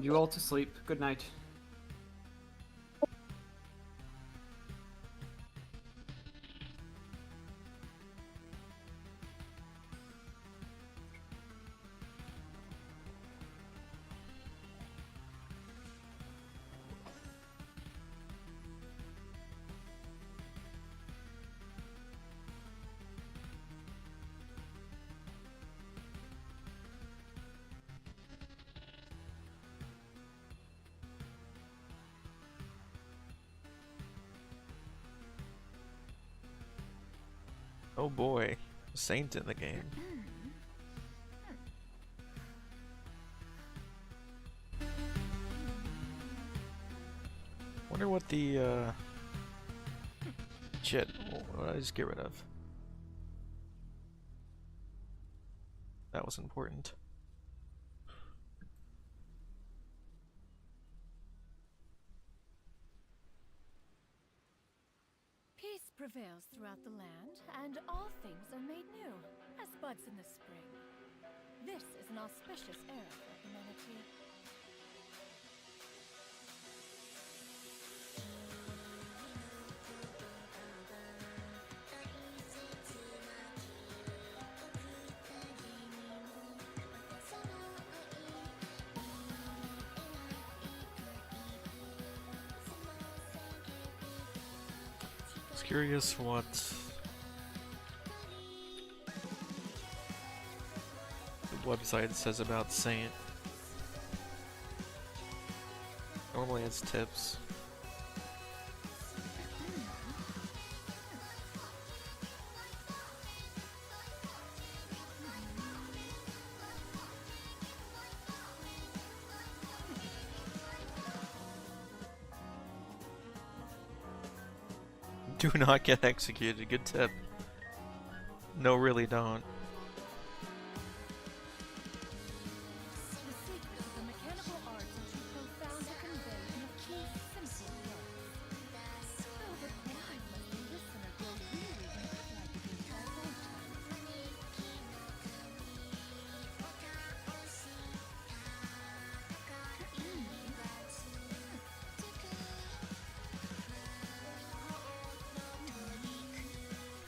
You all to sleep. Good night. Oh boy, Saint in the game. Wonder what the shit. What did I just get rid of? That was important. Peace prevails throughout the land, and all things are made new, as buds in the spring. This is an auspicious era for humanity. I was curious what the website says about Saint. Normally it's tips. Do not get executed. Good tip. No, really don't. The secret of the mechanical arts are too profound to convey in a few simple words. Oh, but why must the listener grow weary when it's like being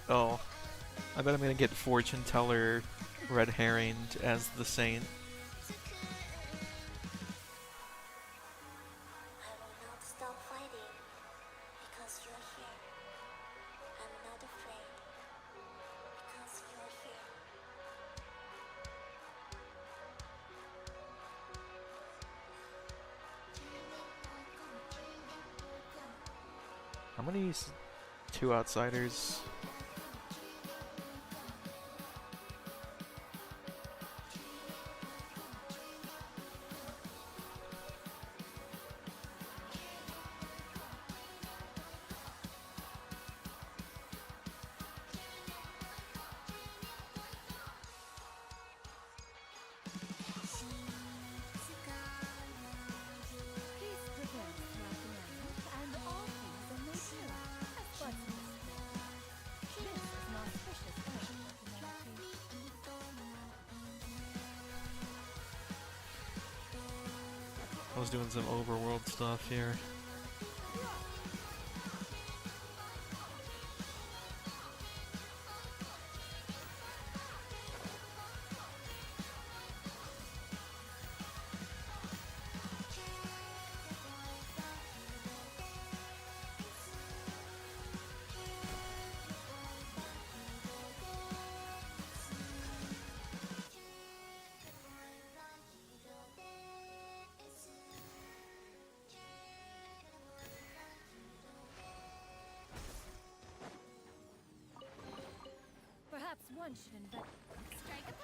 Oh, I bet I'm gonna get fortune teller red herringed as the Saint. I will not stop fighting because you're here. I'm not afraid because you're here. How many two outsiders? Peace prevails throughout the land, and all things are made new, as buds in the spring. This is an auspicious era for humanity. I was doing some overworld stuff here. Perhaps one should invent. Strike a pose!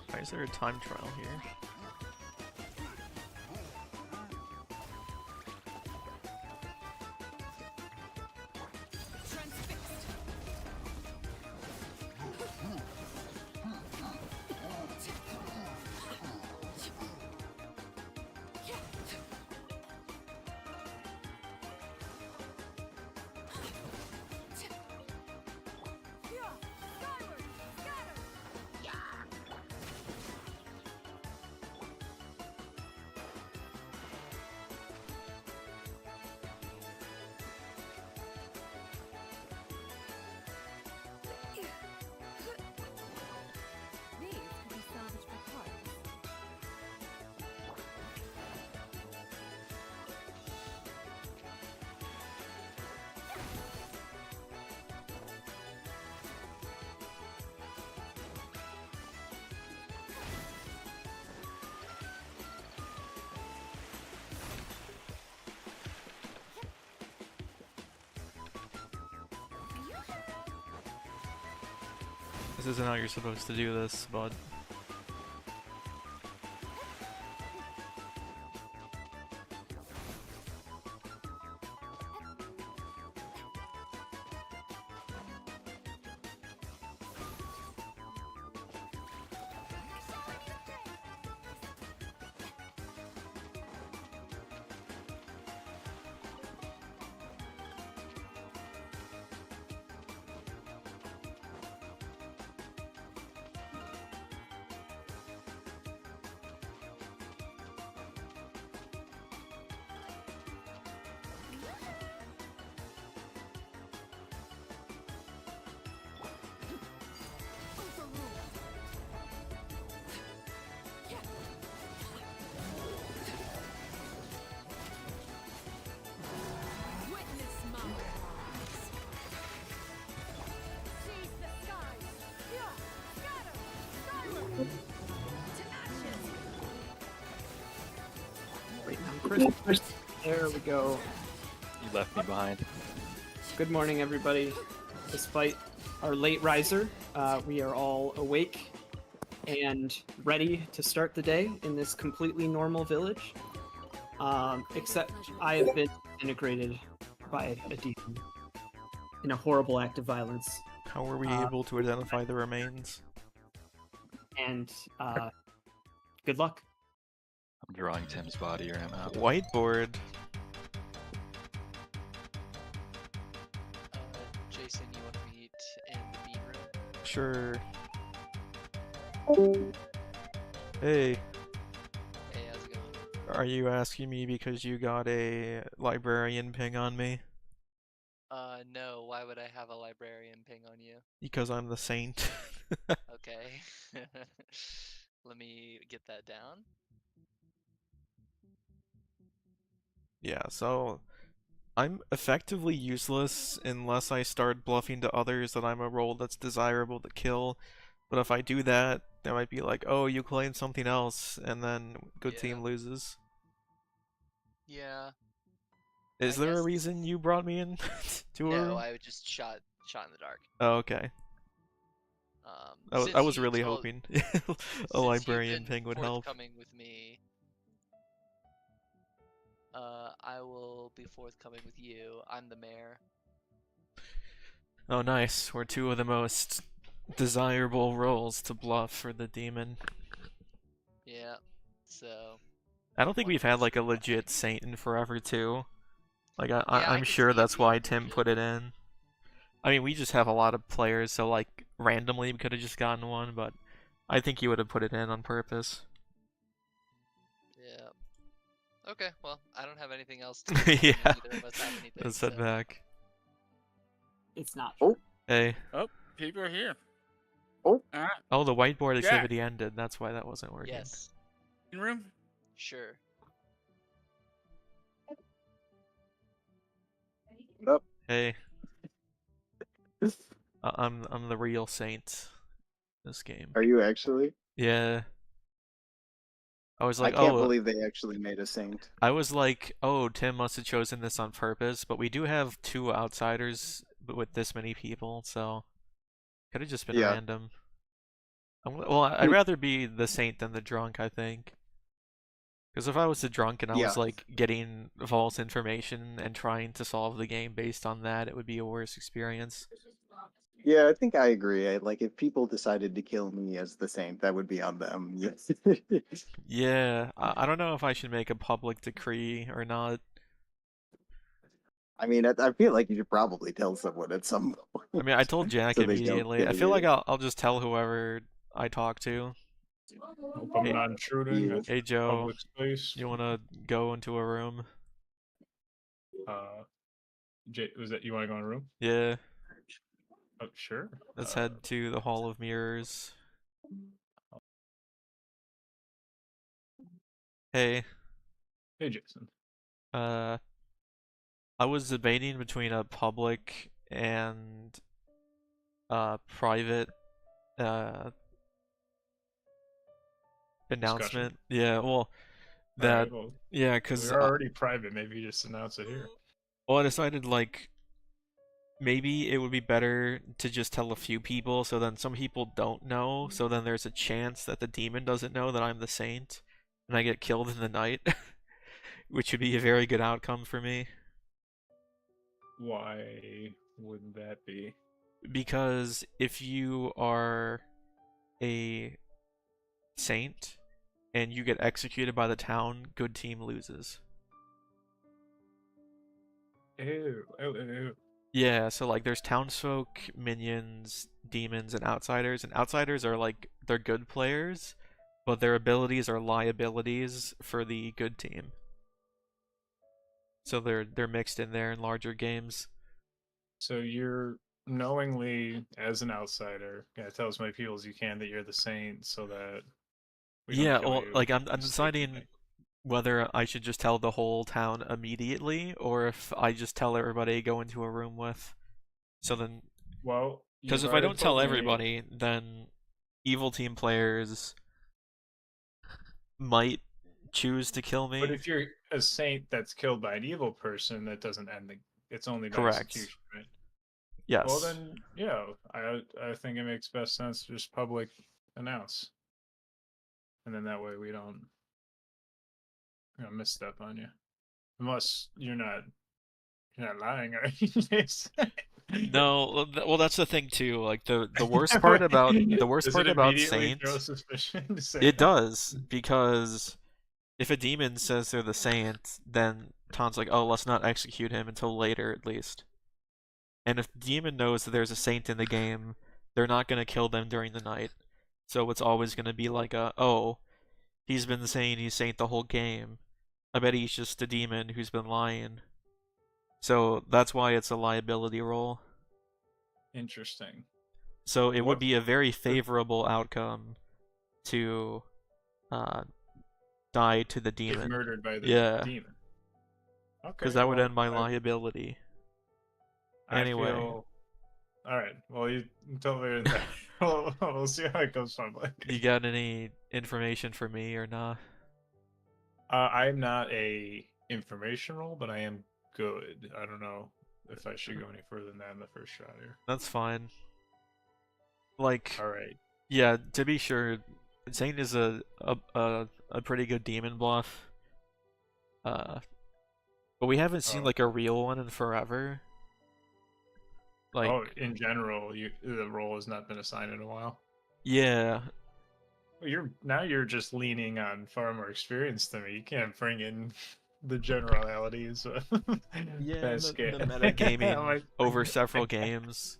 Why is there a time trial here? This isn't how you're supposed to do this, but Witness my rise. Seize the skies. Yeah. Scatter. Skyward. To ashes. Wait, now Chris. There we go. You left me behind. Good morning, everybody. Despite our late riser, we are all awake and ready to start the day in this completely normal village. Except I have been integrated by a demon in a horrible act of violence. how were we able to identify the remains? And good luck. I'm drawing Tim's body right now. Whiteboard. Jason, you want to meet in the bean room? Sure. Hey, Hey, how's it going? are you asking me because you got a librarian ping on me? No, why would I have a librarian ping on you? Because I'm the saint. Okay. Let me get that down. Yeah, so I'm effectively useless unless I start bluffing to others that I'm a role that's desirable to kill. But if I do that, they might be like, oh, you claimed something else, and then good Yeah. team loses. Yeah. Is I there a guess- reason you brought me in to a No, room? I just shot in the dark. Oh, okay. I Since was you really told- hoping since a you've librarian been ping would help. forthcoming with me, I will be forthcoming with you. I'm the mayor. Oh, nice. We're two of the most desirable roles to bluff for the demon. Yeah. So. I don't think we've had like a legit saint in forever too. Like I I'm could sure see that's it why being Tim legit. put it in. I mean, we just have a lot of players, so like randomly we could have just gotten one, but I think you would have put it in on purpose. Yeah. Okay, well, I don't have anything else to do. Yeah, Neither of us have anything. let's head so- back. It's not. Oh. Hey, People are here. Oh. Alright. oh, the whiteboard Yeah. activity ended. That's why that wasn't working. Yes, In room? sure. Hey, I'm the real saint. This game. Are you actually? Yeah. I was I like, can't oh, believe they actually made a saint. I was like, oh, Tim must have chosen this on purpose, but we do have two outsiders with this many people, so could have just been Yeah. random. Well, I'd rather be the saint than the drunk, I think. Because if I was the drunk and I Yeah. was like getting false information and trying to solve the game based on that, it would be a worse experience. Yeah, I think I agree. Like, if people decided to kill me as the saint, that would be on them. Yes. Yeah, I don't know if I should make a public decree or not. I mean, I feel like you should probably tell someone at some point. I mean, I told Jack So they don't immediately. I kill feel like you. I'll just tell whoever I talk to. Hope I'm not intruding. Yeah. It's Hey Joe, public space. you wanna go into a room? Was that you want to go in a room? Yeah, Oh, sure. let's head to the Hall of Mirrors. Hey, Hey, Jason. I was debating between a public and private announcement. Yeah, well, that Alright, well, yeah, 'cause we're already private. Maybe you just announce it here. well, I decided like maybe it would be better to just tell a few people, so then some people don't know, so then there's a chance that the demon doesn't know that I'm the saint, and I get killed in the night, which would be a very good outcome for me. Why would that be? Because if you are a saint and you get executed by the town, good team loses. Ew. Oh, ew. Yeah, so like there's townsfolk, minions, demons, and outsiders are like they're good players, but their abilities are liabilities for the good team. So they're mixed in there in larger games. So you're knowingly, as an outsider, gonna tell as many people as you can that you're the saint, so that we don't Yeah, kill well, you like I'm mistakenly. deciding whether I should just tell the whole town immediately or if I just tell everybody I go into a room with. So then, Well, because you've if I already don't tell told me. everybody, then evil team players might choose to kill But me. if you're a saint that's killed by an evil person, that doesn't end the. It's only by Correct. execution, right? Yes. Well then, yeah, I think it makes best sense to just public announce, and then that way we don't, misstep on you, unless you're not lying, are you? No, well, that's the thing too. Like the worst part about Does it immediately Saint, throw suspicion to say it that? does, because if a demon says they're the Saint, then Tan's like, oh, let's not execute him until later at least. And if the demon knows that there's a saint in the game, they're not gonna kill them during the night. So it's always gonna be like oh, he's been saying he's saint the whole game. I bet he's just a demon who's been lying. So that's why it's a liability roll. Interesting. So it would What- be a very favorable outcome to die to the Get demon. murdered by the Yeah. demon. Okay. Because that would well, end my liability. I Anyway. feel... All right. Well, you tell me that. We'll see how it goes public. You got any information for me or not? I'm not a information role, but I am good. I don't know if I should go any further than that in the first shot here. That's fine. Like, All right. yeah, to be sure, Saint is a pretty good demon bluff. But we haven't seen Oh. like a real one in forever. Like, In general, the role has not been assigned in a while. yeah, You're just leaning on far more experience than me. You can't bring in the generalities. yeah, Best the game. metagaming Like- over several games.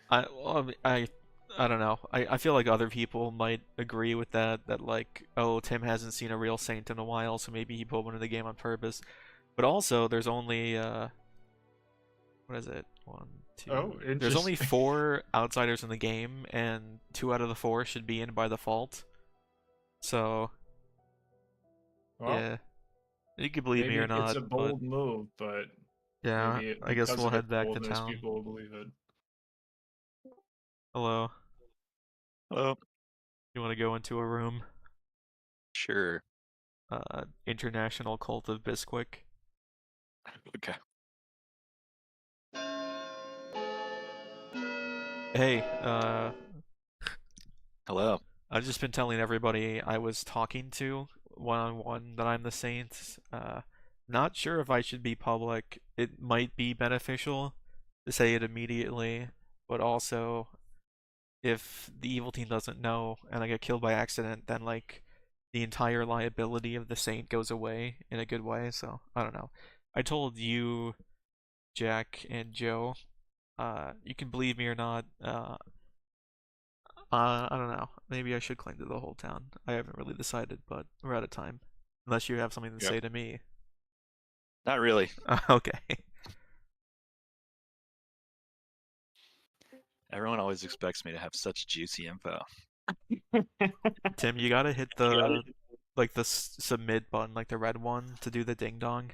I don't know. I feel like other people might agree with that. That like, oh, Tim hasn't seen a real Saint in a while, so maybe he put one in the game on purpose. But also, there's only what is it? 1, 2. Oh, There's only interesting. 4 outsiders in the game, and 2 out of the 4 should be in by default. So Well, yeah, you can believe me maybe or not. it's a bold move, but yeah, maybe I guess because we'll of head its back to boldness, town. People will believe it. Hello, Hello. you want to go into a room? Sure. International Cult of Bisquick. Okay. Hey, Hello. I've just been telling everybody I was talking to one-on-one that I'm the Saint. Not sure if I should be public. It might be beneficial to say it immediately, but also if the evil team doesn't know and I get killed by accident, then like the entire liability of the Saint goes away in a good way. So I don't know. I told you, Jack and Joe. You can believe me or not. I don't know. Maybe I should claim to the whole town. I haven't really decided, but we're out of time. Unless you have something to Yep. say to me. Not really. Okay. Everyone always expects me to have such juicy info. Tim, you gotta hit the like the submit button, like the red one, to do the ding dong.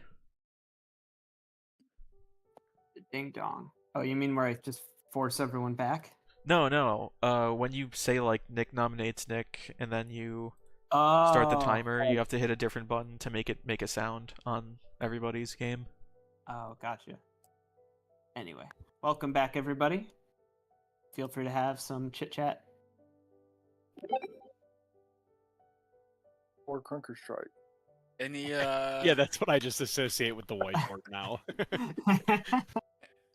Ding dong. Oh, you mean where I just force everyone back? No. When you say like Nick nominates Nick, and then you Oh. start the timer, you have to hit a different button to make it make a sound on everybody's game. Oh, gotcha. Anyway, welcome back, everybody. Feel free to have some chit chat. Or Crunker Strike. Any Yeah, that's what I just associate with the whiteboard now.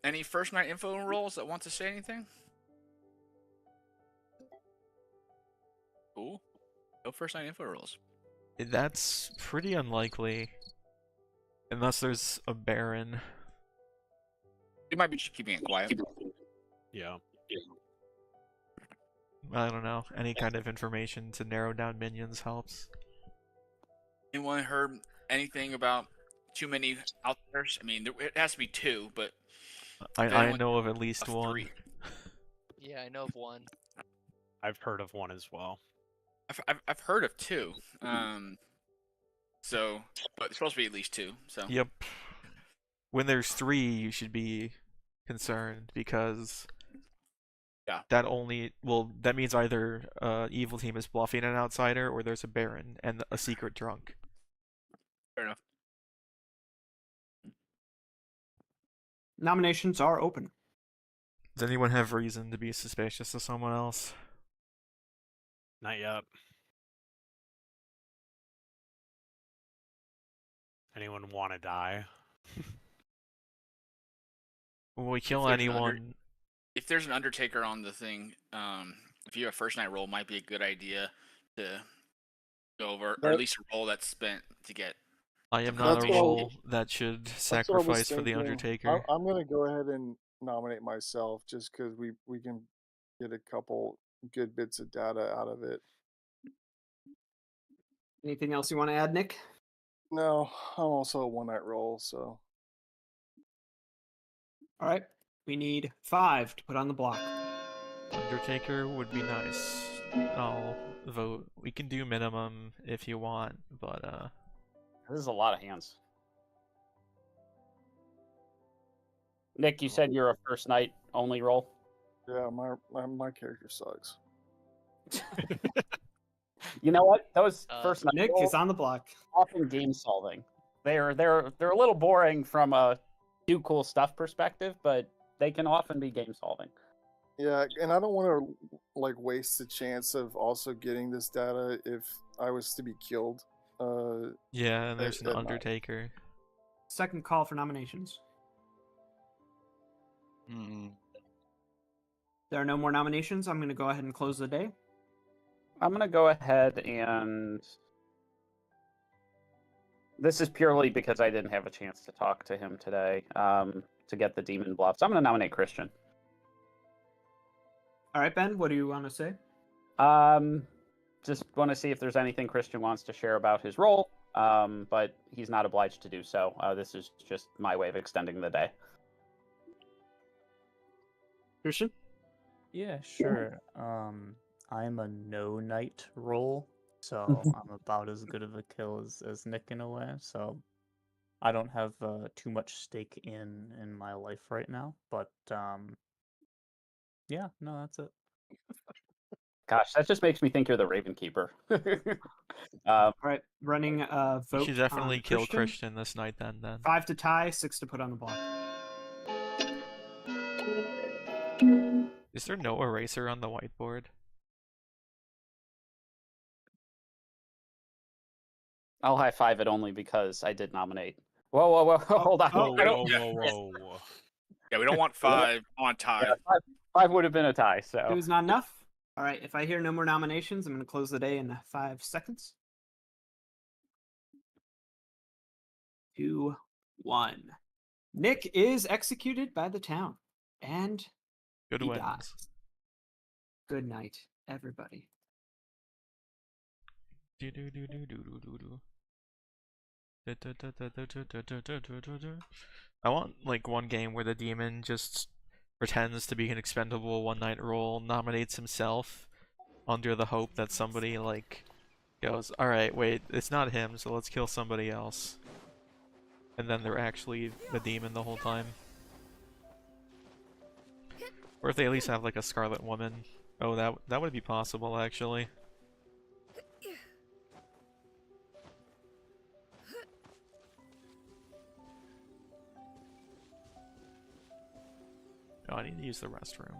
any first night info rolls that want to say anything? Cool. No first night info rolls. That's pretty unlikely. Unless there's a Baron. You might be just keeping it quiet. Yeah. I don't know. Any kind of information to narrow down minions helps. Anyone heard anything about too many out there? I mean, it has to be 2, but I anyone know of at least one. 3. Yeah, I know of one. I've heard of one as well. I've heard of 2. So, but it's supposed to be at least 2. So. Yep. When there's 3, you should be concerned because Yeah. that means either evil team is bluffing an outsider or there's a Baron and a secret drunk. Fair enough. Nominations are open. Does anyone have reason to be suspicious of someone else? Not yet. Anyone want to die? When we kill If there's an anyone, If there's an Undertaker on the thing, if you have a first night roll, might be a good idea to go over, or at least a roll that's spent to get. I am the not a confirmation. role that should That's what I was sacrifice for the thinking. Undertaker. I'm gonna go ahead and nominate myself just because we can get a couple good bits of data out of it. Anything else you want to add, Nick? No, I'm also a one night roll, so All right. We need 5 to put on the block. Undertaker would be nice. I'll vote. We can do minimum if you want, but This is a lot of hands. Nick, you said you're a first night only roll. yeah, my character sucks. You know what? Those Uh, first night Nick rolls is on the block. often game solving. They're a little boring from a do cool stuff perspective, but they can often be game solving. Yeah, and I don't want to like waste the chance of also getting this data if I was to be killed. yeah, and there's an at night. Undertaker. Second call for nominations. There are no more nominations. I'm going to go ahead and close the day. I'm gonna go ahead and this is purely because I didn't have a chance to talk to him today to get the demon bluffs. I'm gonna nominate Christian. All right, Ben, what do you want to say? Just want to see if there's anything Christian wants to share about his role, but he's not obliged to do so. This is just my way of extending the day. Christian? Yeah, sure. I'm a no knight role, so I'm about as good of a kill as Nick in a way. So I don't have too much stake in my life right now. But yeah, no, that's it. Gosh, that just makes me think you're the Raven Keeper. All right, running a You vote. should definitely on kill Christian this night then. 5 to tie, 6 to put on the block. Is there no eraser on the whiteboard? I'll high five it only because I did nominate. Whoa, hold on. Oh, I don't- Whoa. Yeah, we don't want 5 on tie. Yeah, five would have been a tie, so. It was not enough. All right, if I hear no more nominations, I'm going to close the day in 5 seconds. 2, 1. Nick is executed by the town, and Good he wins. dies. Good night, everybody. I want like one game where the demon just pretends to be an expendable one night role, nominates himself under the hope that somebody like goes, alright, wait, it's not him, so let's kill somebody else. And then they're actually the demon the whole time. Or if they at least have like a Scarlet Woman. Oh, that would be possible actually. Oh, I need to use the restroom.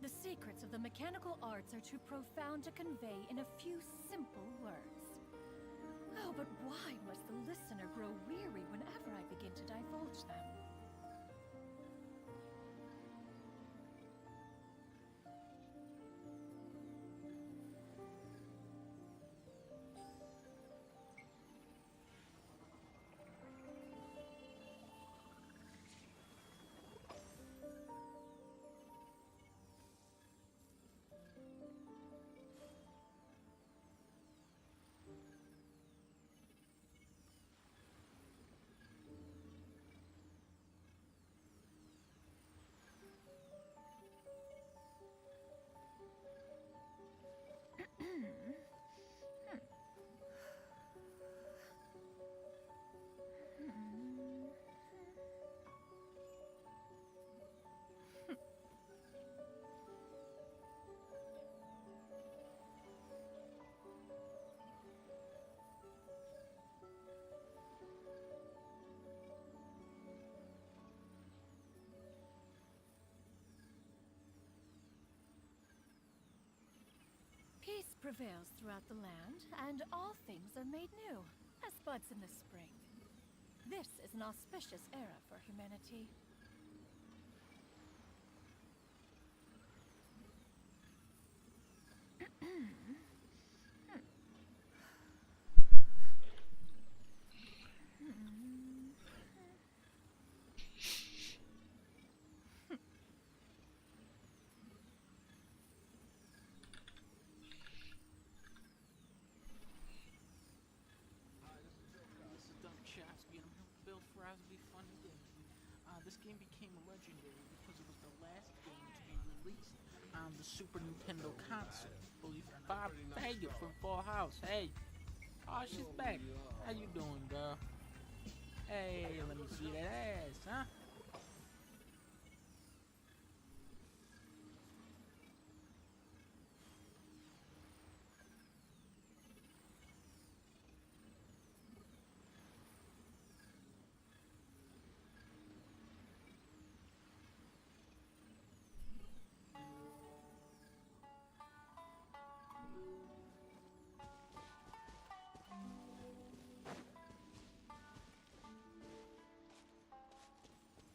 The secrets of the mechanical arts are too profound to convey in a few simple words. Oh, but why must the listener grow weary whenever I begin to divulge them? Peace prevails throughout the land, and all things are made new, as buds in the spring. This is an auspicious era for humanity. This is Doug Chasky, and I'm here with Bill Frasby Funny Games. This game became legendary because it was the last game to be released on the Super Nintendo console. Believe it, Bob Baggett from Full House. Hey, oh, she's back. How you doing, girl? Hey, let me see that ass, huh?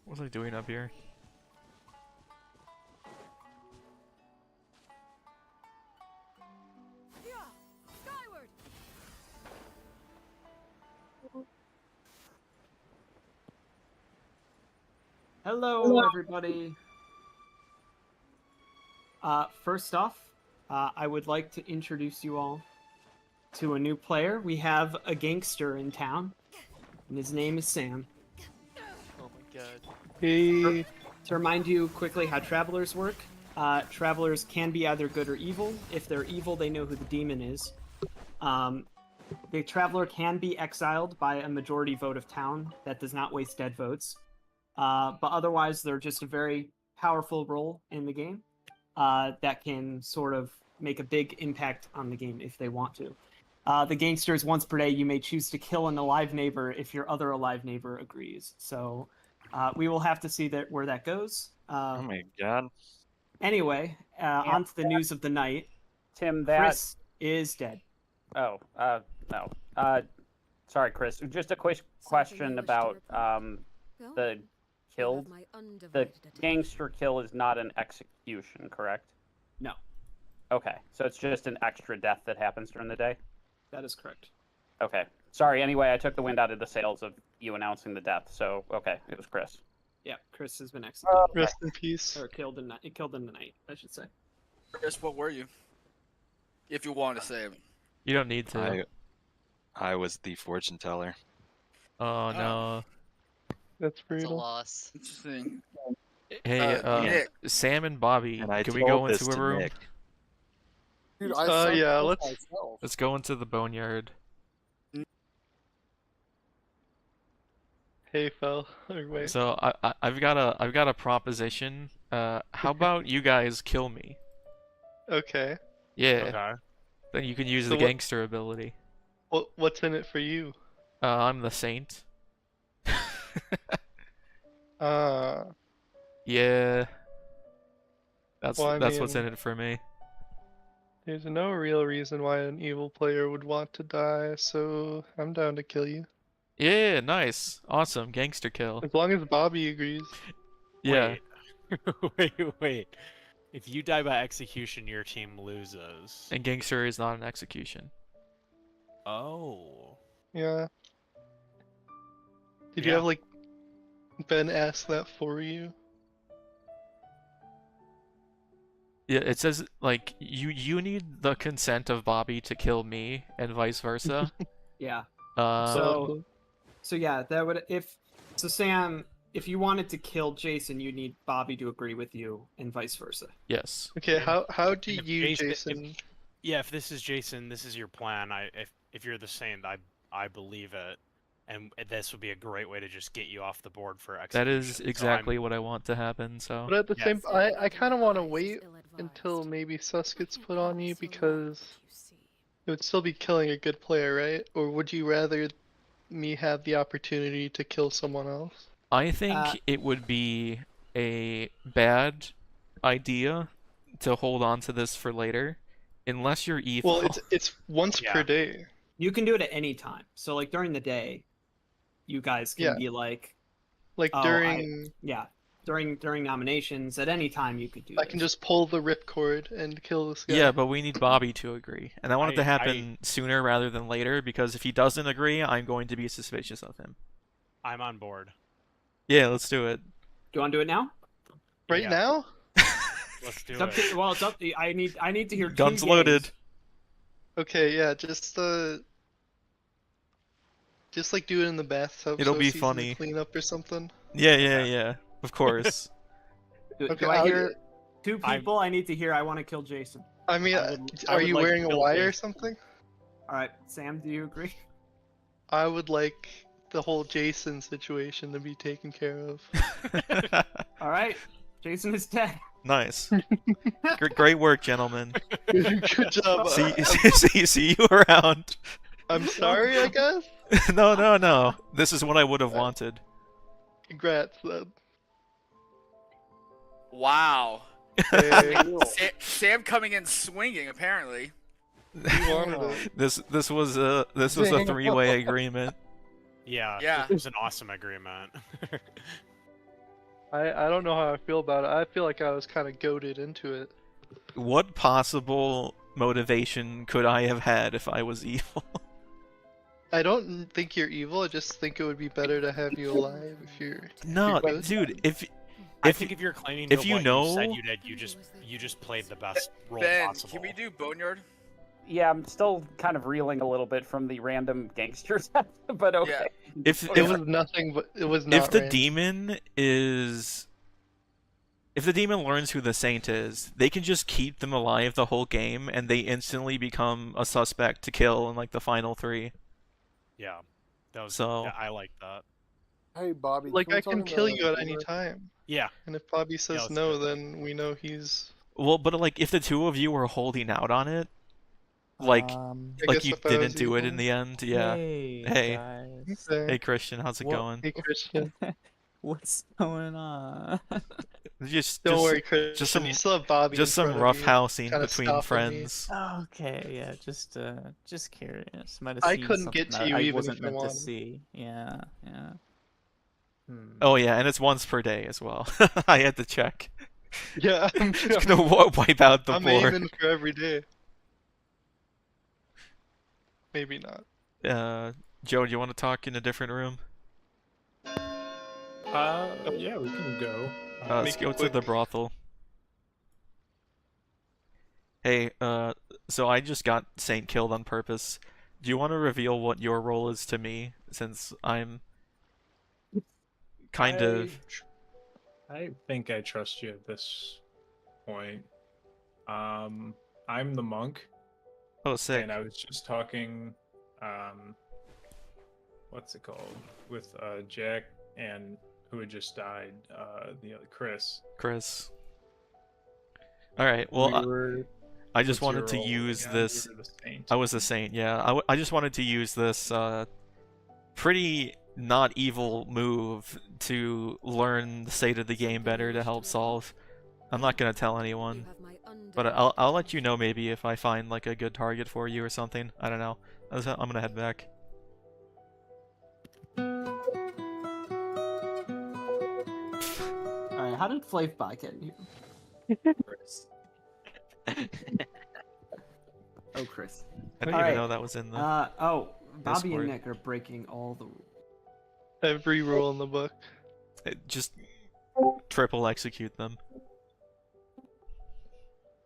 What was I doing up here? Yeah, skyward! Hello, everybody. First off, I would like to introduce you all to a new player. We have a gangster in town, and his name is Sam. Oh my god. To remind you quickly how travelers work, travelers can be either good or evil. If they're evil, they know who the demon is. The traveler can be exiled by a majority vote of town that does not waste dead votes. But otherwise, they're just a very powerful role in the game that can sort of make a big impact on the game if they want to. The gangsters, once per day, you may choose to kill an alive neighbor if your other alive neighbor agrees. So we will have to see where that goes. Oh my god. Anyway, on to the news of the night. Tim, that... Chris is dead. Oh, no. Sorry, Chris. Just a quick question about the killed. The gangster kill is not an execution, correct? No. Okay, so it's just an extra death that happens during the day? That is correct. Okay. Sorry, anyway, I took the wind out of the sails of you announcing the death, so, okay, it was Chris. Yeah, Chris has been executed. Rest in peace. Or killed in the night, I should say. Chris, what were you? If you want to say it. You don't need to. I was the fortune teller. Oh no. That's It's a brutal. loss. Interesting. Hey, Nick. Sam and Bobby, And I can we told go this into a to room? Nick. Dude, I suck Yeah, with let's. myself. Let's go into the boneyard. Hey, Phil. Or wait. So I've got a proposition. How about you guys kill me? Okay. Yeah. Okay. Then you can use So the what- gangster ability. What's in it for you? I'm the saint. Yeah. That's Well, I that's what's in mean- it for me. There's no real reason why an evil player would want to die, so I'm down to kill you. Yeah, nice. Awesome. Gangster kill. As long as Bobby agrees. Yeah. Wait. If you die by execution, your team loses. And gangster is not an execution. Oh. Yeah. Did you Yeah. have, like, Ben ask that for you? Yeah, it says like you need the consent of Bobby to kill me and vice versa. Yeah. So So yeah, that would Sam, if you wanted to kill Jason, you need Bobby to agree with you, and vice versa. yes. Okay, how do If you, Jason- Jason? Yeah, if this is Jason, this is your plan. If you're the same, I believe it, and this would be a great way to just get you off the board for execution. That is So exactly what I want to happen, so But at the Yeah. same, I kind of want to wait until maybe sus gets put on you because it would still be killing a good player, right? Or would you rather me have the opportunity to kill someone else? I think it would be a bad idea to hold on to this for later, unless you're evil. Well, it's once per day. You can do it at any time. So like during the day, you guys can Yeah. be like, Like "Oh, during, during nominations, at any time you could do I can just pull the ripcord and kill this guy. Yeah, but we need Bobby to agree. And I want it to I- happen sooner rather than later, because if he doesn't agree, I'm going to be suspicious of him. I'm on board. Yeah, let's do it. Do you want to do it now? Right Yeah. now? Let's do It's up it. to, well, it's up to, I need to hear Guns two loaded. gays. Okay, yeah, just like do it in the bathtub. It'll so be it's easy to funny. clean up or something. Yeah. Of course. Do, Okay, do I I'll hear get- two people? I need to hear. I want to kill Jason. I mean, I would are you like to wearing a kill wire or Jason. something? All right, Sam, do you agree? I would like the whole Jason situation to be taken care of. All right, Jason is dead. Nice. Great work, gentlemen. Good job. See you around. I'm sorry, I guess. No. This is what I would have wanted. Congrats, then. Wow. Hey, Sam coming in swinging, apparently. you wanted it. This was a three-way agreement. Yeah. Yeah. It was an awesome agreement. I don't know how I feel about it. I feel like I was kind of goaded into it. What possible motivation could I have had if I was evil? I don't think you're evil. I just think it would be better to have you alive if you're. No, you're good. dude. I think if you're claiming if to you what know- you said you did, you just played the best role Ben, possible. can we do Boneyard? Yeah, I'm still kind of reeling a little bit from the random gangsters, but okay. If It was nothing, but it was not. if the random. demon is, if the demon learns who the saint is, they can just keep them alive the whole game, and they instantly become a suspect to kill in like the final 3. Yeah. That was. So- Yeah, I like that. Hey, Bobby. Like we I talk can in kill the you at any Discord? time. Yeah. And if Bobby says let's no, do it. then we know he's. Well, but like if the two of you were holding out on it, like I like guess you if I was didn't do it in evil. the end, yeah. Hey, guys. hey Christian, how's it What- going? Hey Christian. What's going on? Just Don't just, worry, Christian. just some you still have Bobby. just in some front of rough you, housing kinda between stopping me. friends. Okay, yeah, just curious. Might have I seen couldn't get something to I you even wasn't if I meant to wanted. see. Yeah. Oh yeah, and it's once per day as well. I had to check. Yeah, I'm It's gonna wipe out the I'm board. aiming for every day. Maybe not. Joe, do you want to talk in a different room? Yeah, we can go. Let's go to the brothel. Hey, so I just got Saint killed on purpose. Do you want to reveal what your role is to me, since I'm kind of... I think I trust you at this point. I'm the monk. Oh, sick. And I was just talking, what's it called, with Jack and who had just died, the other Chris. Chris. Alright, well, I just what's your wanted to role use again? this... You were the saint. I was the saint, yeah. I just wanted to use this pretty not evil move to learn the state of the game better to help solve. I'm not gonna tell anyone, but I'll let you know maybe if I find like a good target for you or something. I don't know. I'm gonna head back. All right, how did Flavebot get in here? Oh, Chris. I didn't All even right. know that was in the Oh, Bobby Discord. and Nick are breaking all the rules. Every rule in the book. Just triple execute them.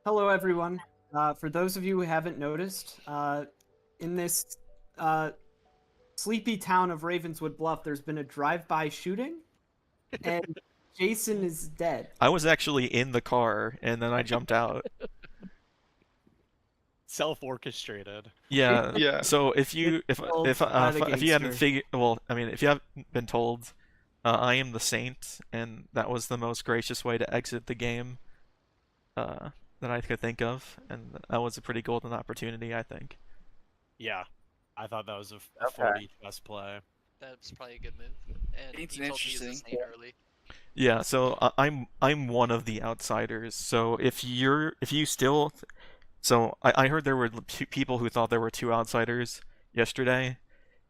Hello, everyone. For those of you who haven't noticed, in this sleepy town of Ravenswood Bluff, there's been a drive-by shooting, and Jason is dead. I was actually in the car and then I jumped out. Self-orchestrated. Yeah. Yeah. So if you if you haven't figured, well, I mean, if you haven't been told, I am the saint, and that was the most gracious way to exit the game that I could think of, and that was a pretty golden opportunity, I think. Yeah, I thought that was a 40 chess play. That's probably a good move. And It's he told me he was interesting. the saint early. Yeah. So I'm one of the outsiders. So if you still, so I heard there were two people who thought there were two outsiders yesterday.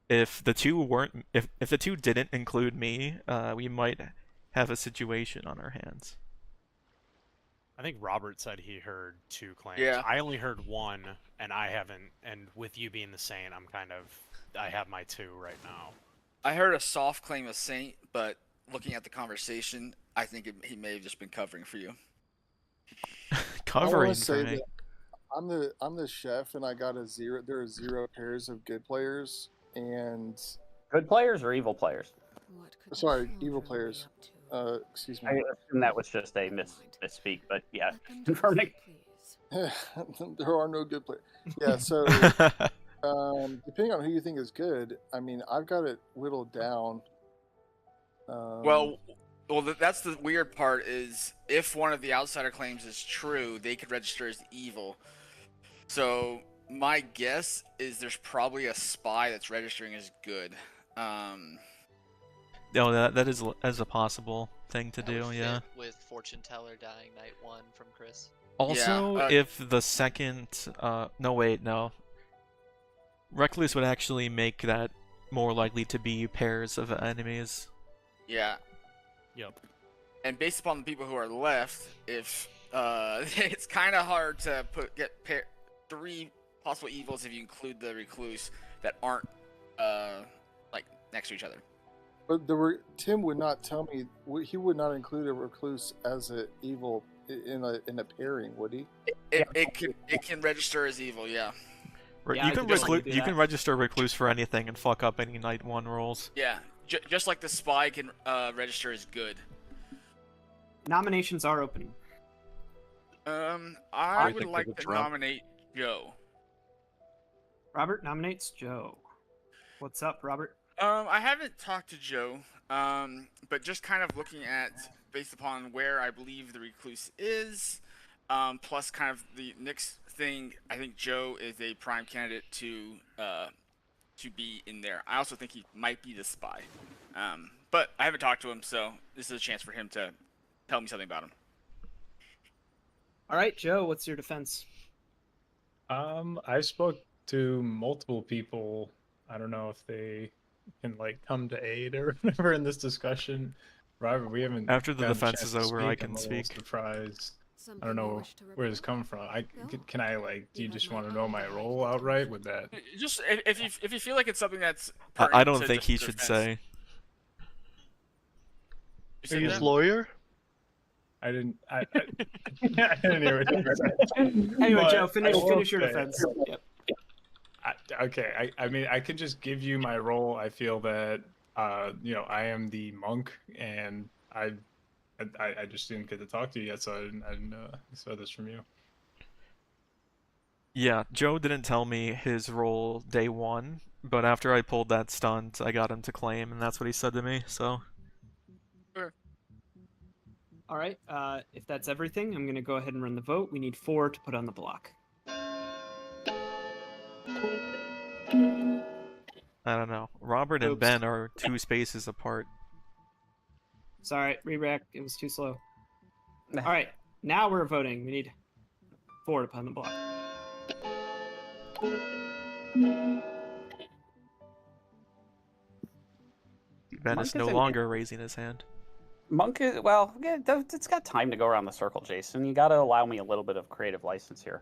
If the two weren't, if the two didn't include me, we might have a situation on our hands. I think Robert said he heard 2 claims. Yeah. I only heard 1, and I haven't. And with you being the saint, I have my 2 right now. I heard a soft claim of saint, but looking at the conversation, I think he may have just been covering for you. Covering I for say me. that I'm the chef, and I got a 0. There are 0 pairs of good players, and Good players or evil players? sorry, evil players. Excuse I me. assume that was just a misspeak, but yeah, confirming. There are no good players. Yeah, so depending on who you think is good, I mean, I've got it whittled down. Well, that's the weird part is if one of the outsider claims is true, they could register as evil. So my guess is there's probably a spy that's registering as good. No, that is a possible thing to That would do. fit Yeah. with Fortune Teller dying night 1 from Chris. Also, if the second, no wait, no. Recluse would actually make that more likely to be pairs of enemies. Yeah. Yep. And based upon the people who are left, if it's kind of hard to get 3 possible evils if you include the recluse that aren't like next to each other. But Tim would not tell me. He would not include a recluse as an evil in a pairing, would he? It can register as evil, yeah. Yeah, You I can could definitely do you that. can register recluse for anything and fuck up any night 1 rolls. Yeah, just like the spy can register as good. Nominations are open. I think would there's like a to drum. nominate Joe. Robert nominates Joe. What's up, Robert? I haven't talked to Joe, but just kind of looking at based upon where I believe the recluse is, plus kind of the next thing, I think Joe is a prime candidate to be in there. I also think he might be the spy, but I haven't talked to him, so this is a chance for him to tell me something about him. All right, Joe, what's your defense? I spoke to multiple people. I don't know if they can like come to aid or whatever in this discussion. Robert, we haven't. After the gotten a defense chance is to over, speak. I can I'm a little speak. Surprised. I don't know where it's coming from. Can I like? Do you just want to know my role outright with that? Just if you feel like it's something that's I pertinent don't to think just he the should defense. say. You said He's that? lawyer? I didn't. I didn't hear what you said. Anyway, But Joe, I finish will your say- defense. Yep. I mean, I could just give you my role. I feel that, I am the monk, and I just didn't get to talk to you yet, so I didn't saw this from you. Yeah, Joe didn't tell me his role day one, but after I pulled that stunt, I got him to claim, and that's what he said to me, so... All right, if that's everything, I'm going to go ahead and run the vote. We need 4 to put on the block. I don't know. Robert and Oops. Ben are 2 spaces apart. Sorry, re-rack. It was too slow. All right, now we're voting. We need 4 to put on the block. Ben Monk is no is an- longer raising his hand. Monk is, well, yeah, it's got time to go around the circle, Jason. You got to allow me a little bit of creative license here.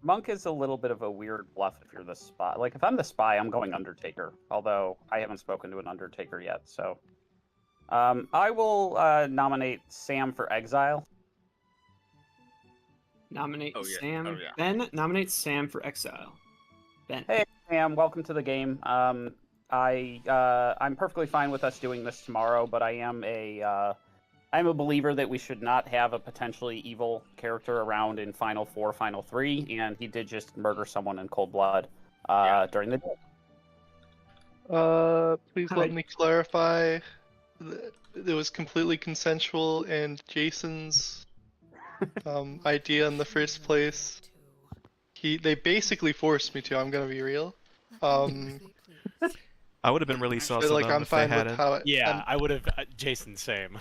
Monk is a little bit of a weird bluff if you're the spy. Like, if I'm the spy, I'm going Undertaker, although I haven't spoken to an Undertaker yet, so... I will nominate Sam for Exile. Nominate Oh, yeah. Sam. Oh, yeah. Ben nominates Sam for exile. Ben. Hey, Sam, welcome to the game. I'm perfectly fine with us doing this tomorrow, but I'm a believer that we should not have a potentially evil character around in Final 4, Final 3, and he did just murder someone in cold blood during the day. Please let me clarify. It was completely consensual, and Jason's idea in the first place. They basically forced me to. I'm gonna be real. I would have been really sus of like, them I'm if they fine with hadn't. how it. Yeah, I would have. Jason, same.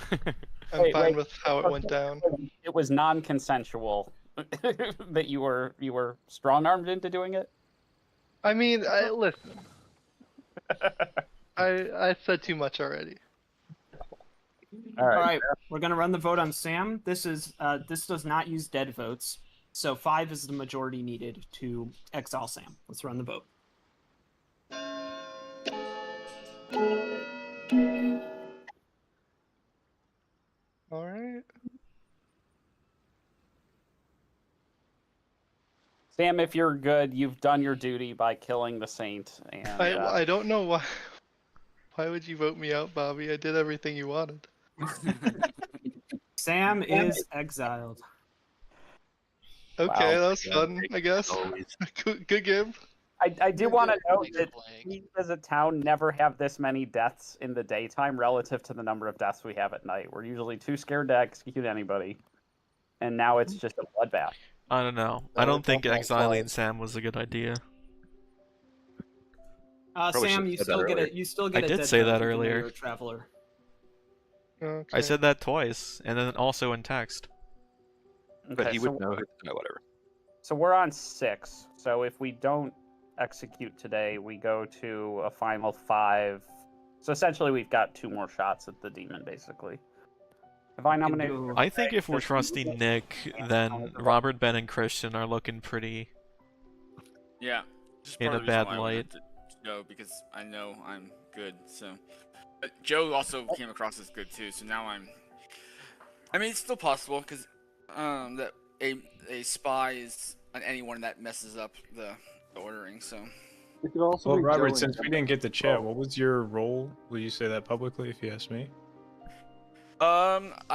I'm Wait, fine wait. with how it went down. It was non-consensual that you were strong-armed into doing it. I mean, listen. I said too much already. All All right. right, we're gonna run the vote on Sam. This does not use dead votes, so 5 is the majority needed to exile Sam. Let's run the vote. All right. Sam, if you're good, you've done your duty by killing the saint. And I don't know why. Why would you vote me out, Bobby? I did everything you wanted. Sam is exiled. Okay, Wow. that was fun, I guess. Good game. I do want to note Thanks that for playing. we as a town never have this many deaths in the daytime relative to the number of deaths we have at night. We're usually too scared to execute anybody. And now it's just a bloodbath. I don't know. I don't think exiling Sam was a good idea. Probably Sam, should've you said that still get earlier. it. You still get I a did dead say vote that even though earlier. You're a traveler. Okay. I said that twice, and then also in text. But Okay, he so, would know. No, whatever. so we're on 6. So if we don't execute today, we go to a final 5. So essentially, we've got 2 more shots at the demon, basically. Have I nominated? do- I think if we're trusting Nick, then Robert, Ben, and Christian are looking pretty Yeah. Just in part a of the reason bad why I wanted light. to go, because I know I'm good. So, but Joe also came across as good too. So now I mean, it's still possible because that a spy is on anyone that messes up the ordering. So. It could also Well, be Robert, Joe since and we didn't get to chat, what was your role? Will you say that publicly if you ask me?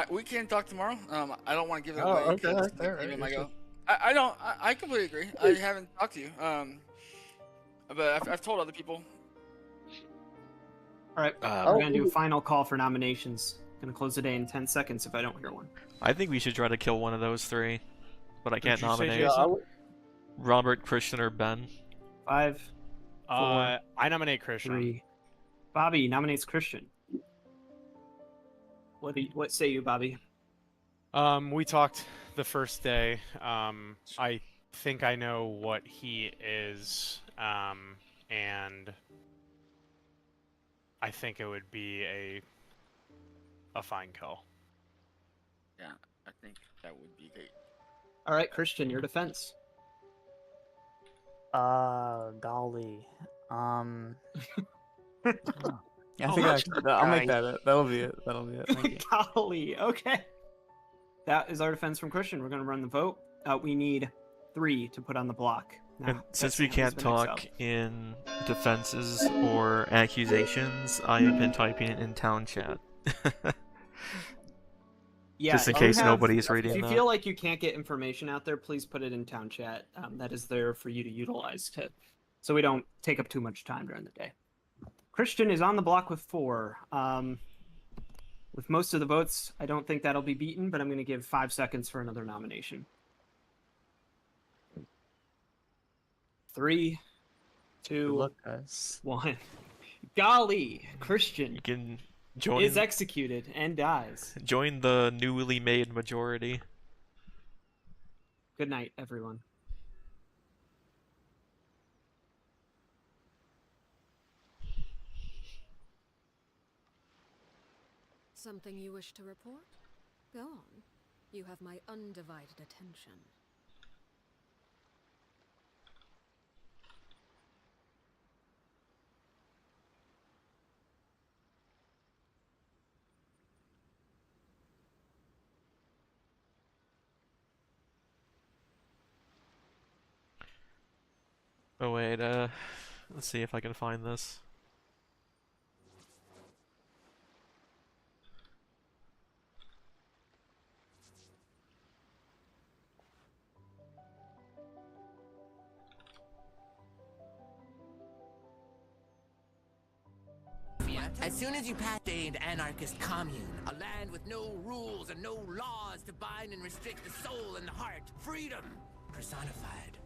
We can talk tomorrow. I don't want to give it Oh, away. okay, 'cause alright, even my you go. I don't. I completely agree. I haven't talked to you. But I've told other people. All right, we're gonna do a final call for nominations. Gonna close the day in 10 seconds if I don't hear one. I think we should try to kill one of those 3, but I can't Who'd you say, nominate. Jason? Robert, Christian, or Ben. 5, 4, I nominate Christian. 3. Bobby nominates Christian. What say you, Bobby? We talked the first day. I think I know what he is, and I think it would be a fine kill. Yeah, I think that would be great. All right, Christian, your defense. Golly. Yeah, I Oh, think much I'll make crying. that it. That'll be it. That'll be it. Thank you. Golly, okay. That is our defense from Christian. We're going to run the vote. We need 3 to put on the block. Nah, And that since we Sam has can't been talk exiled. in defenses or accusations, I have been typing it in town chat. Yeah, Just in if you case have- nobody's If reading you that. feel like you can't get information out there, please put it in town chat. That is there for you to utilize so we don't take up too much time during the day. Christian is on the block with 4. With most of the votes, I don't think that'll be beaten, but I'm going to give 5 seconds for another nomination. 3, 2, Good luck, guys. 1. Golly, Christian You can join is executed and dies. join the newly made majority. Good night, everyone. Something you wish to report? Go on. You have my undivided attention. Oh wait, let's see if I can find this. As soon as you pass the anarchist commune, a land with no rules and no laws to bind and restrict the soul and the heart, freedom personified.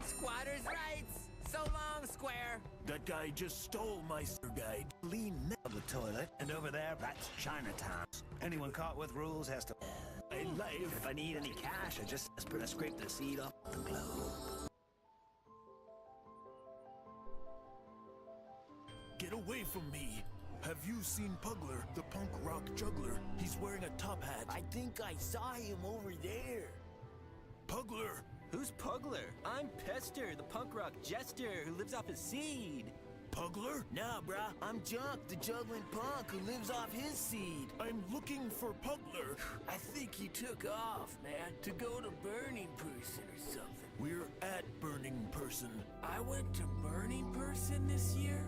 Squatters' rights! So long, Square! That guy just stole my guide. Lean public toilet, and over there, that's Chinatown. Anyone caught with rules has to pay life. If I need any cash, I just scrape the seed off the globe. Get away from me! Have you seen Pugler, the punk rock juggler? He's wearing a top hat. I think I saw him over there. Pugler! Who's Pugler? I'm Pester, the punk rock jester who lives off his seed. Pugler? Nah, brah. I'm Jock, the juggling punk who lives off his seed. I'm looking for Pugler. I think he took off, man, to go to Burning Person or something. We're at Burning Person. I went to Burning Person this year?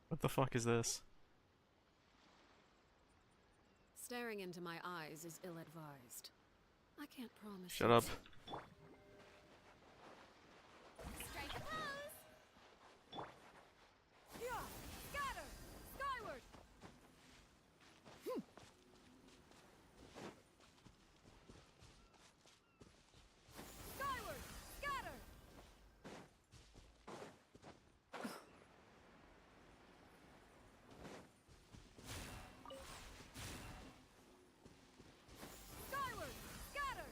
What the fuck is this? Staring into my eyes is ill-advised. I can't promise. Shut up. Strike a pose! Yeah! Scatter! Skyward! Skyward! Scatter! Skyward! Scatter!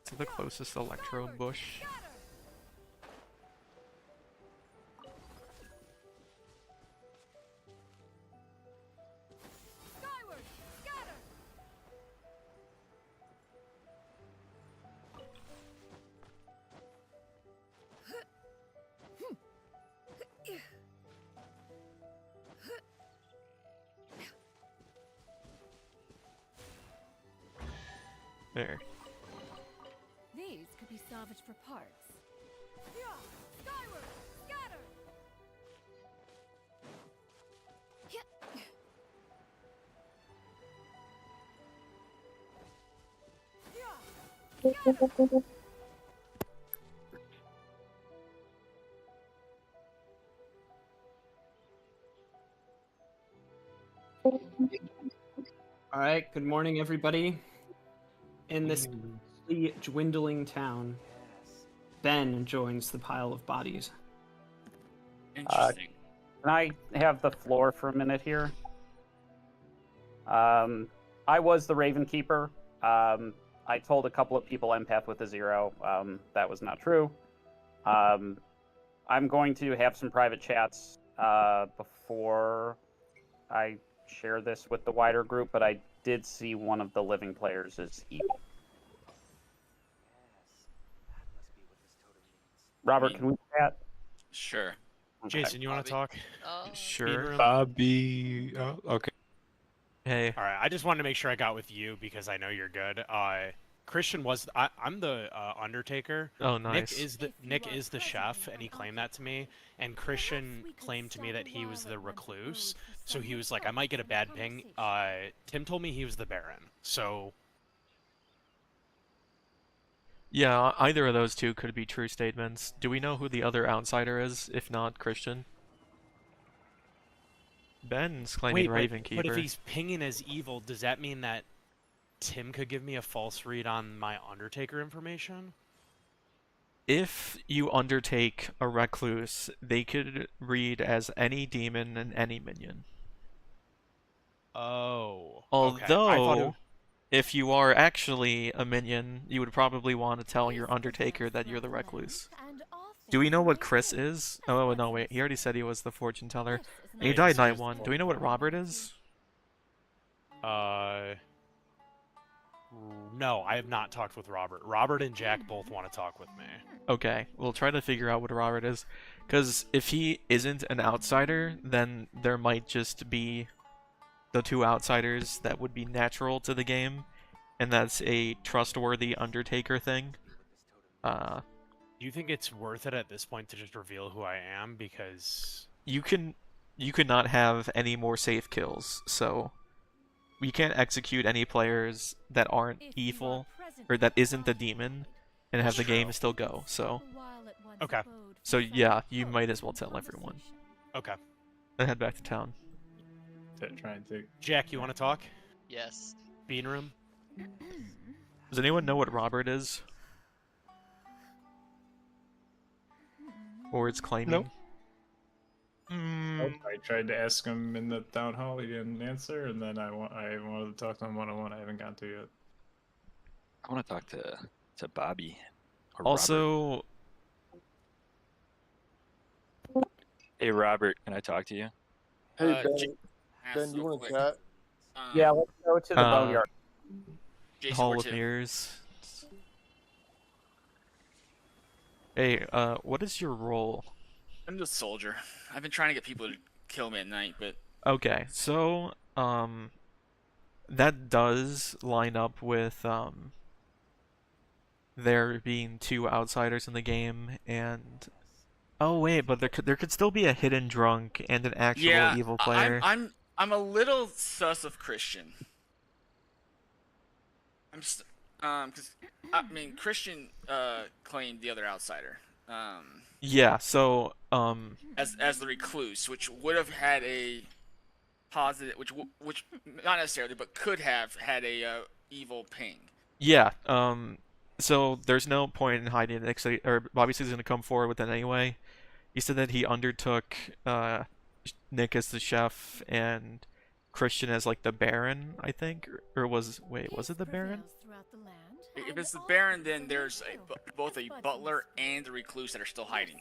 To the closest electro bush. Skyward! Scatter! There. These could be salvaged for parts. Yeah! Skyward! Scatter! Yeah! Scatter! All right. Good morning, everybody. In this quickly dwindling town, Ben joins the pile of bodies. Interesting. Can I have the floor for a minute here? I was the Raven Keeper. I told a couple of people empath with a 0. That was not true. I'm going to have some private chats before I share this with the wider group, but I did see one of the living players as evil. Robert, can we chat? Sure. Okay. Jason, you want to talk? Sure. Bobby. Oh, okay. Hey. All right. I just wanted to make sure I got with you because I know you're good. Christian was. I'm the Undertaker. Oh, nice. Nick is the chef, and he claimed that to me. And Christian claimed to me that he was the recluse. So he was like, I might get a bad ping. Tim told me he was the Baron. So. Yeah, either of those two could be true statements. Do we know who the other outsider is, if not Christian? Ben's claiming Raven Keeper. But if he's pinging as evil, does that mean that Tim could give me a false read on my Undertaker information? If you undertake a recluse, they could read as any demon and any minion. Oh. Although, okay. I thought if you are actually a minion, you would probably want to tell your Undertaker that you're the recluse. Do we know what Chris is? Oh, no, wait. He already said he was the fortune teller. And he died night 1. Do we know what Robert is? No, I have not talked with Robert. Robert and Jack both want to talk with me. Okay, we'll try to figure out what Robert is. Because if he isn't an outsider, then there might just be the 2 outsiders that would be natural to the game. And that's a trustworthy Undertaker thing. Do you think it's worth it at this point to just reveal who I am? Because you could not have any more safe kills, so we can't execute any players that aren't evil or that isn't the demon and have the game still go. So okay. So yeah, you might as well tell everyone. Okay. Then head back to town. Trying to. Jack, you want to talk? Yes. Bean room. Does anyone know what Robert is? Or it's claiming? Nope. I tried to ask him in the town hall, he didn't answer, and then I wanted to talk to him one-on-one. I haven't gotten to yet. I want to talk to Bobby. Or also, Robert. Hey Robert, can I talk to you? Hey Ben, you want to chat? Yeah, let's go to the boneyard. Hall of Mirrors. Hey, what is your role? I'm just a soldier. I've been trying to get people to kill me at night, but... Okay, so, that does line up with, there being 2 outsiders in the game, and... Oh wait, but there could still be a hidden drunk and an actual evil player. I'm a little sus of Christian. Because I mean Christian claimed the other outsider. Yeah, so as the recluse, which would have had a positive, which not necessarily, but could have had a evil ping. Yeah, so there's no point in hiding it, or Bobby says he's gonna come forward with it anyway. He said that he undertook Nick as the chef and Christian as like the Baron, I think, or was it the Baron? If it's the Baron, then there's both a butler and a recluse that are still hiding.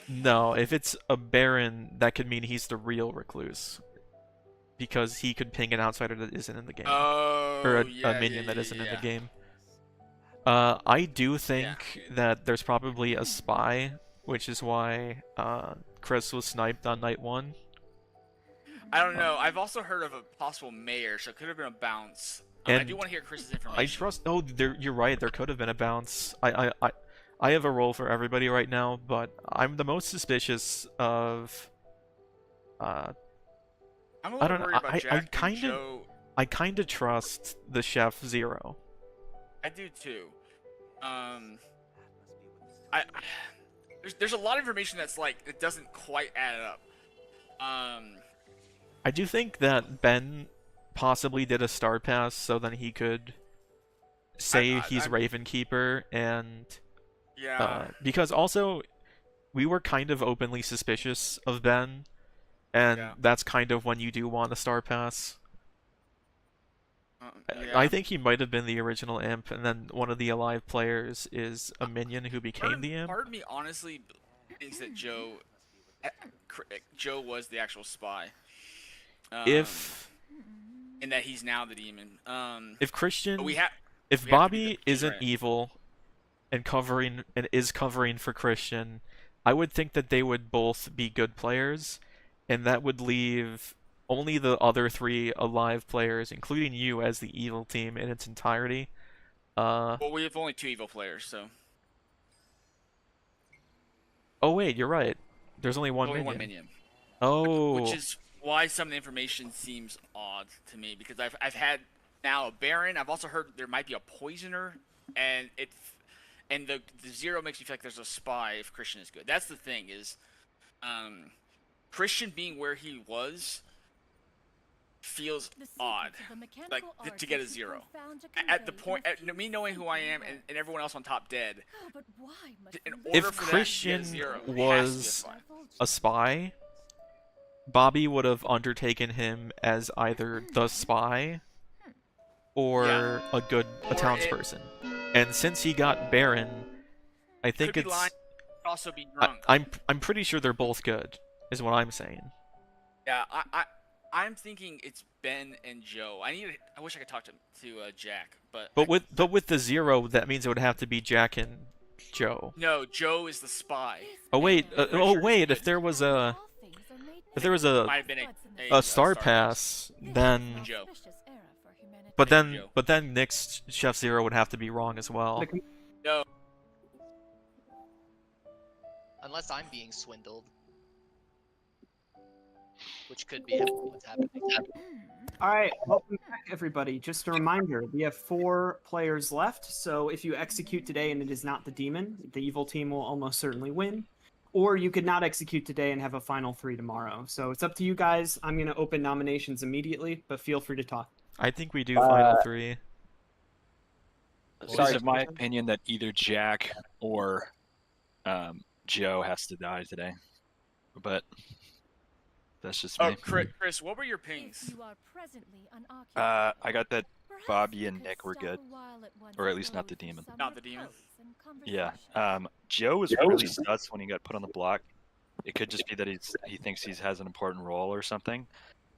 No, if it's a Baron, that could mean he's the real recluse, because he could ping an outsider that isn't in the game, or a minion that isn't in the game. I do think that there's probably a spy, which is why Chris was sniped on night 1. I don't know. I've also heard of a possible mayor, so it could have been a bounce. I do want to hear Chris's information. I trust. Oh, you're right. There could have been a bounce. I have a role for everybody right now, but I'm the most suspicious of. I'm a little I don't know. worried about Jack and Joe. I kind of trust the chef 0. I do too. There's a lot of information that's like it doesn't quite add up. I do think that Ben possibly did a star pass so then he could say he's Ravenkeeper and Yeah. because also we were kind of openly suspicious of Ben, and that's kind of when you do want a star pass. I think he might have been the original imp, and then one of the alive players is a minion who became the imp. Part of me honestly thinks that Joe was the actual spy. And that he's now the demon. If Christian, but if Bobby isn't evil, and is covering for Christian, I would think that they would both be good players, and that would leave only the other 3 alive players, including you, as the evil team in its entirety. Well, we have only 2 evil players, so. Oh wait, you're right. There's only one minion. One minion. Oh. Which is why some of the information seems odd to me, because I've had now a Baron. I've also heard there might be a poisoner, and the 0 makes me feel like there's a spy if Christian is good. That's the thing is, Christian being where he was feels odd, like to get a 0 at the point me knowing who I am and everyone else on top dead. If Christian was a spy, Bobby would have undertaken him as either the spy or a townsperson. And since he got Baron, I think Could be lying, could also be drunk. I'm pretty sure they're both good, is what I'm saying. Yeah, I'm thinking it's Ben and Joe. I wish I could talk to Jack, but with the 0, that means it would have to be Jack and Joe. No, Joe is the spy. Oh wait, if there was a Might have been a star pass, then Joe. But then Nick's Chef Zero would have to be wrong as well. No. Unless I'm being swindled. Which could be what's happening. Alright, welcome back everybody. Just a reminder, we have 4 players left, so if you execute today and it is not the demon, the evil team will almost certainly win. Or you could not execute today and have a final 3 tomorrow. So it's up to you guys. I'm going to open nominations immediately, but feel free to talk. I think we do final 3. It is in my opinion that either Jack or Joe has to die today. But that's just me. Chris, what were your pings? I got that Bobby and Nick were good. Or at least not the demon. Not the demon? Yeah. Joe was really sus when he got put on the block. It could just be that he thinks he has an important role or something.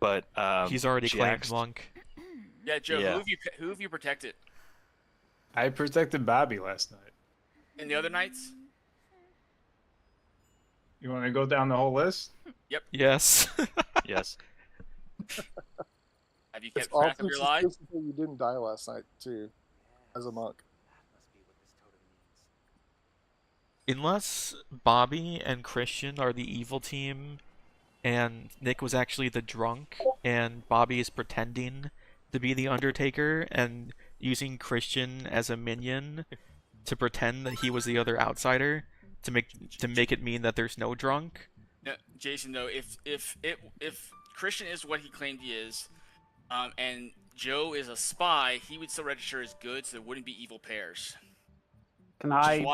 But he's already claimed Monk. Yeah, Joe, who have you protected? I protected Bobby last night. And the other nights? You want me to go down the whole list? Yep. Yes. Yes. Have you kept track of your lives? You didn't die last night, too, as a monk. Unless Bobby and Christian are the evil team, and Nick was actually the drunk, and Bobby is pretending to be the Undertaker, and using Christian as a minion to pretend that he was the other outsider, to make it mean that there's no drunk. No, Jason, though, if Christian is what he claimed he is, and Joe is a spy, he would still register as good, so there wouldn't be evil pairs. Can I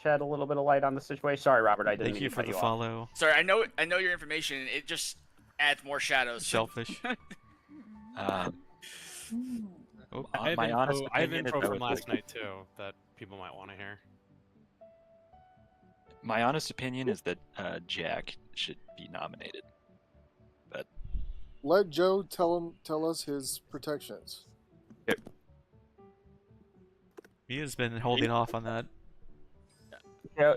shed a little bit of light on the situation? Sorry, Robert, I didn't Thank mean you to for cut the you off. follow. Sorry, I know your information, and it just adds more shadows. Selfish. I my honest have opinion info is from last night too that people might want to hear. My honest opinion is that Jack should be nominated. But let Joe tell us his protections. Yep. He has been holding off on that.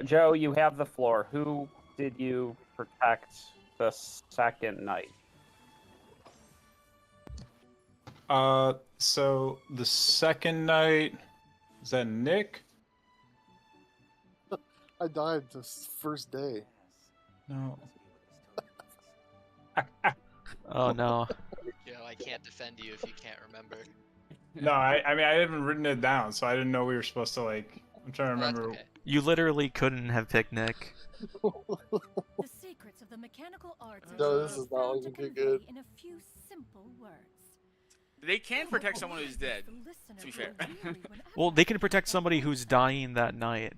Joe, you have the floor. Who did you protect the second night? So the second night, is that Nick? I died the first day. No. Oh no. Joe, I can't defend you if you can't remember. No, I mean I haven't written it down, so I didn't know we were supposed to like. I'm trying to remember. You literally couldn't have picked Nick. The secrets of the mechanical arts No, this is not looking too good. in a few simple words. They can protect someone who's dead. To be fair. Well, they can protect somebody who's dying that night.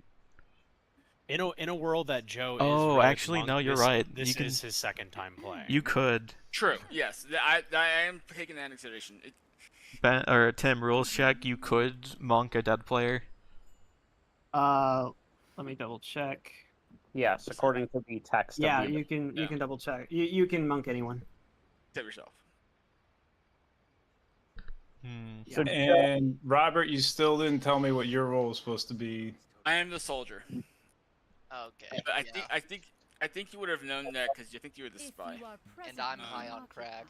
In a world that Joe is Oh, Rogue actually, Monk, no, you're this- right. This You can- is his second time playing. You could. True. Yes, I am taking that into consideration. Ben or Tim, rules check. You could monk a dead player. Let me double check. Yes, according to the text. Yeah, of the you can double check. You can monk anyone. Save yourself. So, And Robert, you still didn't tell me what your role was supposed to be. I am the soldier. Okay. But I think you would have known that because you think you were the spy. And I'm high on Crag.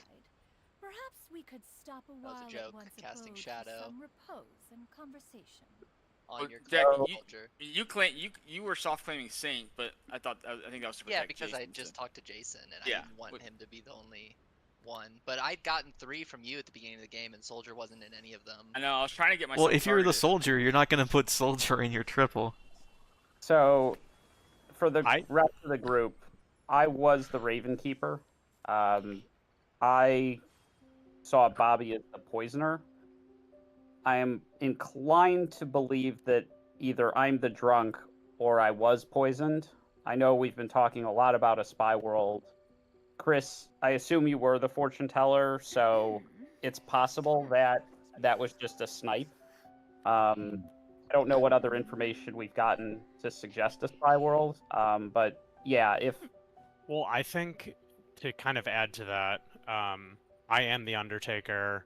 Perhaps we could stop a That while was a at joke, once casting abode for shadow. some repose and conversation. On your Jack, soldier. you claim you were soft claiming Saint, but I think that was to protect Yeah, because I Jason, just talked to Jason and Yeah, I didn't want him to be the only one. But I'd gotten 3 from you at the beginning of the game, and Soldier wasn't in any of them. I know. I was trying to get myself. Well, if you're the targeted. soldier, you're not gonna put soldier in your triple. So, for the rest of the group, I was the Raven Keeper. I saw Bobby as the poisoner. I am inclined to believe that either I'm the drunk or I was poisoned. I know we've been talking a lot about a spy world. Chris, I assume you were the fortune teller, so it's possible that that was just a snipe. I don't know what other information we've gotten to suggest a spy world, but yeah, if... Well, I think to kind of add to that, I am the Undertaker.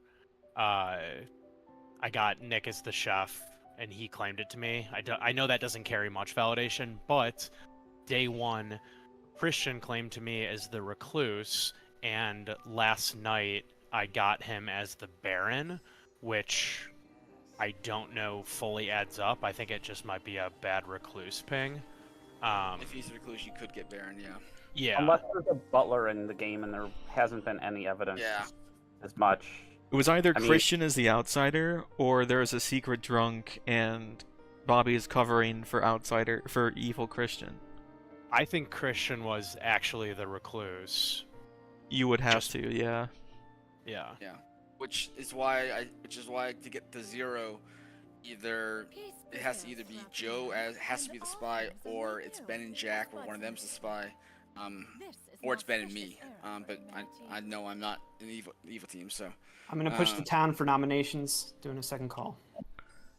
I got Nick as the chef, and he claimed it to me. I know that doesn't carry much validation, but day one, Christian claimed to me as the recluse, and last night I got him as the Baron, which I don't know fully adds up. I think it just might be a bad recluse ping. If he's a recluse, you could get Baron. Yeah. Yeah. Unless there's a butler in the game and there hasn't been any evidence as much. It was either I mean- Christian as the outsider, or there's a secret drunk, and Bobby is covering for evil Christian. I think Christian was actually the recluse. You would have to, yeah. Yeah. Yeah. Which is why to get the 0, either it has to either be Joe has to be the spy, or it's Ben and Jack, or one of them's the spy, or it's Ben and me. But I know I'm not in the evil team, so. I'm gonna push the town for nominations. Doing a second call.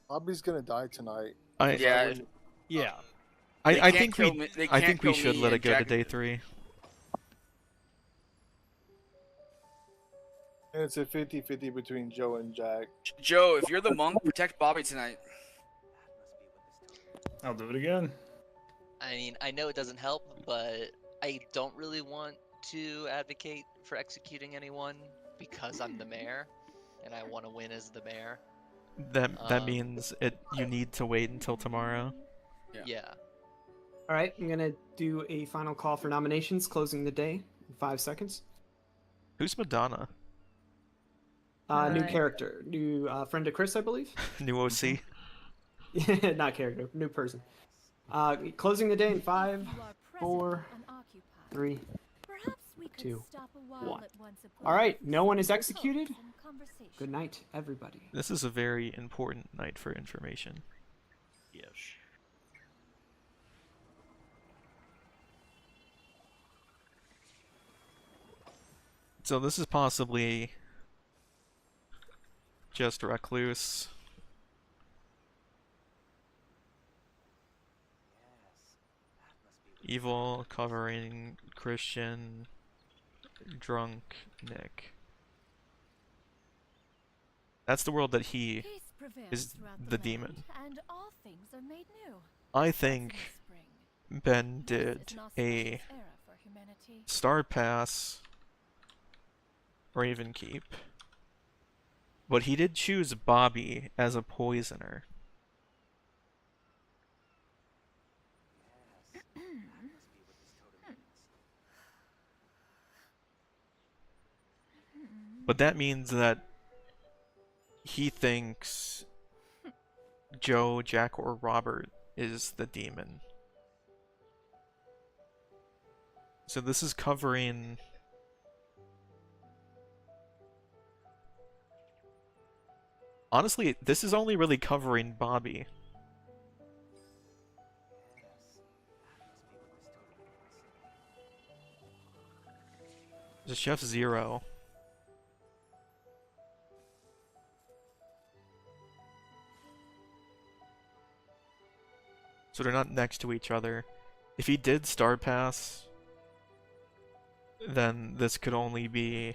Bobby's gonna die tonight. Yeah. I think we should let it go to day 3. And it's a 50-50 between Joe and Jack. Joe, if you're the monk, protect Bobby tonight. I'll do it again. I mean, I know it doesn't help, but I don't really want to advocate for executing anyone because I'm the mayor, and I want to win as the mayor. That means you need to wait until tomorrow. Yeah. All right, I'm gonna do a final call for nominations, closing the day in 5 seconds. Who's Madonna? New character, new friend of Chris, I believe. New OC. Not character, new person. Closing the day in 5, 4, 3, 2, 1. All right, no one is executed. Good night, everybody. This is a very important night for information. Yes. So this is possibly just Recluse. Evil covering Christian, drunk Nick. That's the world that he is the demon. And all things are made new. I think Ben did a Star Pass Raven Keep, but he did choose Bobby as a poisoner. But that means that he thinks Joe, Jack, or Robert is the demon. So this is covering Honestly, this is only really covering Bobby. The Chef Zero. So they're not next to each other. If he did Star Pass, then this could only be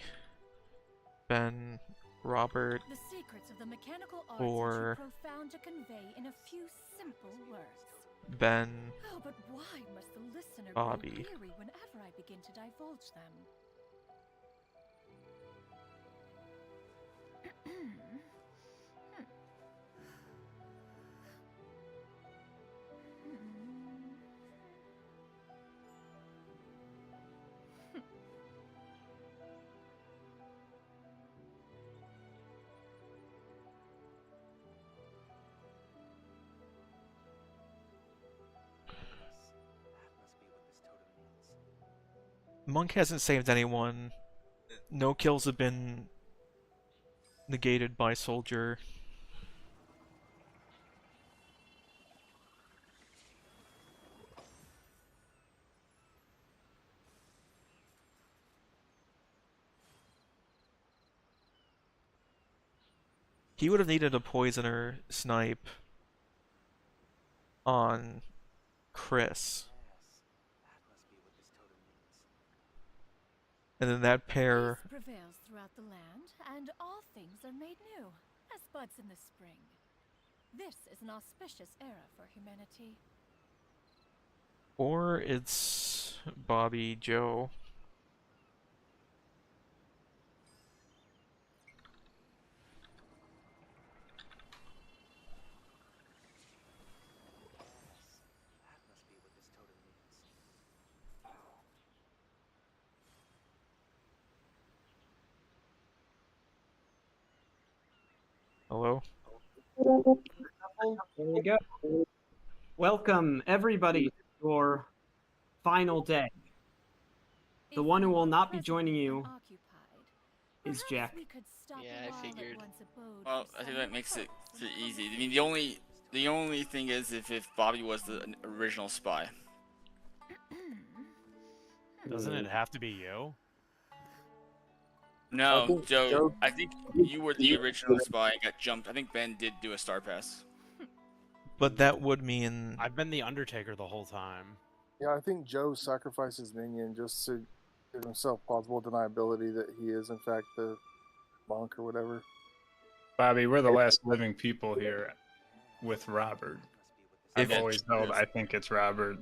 Ben, Robert, The secrets of the mechanical arts or are too profound to convey in a few simple words. Ben, Oh, but why must the listener Bobby. grow weary whenever I begin to divulge them? Monk hasn't saved anyone. No kills have been negated by Soldier. He would have needed a poisoner snipe on Chris. And then that pair... Peace prevails throughout the land, and all things are made new, as buds in the spring. This is an auspicious era for humanity. Or it's Bobby Joe. Hello? There you go. Welcome, everybody, to your final day. The one who will not be joining you is Jack. Yeah, I figured. Well, I think that makes it pretty easy. I mean, the only thing is if Bobby was the original spy. Doesn't it have to be you? No, Joe, I think you were the original spy and got jumped. I think Ben did do a Star Pass. But that would mean... I've been the Undertaker the whole time. Yeah, I think Joe sacrificed his minion just to give himself plausible deniability that he is in fact the monk or whatever. Bobby, we're the last living people here with Robert. I've always held, I think it's Robert.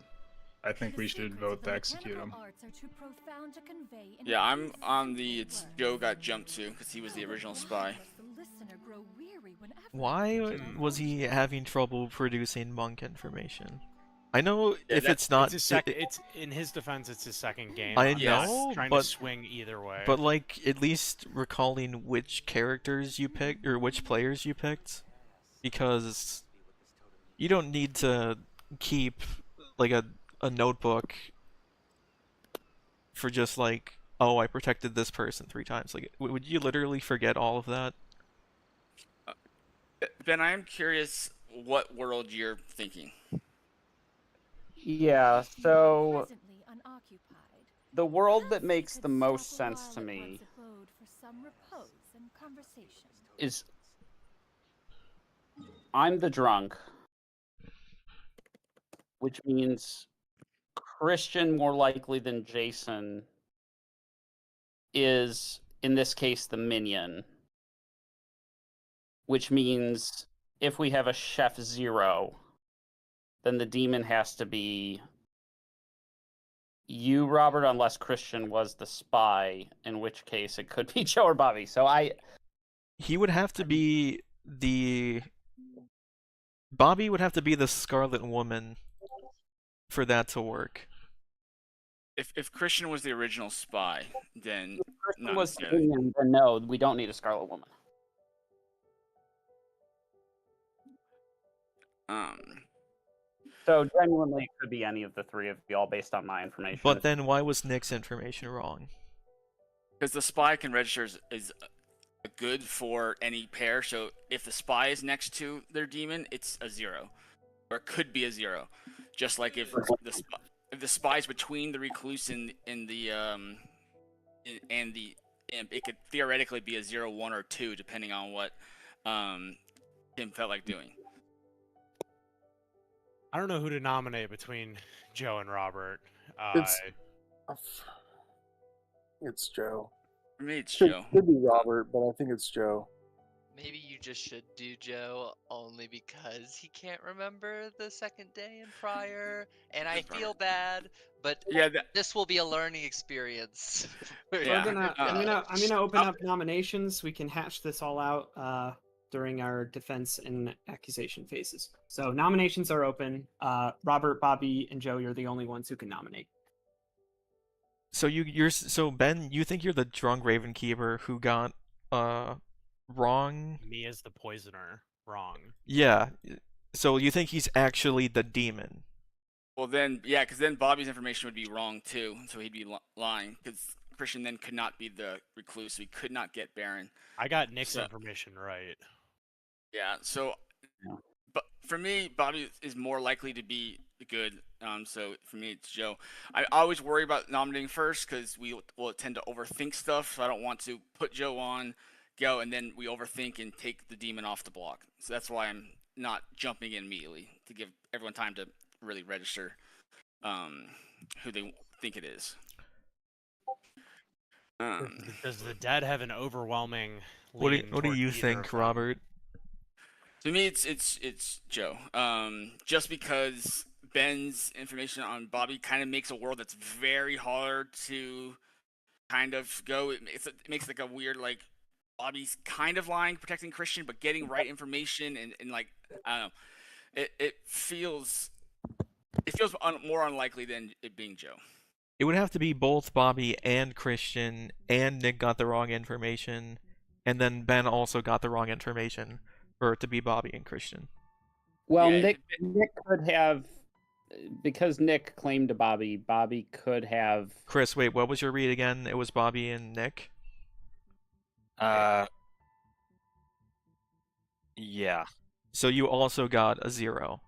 I think we should vote to execute him. Yeah, I'm on the Joe got jumped to because he was the original spy. Why was he having trouble producing monk information? I know if it's not... It's in his defense, it's his second game. I I'm not know, trying but, to swing either way. But like, at least recalling which characters you picked, or which players you picked, because you don't need to keep like a notebook for just like, oh, I protected this person 3 times. Like, would you literally forget all of that? Ben, I am curious what world you're thinking. Yeah, so the world that makes the most sense to me is I'm the drunk, which means Christian, more likely than Jason, is in this case the minion, which means if we have a Chef Zero, then the demon has to be you, Robert, unless Christian was the spy, in which case it could be Joe or Bobby. So He would have to be the... Bobby would have to be the Scarlet Woman for that to work. If Christian was the original spy, then if Christian not was the necessarily. minion, then no, we don't need a Scarlet Woman. So genuinely, it could be any of the three of you, all based on my information. But then why was Nick's information wrong? Because the spy can register as good for any pair. So if the spy is next to their demon, it's a 0, or it could be a 0. Just like if the spy is between the recluse and the imp, it could theoretically be a 0, 1, or 2, depending on what Tim felt like doing. I don't know who to nominate between Joe and Robert. It's Joe. For me, it's Could, Joe. could be Robert, but I think it's Joe. Maybe you just should do Joe only because he can't remember the second day in Prior, and I feel bad, but yeah, this will be a learning experience. I'm gonna open up nominations. We can hatch this all out during our defense and accusation phases. So nominations are open. Robert, Bobby, and Joe, you're the only ones who can nominate. So so Ben, you think you're the drunk Ravenkeeper who got wrong? Me as the poisoner, wrong. Yeah. So you think he's actually the demon? Well, then, yeah, because then Bobby's information would be wrong too, so he'd be lying. Because Christian then could not be the recluse, so he could not get Baron. I got Nick's information right. Yeah. So, but for me, Bobby is more likely to be good. So for me, it's Joe. I always worry about nominating first because we will tend to overthink stuff. So I don't want to put Joe on, go, and then we overthink and take the demon off the block. So that's why I'm not jumping in immediately, to give everyone time to really register who they think it is. Does the dead have an overwhelming? What do toward you either think, of them? Robert? To me, it's Joe. Just because Ben's information on Bobby kind of makes a world that's very hard to kind of go. It makes like a weird, like, Bobby's kind of lying, protecting Christian, but getting right information and like, I don't know. It feels more unlikely than it being Joe. It would have to be both Bobby and Christian, and Nick got the wrong information, and then Ben also got the wrong information for it to be Bobby and Christian. Well, yeah, Nick could have, because Nick claimed to Bobby, Bobby could have... Chris, wait, what was your read again? It was Bobby and Nick? Yeah. So you also got a 0.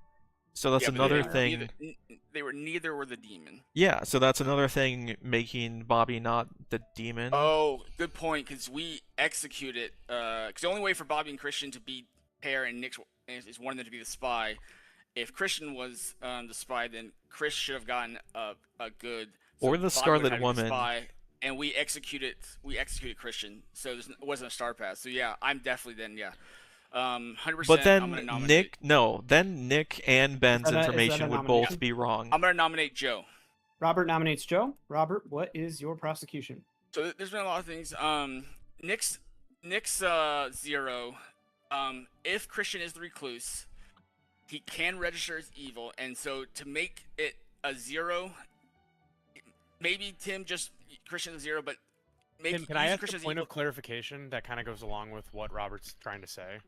So that's another thing. Neither were the demon. Yeah, so that's another thing making Bobby not the demon. Oh, good point, because we executed, because the only way for Bobby and Christian to be pair and Nick is one of them to be the spy. If Christian was the spy, then Chris should have gotten a good. Or the Scarlet Woman. Spy, and we executed Christian, so it wasn't a star pass. So yeah, I'm definitely then 100%. But then I'm gonna nominate. Nick and Ben's information would both be wrong. I'm gonna nominate Joe. Robert nominates Joe. Robert, what is your prosecution? So there's been a lot of things. Nick's 0. If Christian is the recluse, he can register as evil, and so to make it a 0, maybe Tim just Christian's 0, but Tim, can I ask a point of clarification that kind of goes along with what Robert's trying to say?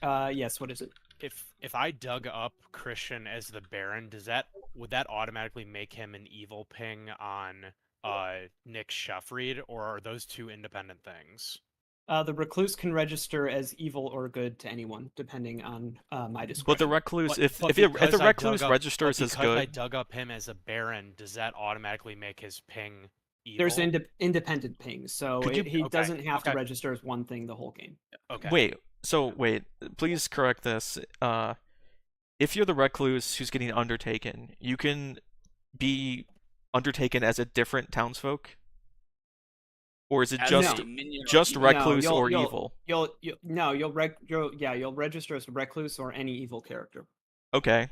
Yes. What is it? If I dug up Christian as the Baron, would that automatically make him an evil ping on Nick's chef read, or are those two independent things? The recluse can register as evil or good to anyone, depending on my discretion. But the recluse, if the recluse registers as good, I dug up him as a Baron, does that automatically make his ping evil? There's independent pings, so he doesn't have to register as one thing the whole game. Okay. Wait, please correct this. If you're the recluse who's getting undertaken, you can be undertaken as a different townsfolk? Or is it just recluse or evil? You'll register as a recluse or any evil character. Okay.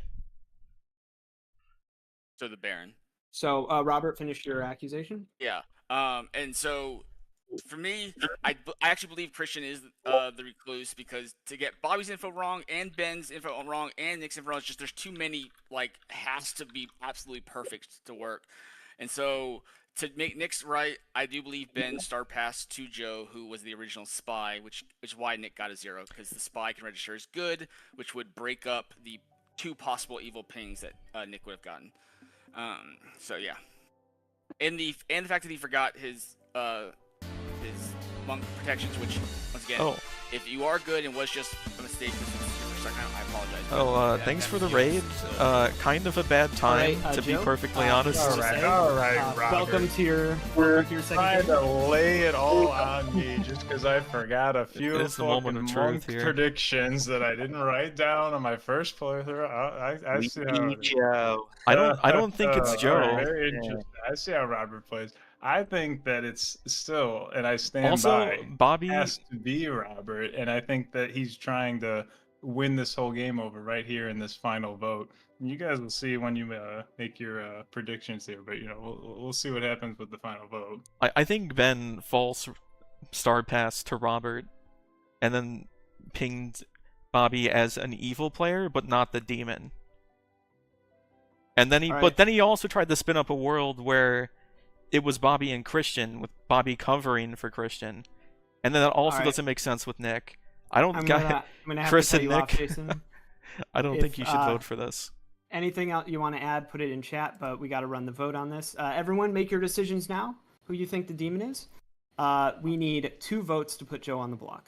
So the Baron. So Robert, finish your accusation. Yeah. And so for me, I actually believe Christian is the recluse, because to get Bobby's info wrong and Ben's info wrong and Nick's info wrong, it's just there's too many, like, has to be absolutely perfect to work. And so to make Nick's right, I do believe Ben star passed to Joe, who was the original spy, which is why Nick got a 0, because the spy can register as good, which would break up the 2 possible evil pings that Nick would have gotten. So yeah, and the fact that he forgot his monk protections, which once again, Oh. if you are good and was just a mistake, I apologize. Oh, Yeah, thanks that for the was raid. so- Kind of a bad time, Alright, to be Joe, perfectly just honest. to say, Robert. welcome to your We're second trying game. to lay it all on me just because I forgot a few It is the moment fucking of monk truth here. predictions that I didn't write down on my first playthrough. I see how it is. Joe. I don't think it's Joe. Very interesting. I see how Robert plays. I think that it's still, and I stand Also, by, Bobby has to be Robert, and I think that he's trying to win this whole game over right here in this final vote. You guys will see when you make your predictions here, but we'll see what happens with the final vote. I think Ben false star passed to Robert and then pinged Bobby as an evil player, but not the demon. And then Alright. but then he also tried to spin up a world where it was Bobby and Christian, with Bobby covering for Christian. And then that also Alright. doesn't make sense with Nick. I don't I'm got gonna have Chris to cut and you Nick. off, Jason. I don't If, think you should vote for this. Anything else you want to add, put it in chat, but we got to run the vote on this. Everyone make your decisions now, who you think the demon is. We need 2 votes to put Joe on the block.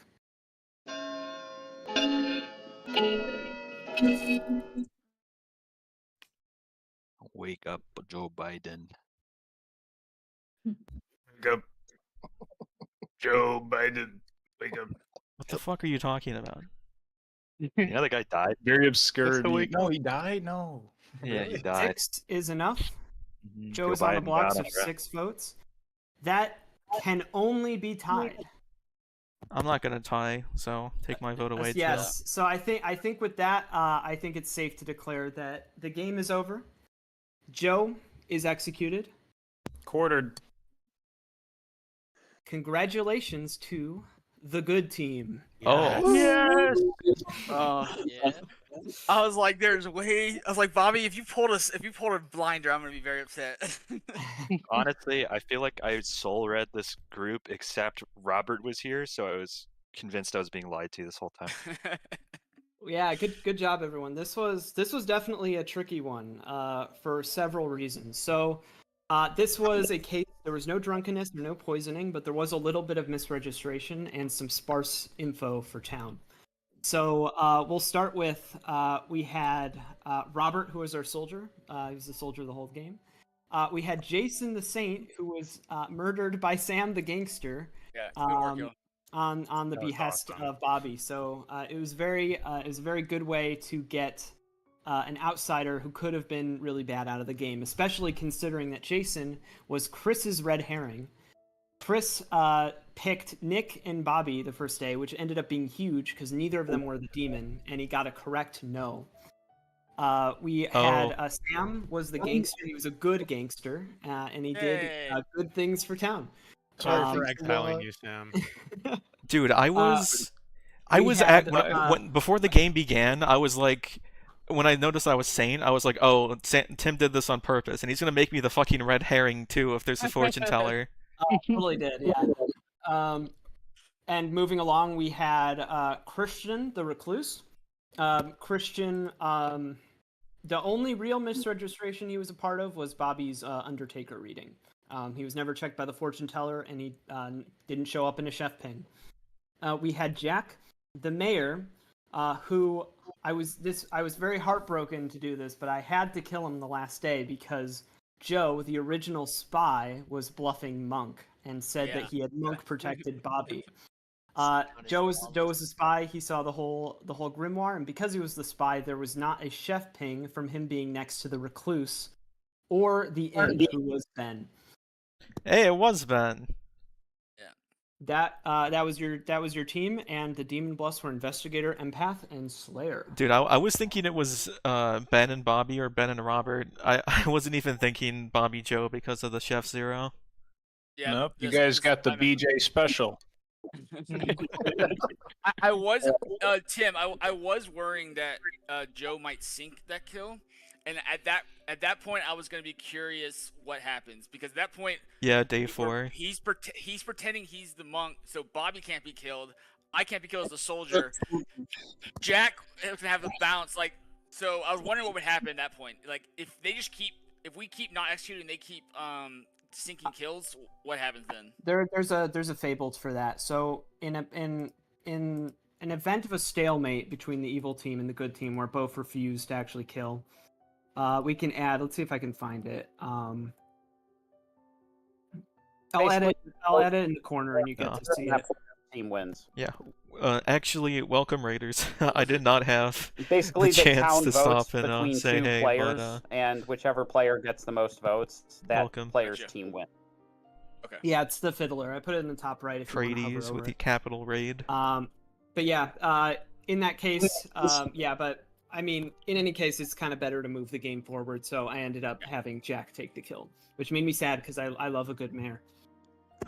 Wake up, Joe Biden. Wake up. Joe Biden. Wake up. What the fuck are you talking about? You know the guy died? Very obscure. That's the wake No, up. he died? No. Yeah, he died. 6 is enough. Mhm. Joe Joe is on the Biden block, got so it, right? 6 votes. That can only be tied. I'm not gonna tie, so take my vote away Yes. So I think with that, I think it's safe to declare that the game is over. Joe is executed. Quartered. Congratulations to the good team. Oh. Yes. I was like, I was like, Bobby, if you pulled a blinder, I'm gonna be very upset. Honestly, I feel like I soul read this group except Robert was here, so I was convinced I was being lied to this whole time. Yeah, good job, everyone. This was definitely a tricky one for several reasons. So this was a case. There was no drunkenness or no poisoning, but there was a little bit of misregistration and some sparse info for town. So we'll start with we had Robert, who was our soldier. He was the soldier the whole game. We had Jason the Saint, who was murdered by Sam the gangster. Yeah, good work, yo. On the That was behest awesome. of Bobby. So it was a very good way to get an outsider who could have been really bad out of the game, especially considering that Jason was Chris's red herring. Chris picked Nick and Bobby the first day, which ended up being huge because neither of them were the demon, and he got a correct no. We had Sam was the gangster. He was a good gangster, and he did good things for town. Sorry for exiling you, Sam. Dude, I was before the game began, I was like, when I noticed I was sane, I was like, oh, Tim did this on purpose, and he's gonna make me the fucking red herring too if there's a fortune teller. Totally did, yeah. And moving along, we had Christian the Recluse. Christian, the only real misregistration he was a part of was Bobby's Undertaker reading. He was never checked by the fortune teller, and he didn't show up in a chef ping. We had Jack, the mayor, who I was very heartbroken to do this, but I had to kill him the last day because Joe, the original spy, was bluffing Monk and said that he had Monk protected Bobby. Joe was a spy. He saw the whole grimoire, and because he was the spy, there was not a chef ping from him being next to the recluse or the imp, who was Ben. Hey, it was Ben. That was your team, and the Demon Bluffs were Investigator, Empath, and Slayer. Dude, I was thinking it was Ben and Bobby or Ben and Robert. I wasn't even thinking Bobby Joe because of the Chef Zero. Yeah, Nope, you guys got the BJ special. I was Tim. I was worrying that Joe might sink that kill, and at that point I was gonna be curious what happens, because at that point Day 4. he's pretending he's the monk, so Bobby can't be killed. I can't be killed as the soldier. Jack can have the bounce. So I was wondering what would happen at that point. Like if we keep not executing, they keep sinking kills. What happens then? There's a fabled for that. So in in an event of a stalemate between the evil team and the good team, where both refuse to actually kill, we can add. Let's see if I can find it. I'll add it in the corner, and you get to see it. Team wins. Yeah. Actually, welcome Raiders. I did not have Basically, the the chance town to votes stop and between say two hey, players, but and whichever player gets the most votes, that welcome. player's team wins. Okay. Yeah, it's the fiddler. I put it in the top right if you want to hover Trades over with the it. capital raid. But yeah, in that case, yeah, but I mean, in any case, it's kind of better to move the game forward. So I ended up having Jack take the kill, which made me sad because I love a good mare.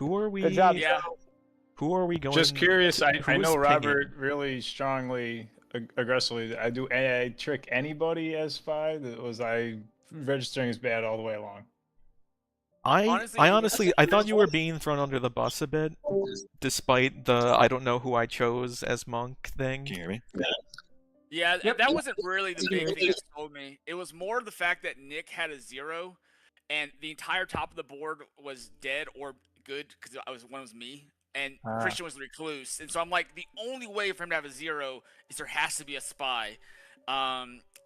Who are we? Good job. Yeah. Who are we going? Just curious. I who know is Robert really strongly, aggressively. I trick anybody as spy? Was I registering as bad all the way along? I honestly I thought you were being thrown under the bus a bit, despite the I don't know who I chose as monk thing. Can you hear me? Yeah, that wasn't really the big thing that told me. It was more the fact that Nick had a 0, and the entire top of the board was dead or good because one was me, and Christian was the recluse, and so I'm like, the only way for him to have a 0 is there has to be a spy,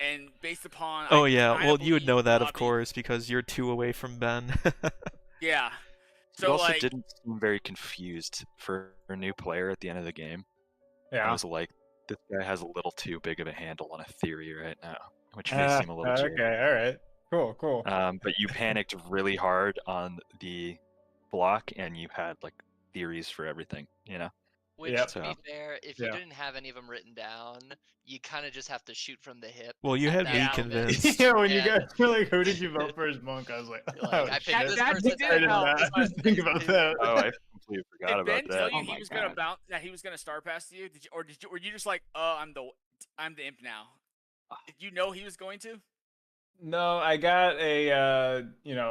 and based upon Oh yeah, well you would know that of course because you're 2 away from Ben. Yeah. You So also like, didn't seem very confused for a new player at the end of the game. Yeah. I was like, this guy has a little too big of a handle on a theory right now, which may seem a little too. Okay, all right, cool. But you panicked really hard on the block, and you had like theories for everything, you know. Which, Yep. to be fair, if you Yeah. didn't have any of them written down, you kind of just have to shoot from the hip. Well, you at had that me moment. convinced. Yeah, when you And- guys were like, who did you vote for as monk? I was like, Like, oh, I picked shit. this that person. did I did help. not think about that. Oh, I completely forgot Did Ben about tell that. you Oh he my was gonna God. bounce that he was gonna star pass to you? Did you, or were you just like, I'm the imp now? Did you know he was going to? No, I got a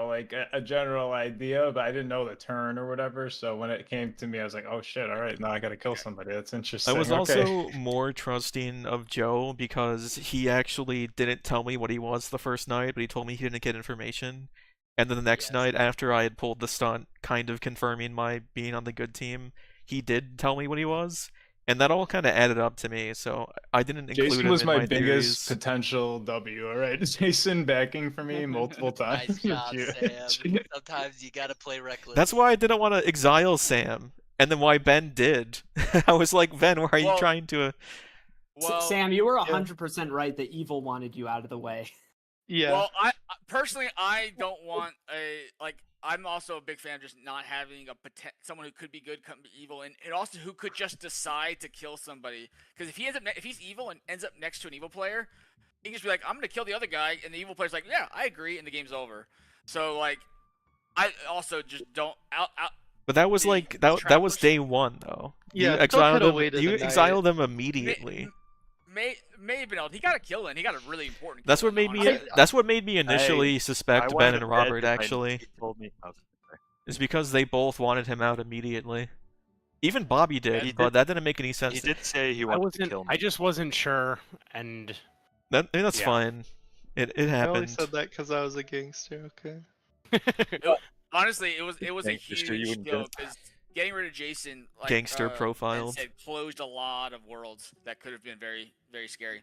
like a general idea, but I didn't know the turn or whatever. So when it came to me, I was like, oh shit, all right, now I gotta kill somebody. That's I interesting. was Okay. also more trusting of Joe because he actually didn't tell me what he was the first night, but he told me he didn't get information. And then the next night, after I had pulled the stunt, kind of confirming my being on the good team, he did tell me what he was, and that all kind of added up to me. So I didn't include Jason him was in my my biggest theories. potential W. All right, Jason backing for me multiple times. Nice job, Huge. Sam. Sometimes you gotta play reckless. That's why I didn't want to exile Sam, and then why Ben did. I was like, Ben, why are you Well- trying to? Well, Sam, you were 100% right that evil wanted you out of the way. Yeah. Well, I personally, I don't want I'm also a big fan of just not having someone who could be good, could be evil, and also who could just decide to kill somebody. Because if he's evil and ends up next to an evil player, he can just be like, I'm gonna kill the other guy, and the evil player's like, yeah, I agree, and the game's over. So like, I also just don't But that was the like that was day one though. Yeah, you Phil exiled coulda them. waited You a night. exiled them immediately. may have been able. He got a kill in. He got a really important. That's kill what made in, me. honestly. That's what made me initially I suspect wanted Ben and him dead Robert. 'cause Actually, he told me. Oh, sorry. is because they both wanted him out immediately. Even Bobby did, he but did- that didn't make any sense. He did say he I wanted to wasn't. kill me. I just wasn't sure, and I mean, that's Yeah. fine. It I only happened. said that because I was a gangster. Okay. Honestly, it was a Gangster, you huge wouldn't deal get it. because getting rid of Jason, like, Gangster Ben profiled. said, closed a lot of worlds that could have been very, very scary.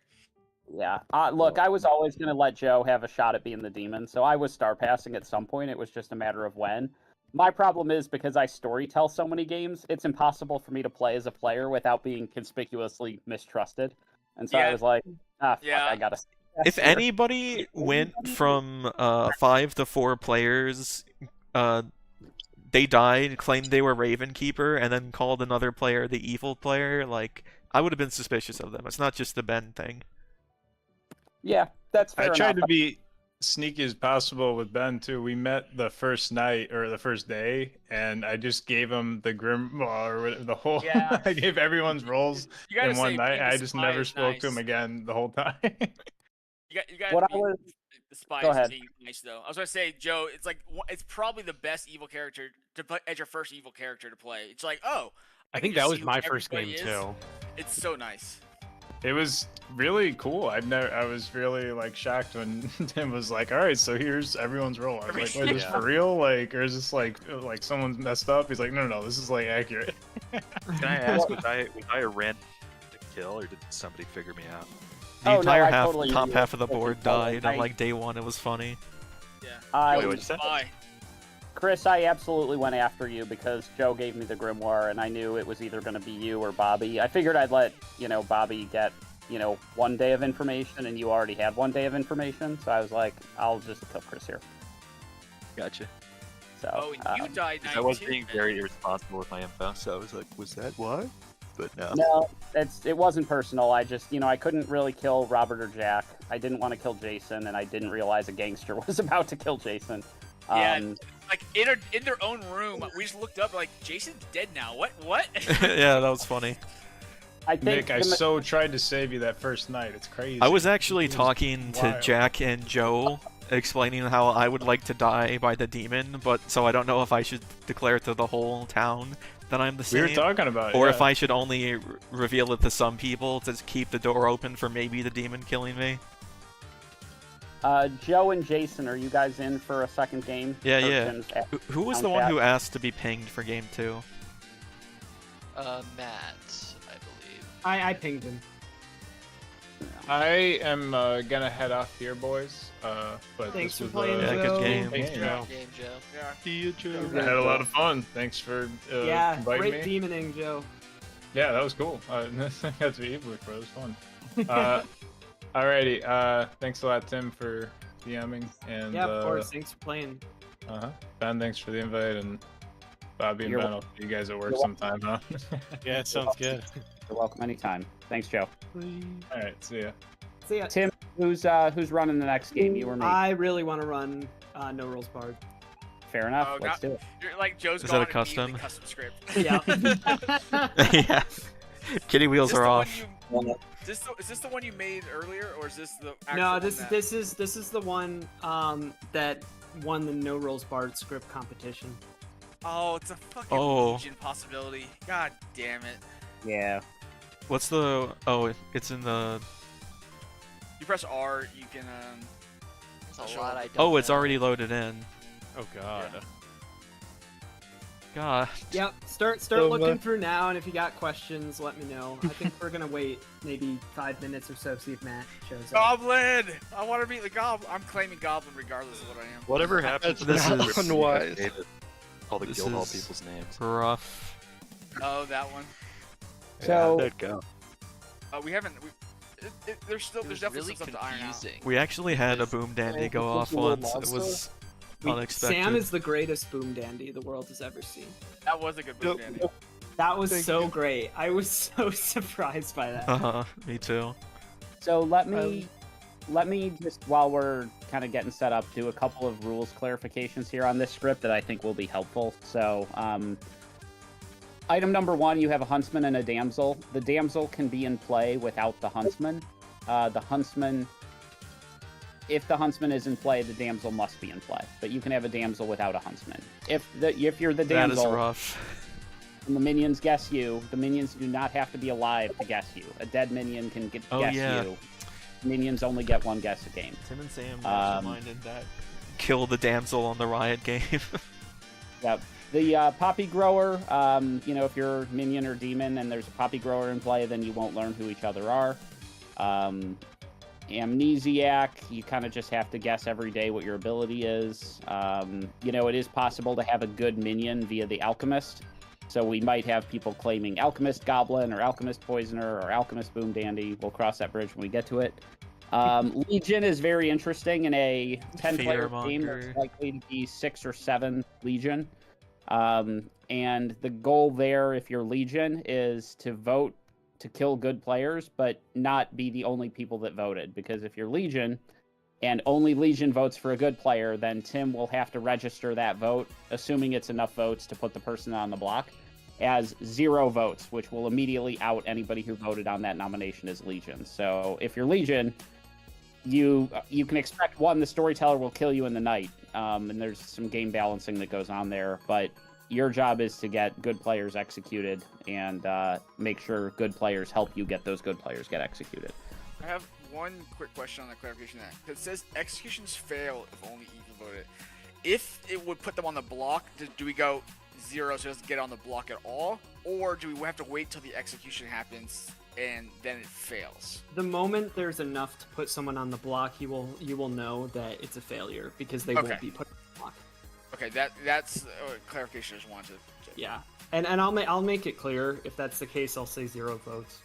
Yeah. Look, I was always going to let Joe have a shot at being the demon, so I was star passing at some point. It was just a matter of when. My problem is because I story tell so many games, it's impossible for me to play as a player without being conspicuously mistrusted. And so I Yeah. was like, fuck, Yeah. I gotta. If anybody went from 5 to 4 players, they died, claimed they were Ravenkeeper, and then called another player the evil player, like I would have been suspicious of them. It's not just the Ben thing. Yeah, that's fair I tried enough. to be sneaky as possible with Ben too. We met the first night or the first day, and I just gave him the Grimoire or whatever, the whole. Yeah. I gave everyone's roles You gotta in one say night. being I the just spy never is spoke to him nice. again the whole time. You got What to I was- the spy Go is ahead. being nice though. I was gonna say, Joe, it's like it's probably the best evil character to play as your first evil character to play. It's like, oh, I can think just that see was who my first game everybody is. too. It's so nice. It was really cool. I was really like shocked when Tim was like, "All right, so here's everyone's role." I was like, "Wait, is this Yeah. for real? Like, or is this like someone messed up?" He's like, "No, this is like accurate." Can I ask, was I a random to kill, or did somebody figure me out? The Oh, no, entire I totally top agree. half of the board died on I- like day 1. It was funny. I, Bye. Chris, I absolutely went after you because Joe gave me the grimoire, and I knew it was either going to be you or Bobby. I figured I'd let Bobby get 1 day of information, and you already had 1 day of information, so I was like, I'll just kill Chris here. Gotcha. So. Oh, and you died I was 92, being very irresponsible with my info, so I was like, was that why? But no. No, it wasn't personal. I just, I couldn't really kill Robert or Jack. I didn't want to kill Jason, and I didn't realize a gangster was about to kill Jason. Yeah, like in their own room, we just looked up like Jason's dead now. What? Yeah, that was funny. I think Nick, I so tried to save you that first night. It's crazy. I was actually It was talking to wild. Jack and Joe, explaining how I would like to die by the demon, but so I don't know if I should declare to the whole town that I'm the We same. were talking about it, or yeah. if I should only reveal it to some people to keep the door open for maybe the demon killing me. Joe and Jason, are you guys in for a second game? Yeah, Or yeah. Tim's Who was on the one chat? who asked to be pinged for game 2? Matt, I believe. I pinged him. I am gonna head off here, boys. But Thanks this for was playing, Yeah, good Joe. game. Thanks, Joe. Game, Joe. Yeah. See you, Joe. I had a lot of fun. Thanks for Yeah, inviting great me. demoning, Joe. Yeah, that was cool. Nothing got to be able for. It was fun. Alrighty. Thanks a lot, Tim, for DMing, and Yeah, of course. Thanks for playing. Ben, thanks for the invite, and Bobby and You're Ben, wel- I'll see you guys at work you're welcome. sometime, huh? Yeah, it sounds good. You're welcome anytime. Thanks, Joe. Alright, see ya. See ya. Tim, who's running the next game? You or me? I really want to run No Rules Bard. Fair enough. Oh, Let's God. do it. You're like Joe's Is gone that a immediately custom? script. Yeah. Yeah. Kitty wheels Is this are the off. one is this the one you made earlier, or is this the actual No, one this that... this is the one that won the No Rules Bard script competition. Oh, it's a fucking Oh. Legion possibility. God damn it. Yeah. What's the... Oh, it's in the... You press R, you can There's a show lot up. I don't Oh, it's know. already loaded in. Oh god. God. Yep. Start So, looking through now, and if you got questions, let me know. I think we're gonna wait maybe 5 minutes or so, see if Matt shows up. Goblin! I want to be the Goblin. I'm claiming Goblin regardless of what I am. Whatever happens, That's This is- unwise. all the This Guildhall is people's names. rough. Oh, that one. So- How'd that go? We haven't. There's It was definitely really some stuff to iron out. confusing. We actually had a because- boom dandy Yeah, go this off is a little once. It was We- unexpected. Sam is the greatest boom dandy the world has ever seen. That was a good boom, Yep. Dandy. That was Thank so you. great. I was so surprised by that. Uh-huh, me too. So let me just, while we're kind of getting set up, do a couple of rules clarifications here on this script that I think will be helpful. So, item number 1, you have a huntsman and a damsel. The damsel can be in play without the huntsman. The huntsman, if the huntsman is in play, the damsel must be in play. But you can have a damsel without a huntsman. If you're the That is damsel rough. and the minions guess you, the minions do not have to be alive to guess you. A dead minion can Oh, guess yeah. you. Minions only get one guess a game. Tim and Sam reminded that. Kill the damsel on the riot game. Yep. The poppy grower, if you're minion or demon and there's a poppy grower in play, then you won't learn who each other are. Amnesiac, you kind of just have to guess every day what your ability is. It is possible to have a good minion via the alchemist. So we might have people claiming alchemist goblin or alchemist poisoner or alchemist boom dandy. We'll cross that bridge when we get to it. Legion is very interesting in a 10-player game. Fearmonger. It's likely to be 6 or 7 Legion. And the goal there, if you're Legion, is to vote to kill good players, but not be the only people that voted. Because if you're Legion, and only Legion votes for a good player, then Tim will have to register that vote, assuming it's enough votes to put the person on the block, as 0 votes, which will immediately out anybody who voted on that nomination as Legion. So if you're Legion, you can expect, 1, the storyteller will kill you in the night, and there's some game balancing that goes on there, but your job is to get good players executed and make sure good players help you get those good players get executed. I have one quick question on the clarification of that. 'Cause it says executions fail if only evil voted. If it would put them on the block, do we go 0 so it doesn't get on the block at all? Or do we have to wait till the execution happens and then it fails? The moment there's enough to put someone on the block, you will know that it's a failure because they Okay. won't be put on the block. Okay, that's clarification I just wanted to. Yeah, and I'll make it clear if that's the case. I'll say 0 votes.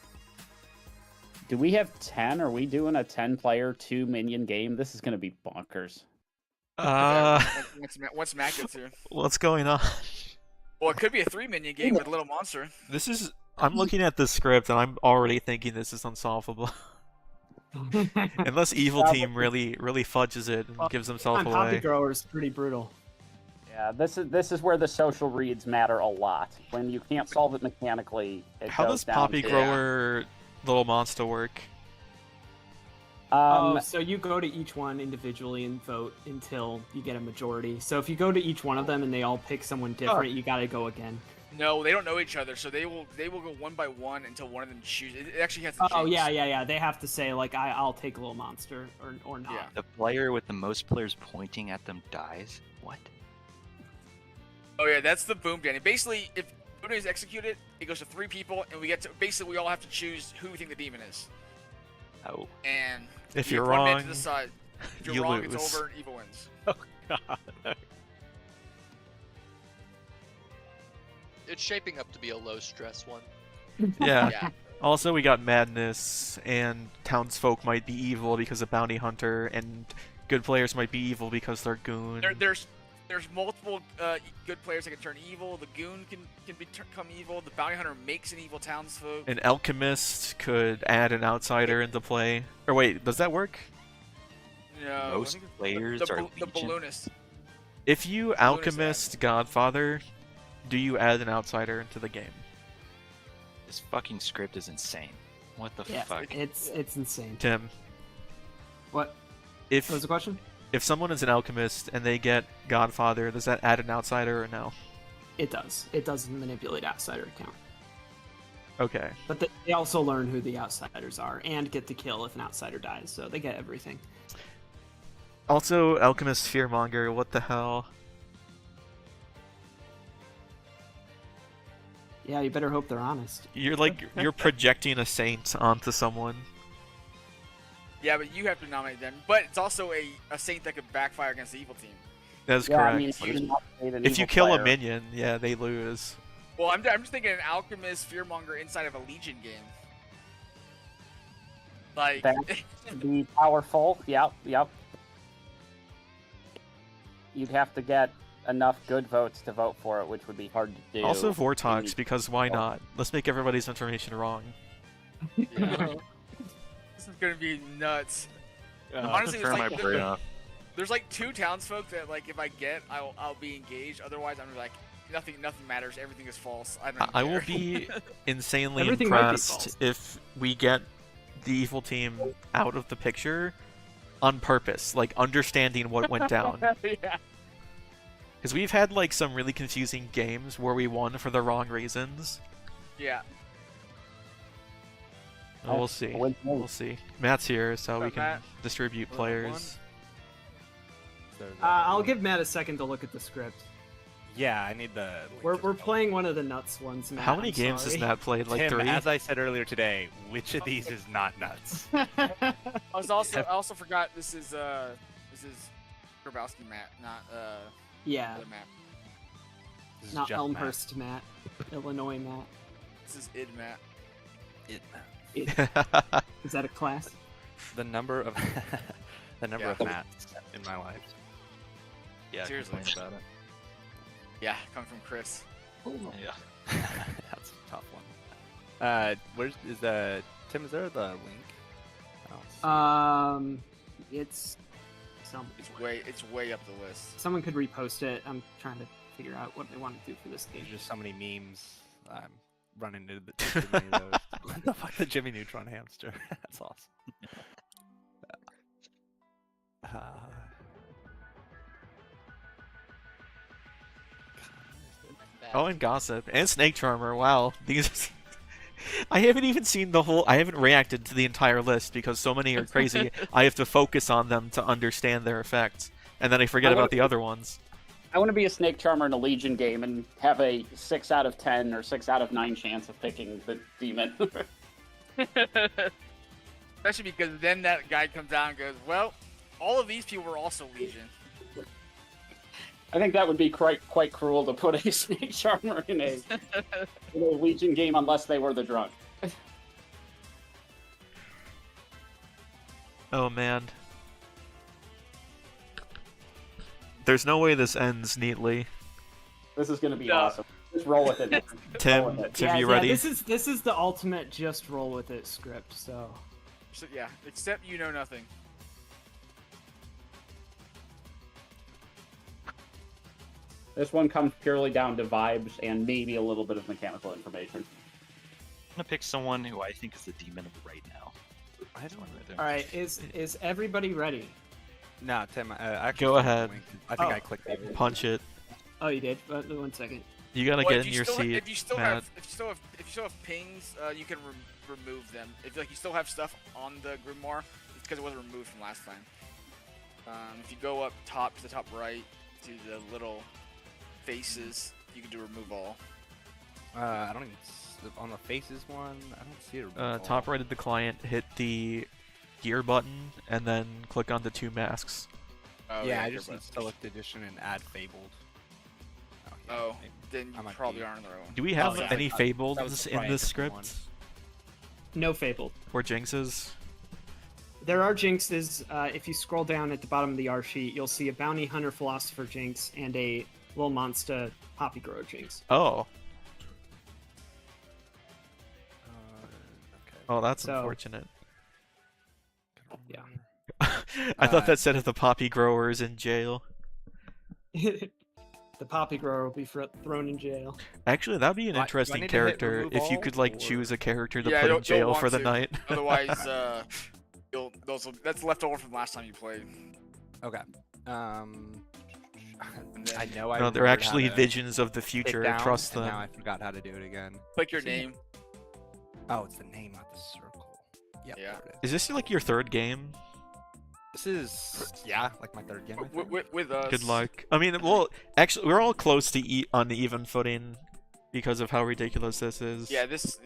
Do we have 10? Are we doing a 10-player 2-minion game? This is gonna be bonkers. Once Matt gets here. What's going on? Well, it could be a 3-minion game with Little Monster. I'm looking at the script and I'm already thinking this is unsolvable. Unless Evil Team really fudges it and gives himself Poppy away. Grower is pretty brutal. Yeah, this is where the social reads matter a lot. When you can't solve it mechanically, it How goes does down Poppy to- Grower Little Monster work? So you go to each one individually and vote until you get a majority. So if you go to each one of them and they all pick someone different, you gotta go again. No, they don't know each other, so they will go one by one until one of them chooses. It actually has to Oh change. yeah. They have to say like I'll take Little Monster or not. Yeah. The player with the most players pointing at them dies? What? Oh yeah, that's the Boom Danny. Basically, if Boom Danny is executed, it goes to 3 people, and we we all have to choose who we think the demon is. Oh. And If you you're have 1 minute wrong, to decide. If you're you wrong, lose. it's over. Evil wins. Oh god. It's shaping up to be a low stress one. Yeah. Also, we got Madness, and townsfolk might be evil because of Bounty Hunter, and good players might be evil because they're Goon. There's multiple good players that can turn evil. The Goon can become evil. The Bounty Hunter makes an evil townsfolk. An Alchemist could add an outsider into play. Or wait, does that work? No, Most players are the Legion. Balloonist. If you Alchemist Godfather, do you add an outsider into the game? This fucking script is insane. What the Yeah, fuck? it's insane. Tim. What? If What was the question? If someone is an Alchemist and they get Godfather, does that add an outsider or no? It does. It does manipulate outsider account. Okay. But they also learn who the outsiders are and get to kill if an outsider dies, so they get everything. Also, Alchemist Fearmonger, what the hell? Yeah, you better hope they're honest. You're projecting a saint onto someone. Yeah, but you have to nominate them. But it's also a saint that could backfire against the evil team. That's Yeah, correct. I mean, if you nominate an If you evil kill a player- minion, yeah, they lose. Well, I'm just thinking an Alchemist Fearmonger inside of a Legion game. Like, That would be powerful. Yep. You'd have to get enough good votes to vote for it, which would be hard to do. Also Vortox, because why not? Let's make everybody's information wrong. this is gonna be nuts. Honestly, turn my brain off. there's like 2 townsfolk that like if I get, I'll be engaged. Otherwise, I'm like nothing matters. Everything is false. I don't even I will care. be insanely Everything might be impressed false. if we get the evil team out of the picture on purpose, like understanding what went down. Yeah. Because we've had like some really confusing games where we won for the wrong reasons. Yeah. Well, we'll see. We'll see. Matt's here, so we up, can Matt? distribute players. I'll give Matt a second to look at the script. Yeah, I need the. We're playing one of the nuts ones, Matt. How many I'm games has sorry. Matt played? Like Tim, 3? as I said earlier today, which of these is not nuts? I also forgot this is Grabowski Matt, not Yeah, other Matt. This is not just Elmhurst Matt. Illinois Matt. This is Id Matt. Is that a class? The number of the number Yeah. of Matts in my life. Yeah, Seriously. complain about it. Yeah, coming from Chris. Yeah. That's a tough one. Where's is the Tim? Is there the link? I don't see It's some. It's way up the list. Someone could repost it. I'm trying to figure out what they want to do for this game. There's just so many memes. I'm running into too many of those. What the fuck, the Jimmy Neutron hamster? That's awesome. Oh, and Gossip. And Snake Charmer, wow. These... I haven't even seen the whole... I haven't reacted to the entire list because so many are crazy. I have to focus on them to understand their effects. And then I forget about the other ones. I want to be a Snake Charmer in a Legion game and have a 6 out of 10 or 6 out of 9 chance of picking the demon. Especially because then that guy comes out and goes, well, all of these people were also Legion. I think that would be quite cruel to put a Snake Charmer in a Legion game unless they were the drunk. Oh man. There's no way this ends neatly. This is going to be awesome. Just roll with it. Tim, you ready? This is the ultimate just roll with it script. So yeah, except you know nothing. This one comes purely down to vibes and maybe a little bit of mechanical information. I'm gonna pick someone who I think is the demon right now. I don't know. all right, is everybody ready? No, Tim. Actually, Go ahead. I think Oh. I clicked it. Punch it. Oh, you did. 1 second. You gotta Well, get if in you your still, seat, if you still Matt. have, if you still have pings, you can remove them. If like you still have stuff on the Grimoire, it's because it wasn't removed from last time. If you go up top to the top right to the little faces, you can do remove all. I don't even on the faces one. I don't see it. Top right of the client, hit the gear button, and then click on the 2 masks. Oh, yeah, I gear just need button. select edition and add fabled. Oh, then you probably aren't the right one. Do we have Oh, yeah. any that was fables the in Brian this Hickman one. script? No fable. Or jinxes? There are jinxes. If you scroll down at the bottom of the R sheet, you'll see a bounty hunter philosopher jinx and a little monster poppy grower jinx. Oh. Oh, that's So- unfortunate. Yeah. I thought that said if the poppy grower is in jail. The poppy grower will be thrown in jail. Actually, that'd be an Do I interesting need to hit character remove if you all, could like or- choose a character to Yeah, put in you'll jail want for the to. night. Otherwise, that's left over from last time you played. Okay. I know I. No, they're remembered actually how to visions of the hit future. down, Trust and them. Now I forgot how to do it again. Click your name. Oh, it's the name, not the circle. Yep, Yeah. there it Is this like your 3rd game? is. This is like my 3rd game. I think. With us. Good luck. I mean, well, actually, we're all close to on the even footing because of how ridiculous this is. Yeah, this.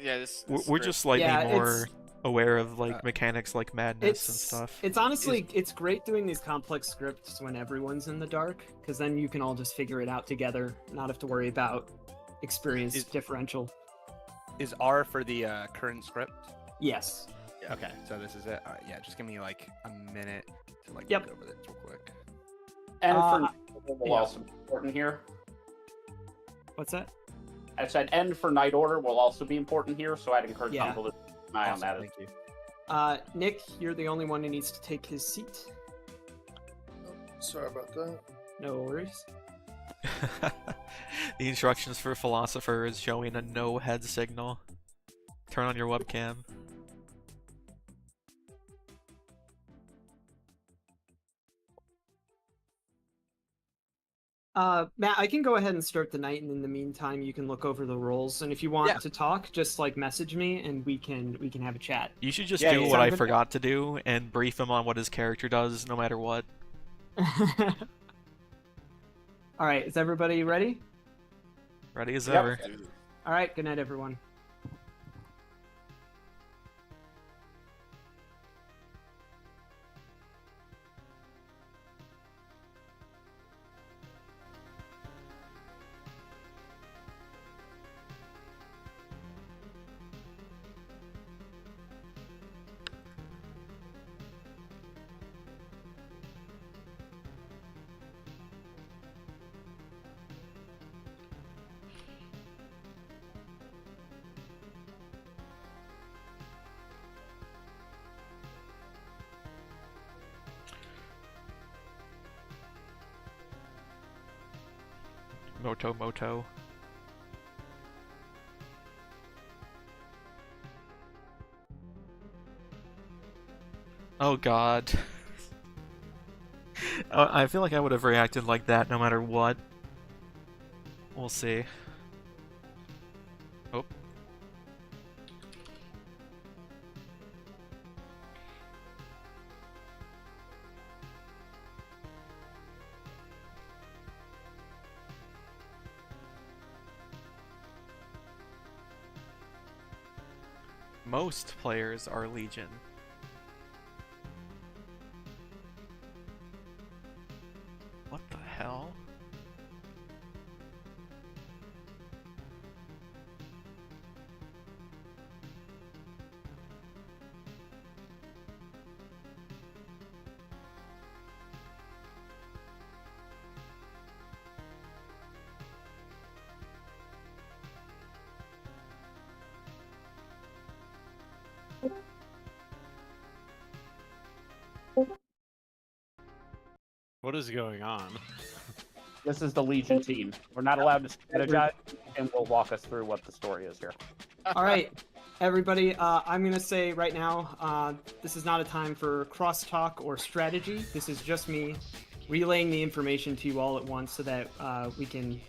We're just slightly Yeah, more aware of like mechanics like madness and stuff. It's honestly it's great doing these complex scripts when everyone's in the dark, because then you can all just figure it out together, not have to worry about experience differential. Is R for the current script? Yes. Okay, so this is it. All right, yeah, just give me like a minute to like Yep. look over this real quick. And Uh, for will yeah. also be important here. What's that? I said end for Night Order will also be important here, so I'd encourage Yeah. people to keep an eye on that. Thank you. Nick, you're the only one who needs to take his seat. Sorry about that. No worries. The instructions for Philosopher is showing a no head signal. Turn on your webcam. Matt, I can go ahead and start the night, and in the meantime, you can look over the rolls. And if you want Yeah. to talk, just like message me, and we can have a chat. You should just Yeah, do yeah. what I Sound good? forgot to do and brief him on what his character does, no matter what. All right, is everybody ready? Ready as Yep. ever. All right, good night, everyone. Moto. Oh god. I feel like I would have reacted like that no matter what. We'll see. Oh. most players are Legion. What the hell? What is going on? This is the Legion team. We're not allowed to strategize, and we'll walk us through what the story is here. All right, everybody. I'm gonna say right now, this is not a time for crosstalk or strategy. This is just me relaying the information to you all at once, so that we can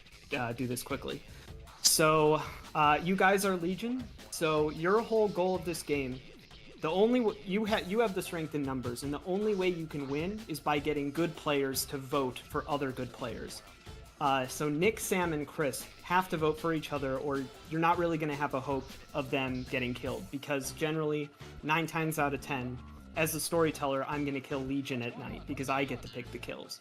do this quickly. So, you guys are Legion. So your whole goal of this game, the only you have the strength in numbers, and the only way you can win is by getting good players to vote for other good players. So Nick, Sam, and Chris have to vote for each other, or you're not really going to have a hope of them getting killed, because generally, 9 times out of 10, as a storyteller, I'm going to kill Legion at night, because I get to pick the kills.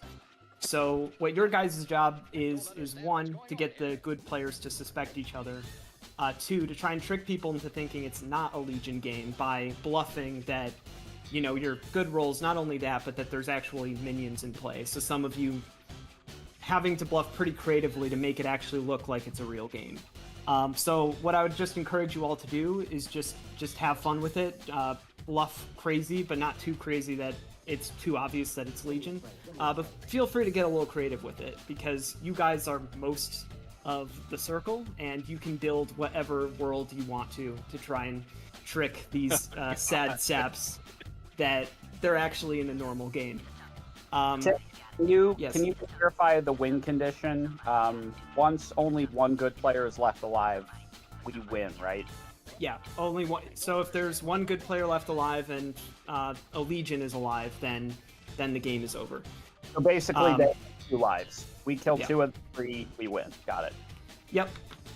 So what your guys' job is 1, to get the good players to suspect each other, 2, to try and trick people into thinking it's not a Legion game by bluffing that, you know, your good rolls, not only that, but that there's actually minions in play. So some of you having to bluff pretty creatively to make it actually look like it's a real game. So what I would just encourage you all to do is just have fun with it. Bluff crazy, but not too crazy that it's too obvious that it's Legion. But feel free to get a little creative with it, because you guys are most of the circle, and you can build whatever world you want to try and trick these sad saps that they're actually in a normal game. Can you clarify the win condition? Once only one good player is left alive, we win, right? Yeah, only one. So if there's one good player left alive and a Legion is alive, then the game is over. So basically, they have 2 lives. We kill yeah. 2 of the 3, we win. Got it. Yep.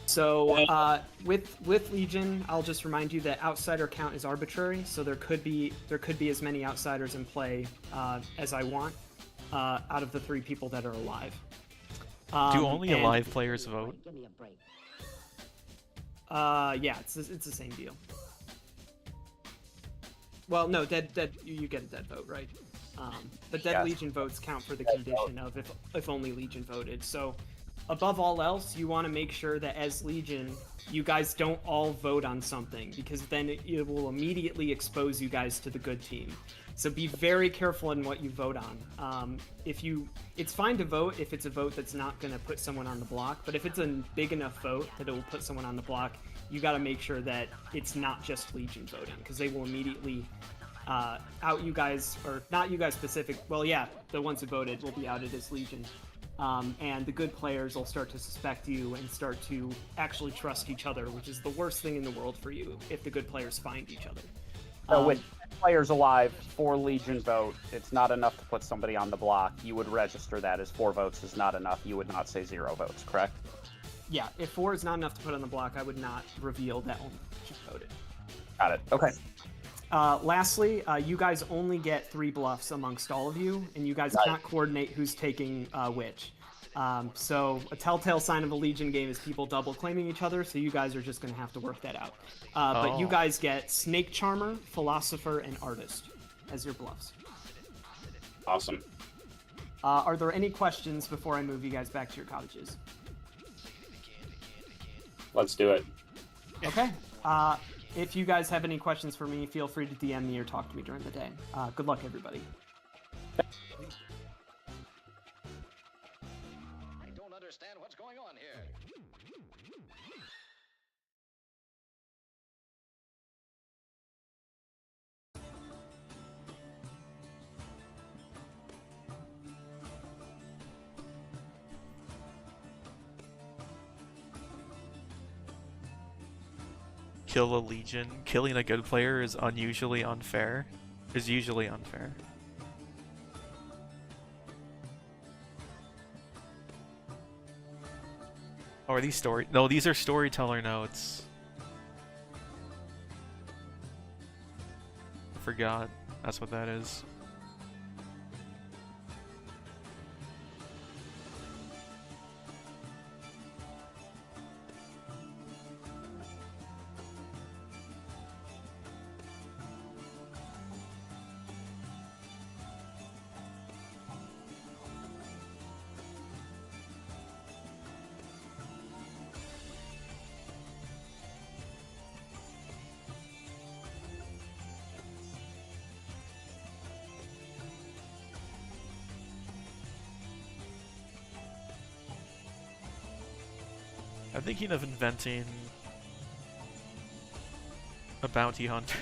So with Legion, I'll just remind you that outsider count is arbitrary. So there could be as many outsiders in play as I want out of the 3 people that are alive. Do only alive players vote? Yeah, it's the same deal. Well, no, dead you get a dead vote, right? But dead Legion votes count for the condition of if only Legion voted. So above all else, you want to make sure that as Legion, you guys don't all vote on something, because then it will immediately expose you guys to the good team. So be very careful in what you vote on. It's fine to vote if it's a vote that's not going to put someone on the block, but if it's a big enough vote that it will put someone on the block, you got to make sure that it's not just Legion voting, because they will immediately out you guys, or not you guys specific. Well, yeah, the ones who voted will be outed as Legion. And the good players will start to suspect you and start to actually trust each other, which is the worst thing in the world for you if the good players find each other. So with 10 players alive, 4 Legion vote, it's not enough to put somebody on the block. You would register that as 4 votes is not enough. You would not say 0 votes, correct? Yeah, if 4 is not enough to put on the block, I would not reveal that only Legion voted. Got it. Okay. Lastly, you guys only get 3 bluffs amongst all of you, and you guys cannot coordinate who's taking which. So a telltale sign of a Legion game is people double claiming each other, so you guys are just going to have to work that out. But you guys get Snake Charmer, Philosopher, and Artist as your bluffs. Awesome. Are there any questions before I move you guys back to your cottages? Let's do it. Okay. If you guys have any questions for me, feel free to DM me or talk to me during the day. Good luck, everybody. I don't understand what's going on here. Kill a Legion. Killing a good player is usually unfair. Oh, are these story? No, these are storyteller notes. forgot. That's what that is. I'm thinking of inventing a bounty hunter.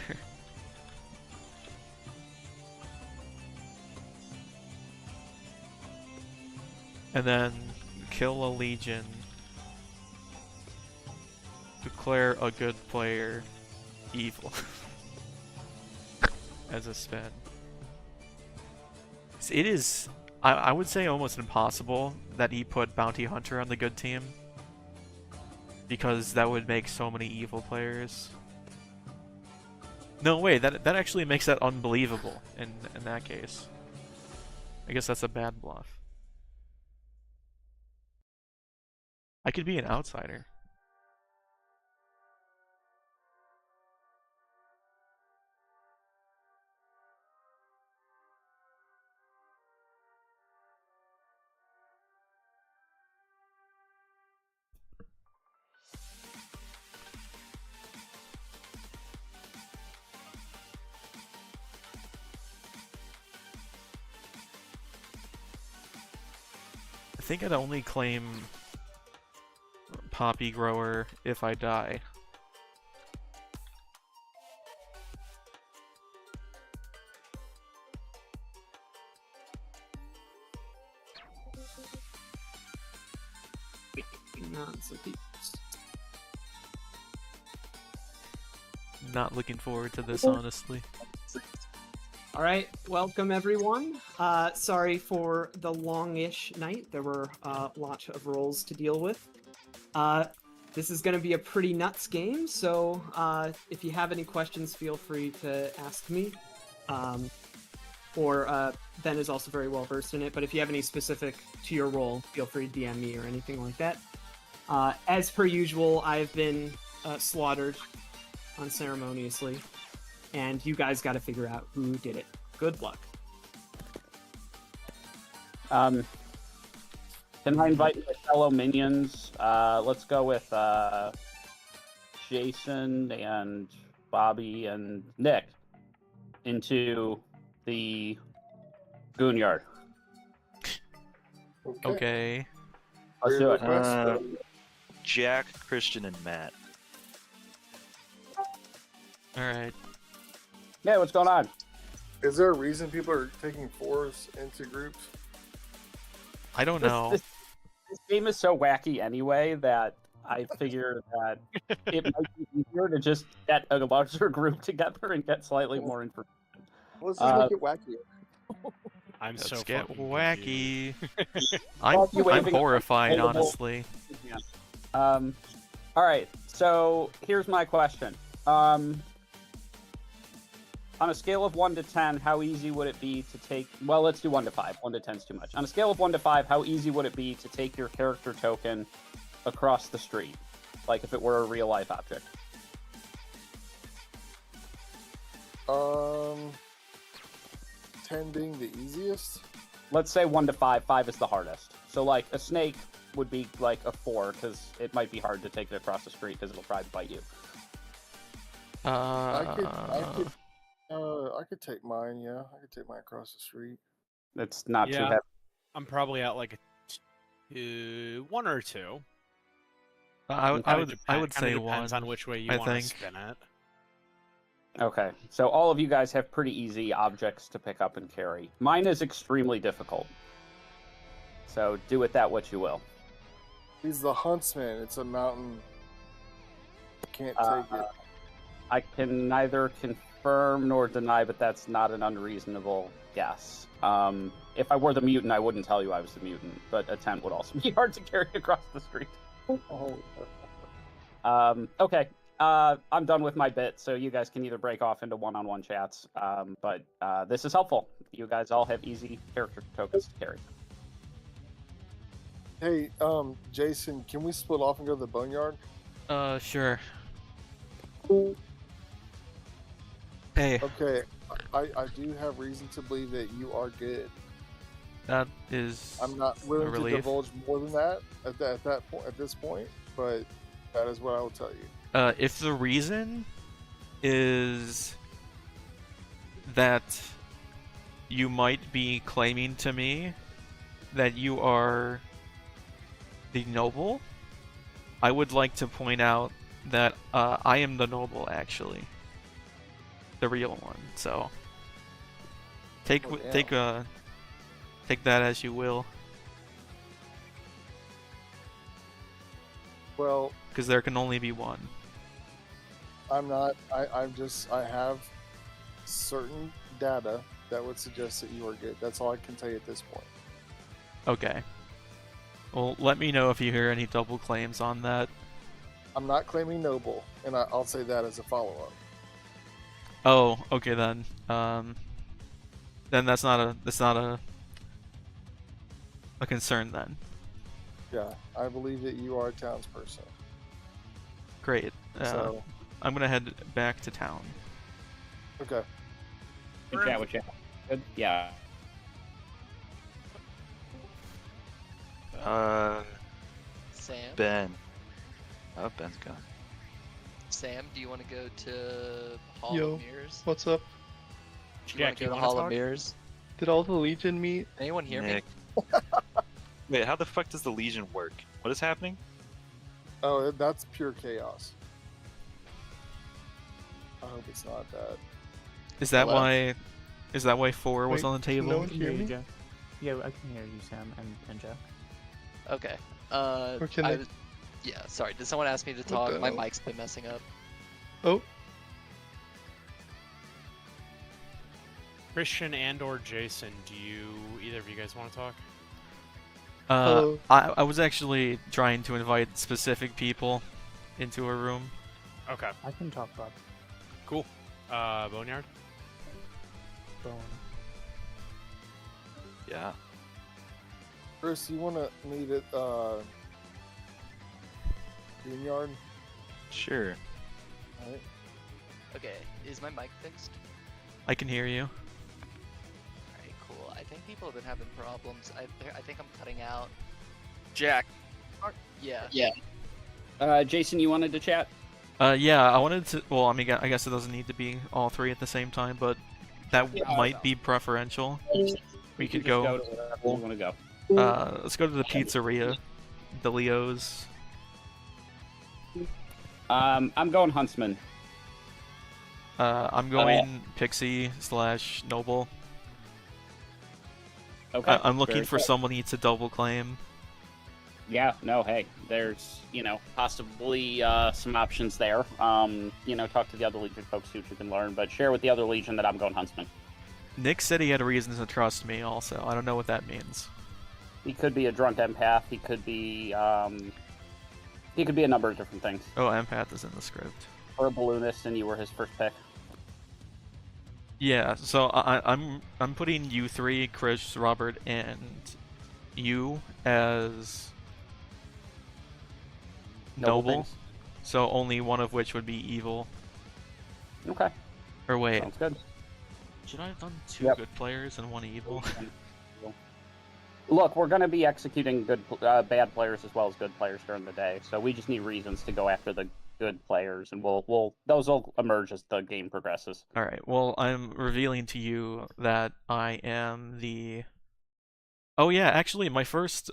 And then kill a legion. Declare a good player evil. As a spin. It is, I would say, almost impossible that he put bounty hunter on the good team. Because that would make so many evil players. No, wait, that actually makes that unbelievable in that case. I guess that's a bad bluff. I could be an outsider. I think I'd only claim Poppy Grower if I die. Not looking forward to this, honestly. All right, welcome everyone. Sorry for the long-ish night. There were a lot of rolls to deal with. This is going to be a pretty nuts game, so if you have any questions, feel free to ask me. Or Ben is also very well versed in it, but if you have any specific to your role, feel free to DM me or anything like that. As per usual, I've been slaughtered unceremoniously. And you guys got to figure out who did it. Good luck. Can I invite my fellow minions? Let's go with Jason and Bobby and Nick into the Goonyard. Okay. Let's do it. Jack, Christian, and Matt. Alright. Yeah, what's going on? Is there a reason people are taking fours into groups? I don't know. This game is so wacky anyway that I figure that it might be easier to just get a larger group together and get slightly more information. Let's just make it wacky. I'm Let's so get fucking wacky. confused. I'm horrified, honestly. Yeah. All right, so here's my question. On a scale of 1 to 10, how easy would it be to take... Well, let's do 1 to 5. 1 to 10 is too much. On a scale of 1 to 5, how easy would it be to take your character token across the street? Like if it were a real-life object. 10 being the easiest? Let's say 1 to 5. 5 is the hardest. So, like, a snake would be like a 4, because it might be hard to take it across the street, because it'll probably bite you. I could take mine, yeah. I could take mine across the street. It's not too Yeah, heavy. I'm probably at like a 1 or 2. I would Kinda say depends 1. on which way you I want to think. spin it. Okay, so all of you guys have pretty easy objects to pick up and carry. Mine is extremely difficult. So do with that what you will. He's the huntsman. It's a mountain. Can't take it. I can neither confirm nor deny, but that's not an unreasonable guess. If I were the mutant, I wouldn't tell you I was the mutant, but a tent would also be hard to carry across the street. Okay, I'm done with my bit, so you guys can either break off into one-on-one chats. But this is helpful. You guys all have easy character tokens to carry. Hey, Jason, can we split off and go to the boneyard? Sure. Hey. Okay, I do have reason to believe that you are good. That is. I'm not a willing to relief. divulge more than that at this point, but that is what I will tell you. If the reason is that you might be claiming to me that you are the noble, I would like to point out that I am the noble, actually, the real one. So take that as you will. Well, because there can only be one. I'm not. I have certain data that would suggest that you are good. That's all I can tell you at this point. Okay. Well, let me know if you hear any double claims on that. I'm not claiming noble, and I'll say that as a follow-up. Oh, okay then. Then that's not a concern then. Yeah, I believe that you are a townsperson. Great. So- I'm gonna head back to town. Okay. Good chat with you. Good. Yeah. Sam? Ben. Oh, Ben's gone. Sam, do you want to go to Hall Yo, of Mirrors? what's up? Do you want to go to Hall of Mirrors? Did all the Legion meet? Anyone hear Nick. Wait, how the fuck does the Legion work? What is happening? Oh, that's pure chaos. I hope it's not that. Is that Hello? why? Is that why 4 was Wait, on the table? no one hear me? Yeah, I can hear you, Sam and Jack. Okay. Or can they- Yeah, sorry. Did someone ask me to What talk? the My hell? mic's been messing up. Oh, Christian and/or Jason, do either of you guys want to talk? Hello. I was actually trying to invite specific people into a room. Okay. I can talk, Bob. Cool. Boneyard? Bone. Yeah. Chris, you want to meet at Vineyard? Sure. Alright. Okay, is my mic fixed? I can hear you. Alright, cool. I think people have been having problems. I think I'm cutting out. Jack. Yeah. Yeah. Jason, you wanted to chat? Yeah, I wanted to. Well, I mean, I guess it doesn't need to be all 3 at the same time, but that might be preferential. We could Just go. to wherever you want to go. Let's go to the pizzeria, the Leo's. I'm going Huntsman. I'm going Pixie / Noble. Okay. I'm looking very for cool. somebody to double claim. Yeah, no, hey, there's, possibly some options there. Talk to the other Legion folks, see what you can learn, but share with the other Legion that I'm going Huntsman. Nick said he had reasons to trust me also. I don't know what that means. He could be a drunk empath, he could be a number of different things. Oh, empath is in the script. Or a balloonist, and you were his first pick. Yeah, so I'm putting you 3, Chris, Robert, and you as Noble noble. things. So only one of which would be evil. Okay. Or wait. Sounds good. Should I have done 2 Yep. good players and 1 evil? Look, we're going to be executing bad players as well as good players during the day, so we just need reasons to go after the good players, and those will emerge as the game progresses. Alright, well, I'm revealing to you that I am the... Oh yeah, actually, my first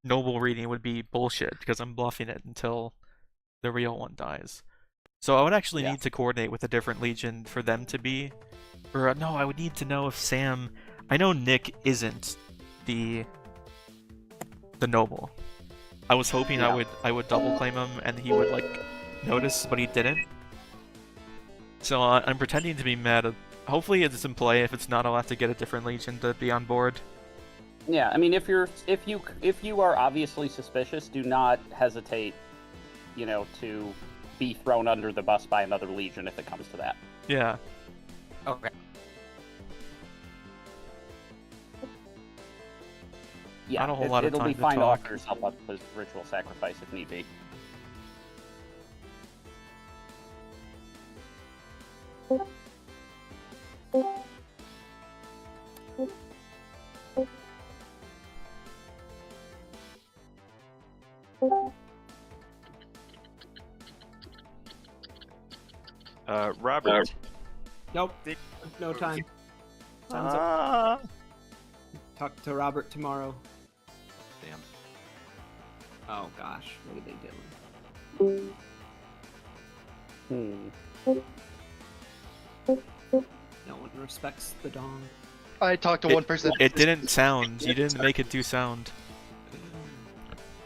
noble reading would be bullshit, because I'm bluffing it until the real one dies. So I would actually need to coordinate with a different legion for them to be... Or, no, I would need to know if Sam... I know Nick isn't the noble. I was hoping I would double claim him and he would, notice, but he didn't. So I'm pretending to be mad at... Hopefully it's in play. If it's not, I'll have to get a different legion to be on board. Yeah, I mean, if you are obviously suspicious, do not hesitate, to be thrown under the bus by another Legion if it comes to that. Yeah. Okay. Yeah, Not a whole lot of it'll be time to fine to talk. offer yourself up as ritual sacrifice if need be. Robert. Nope. No time. Time's Ah. up. Talk to Robert tomorrow. Damn. Oh gosh, what are they doing? No one respects the dawn. I talked to one person. It didn't sound. You didn't make it do sound.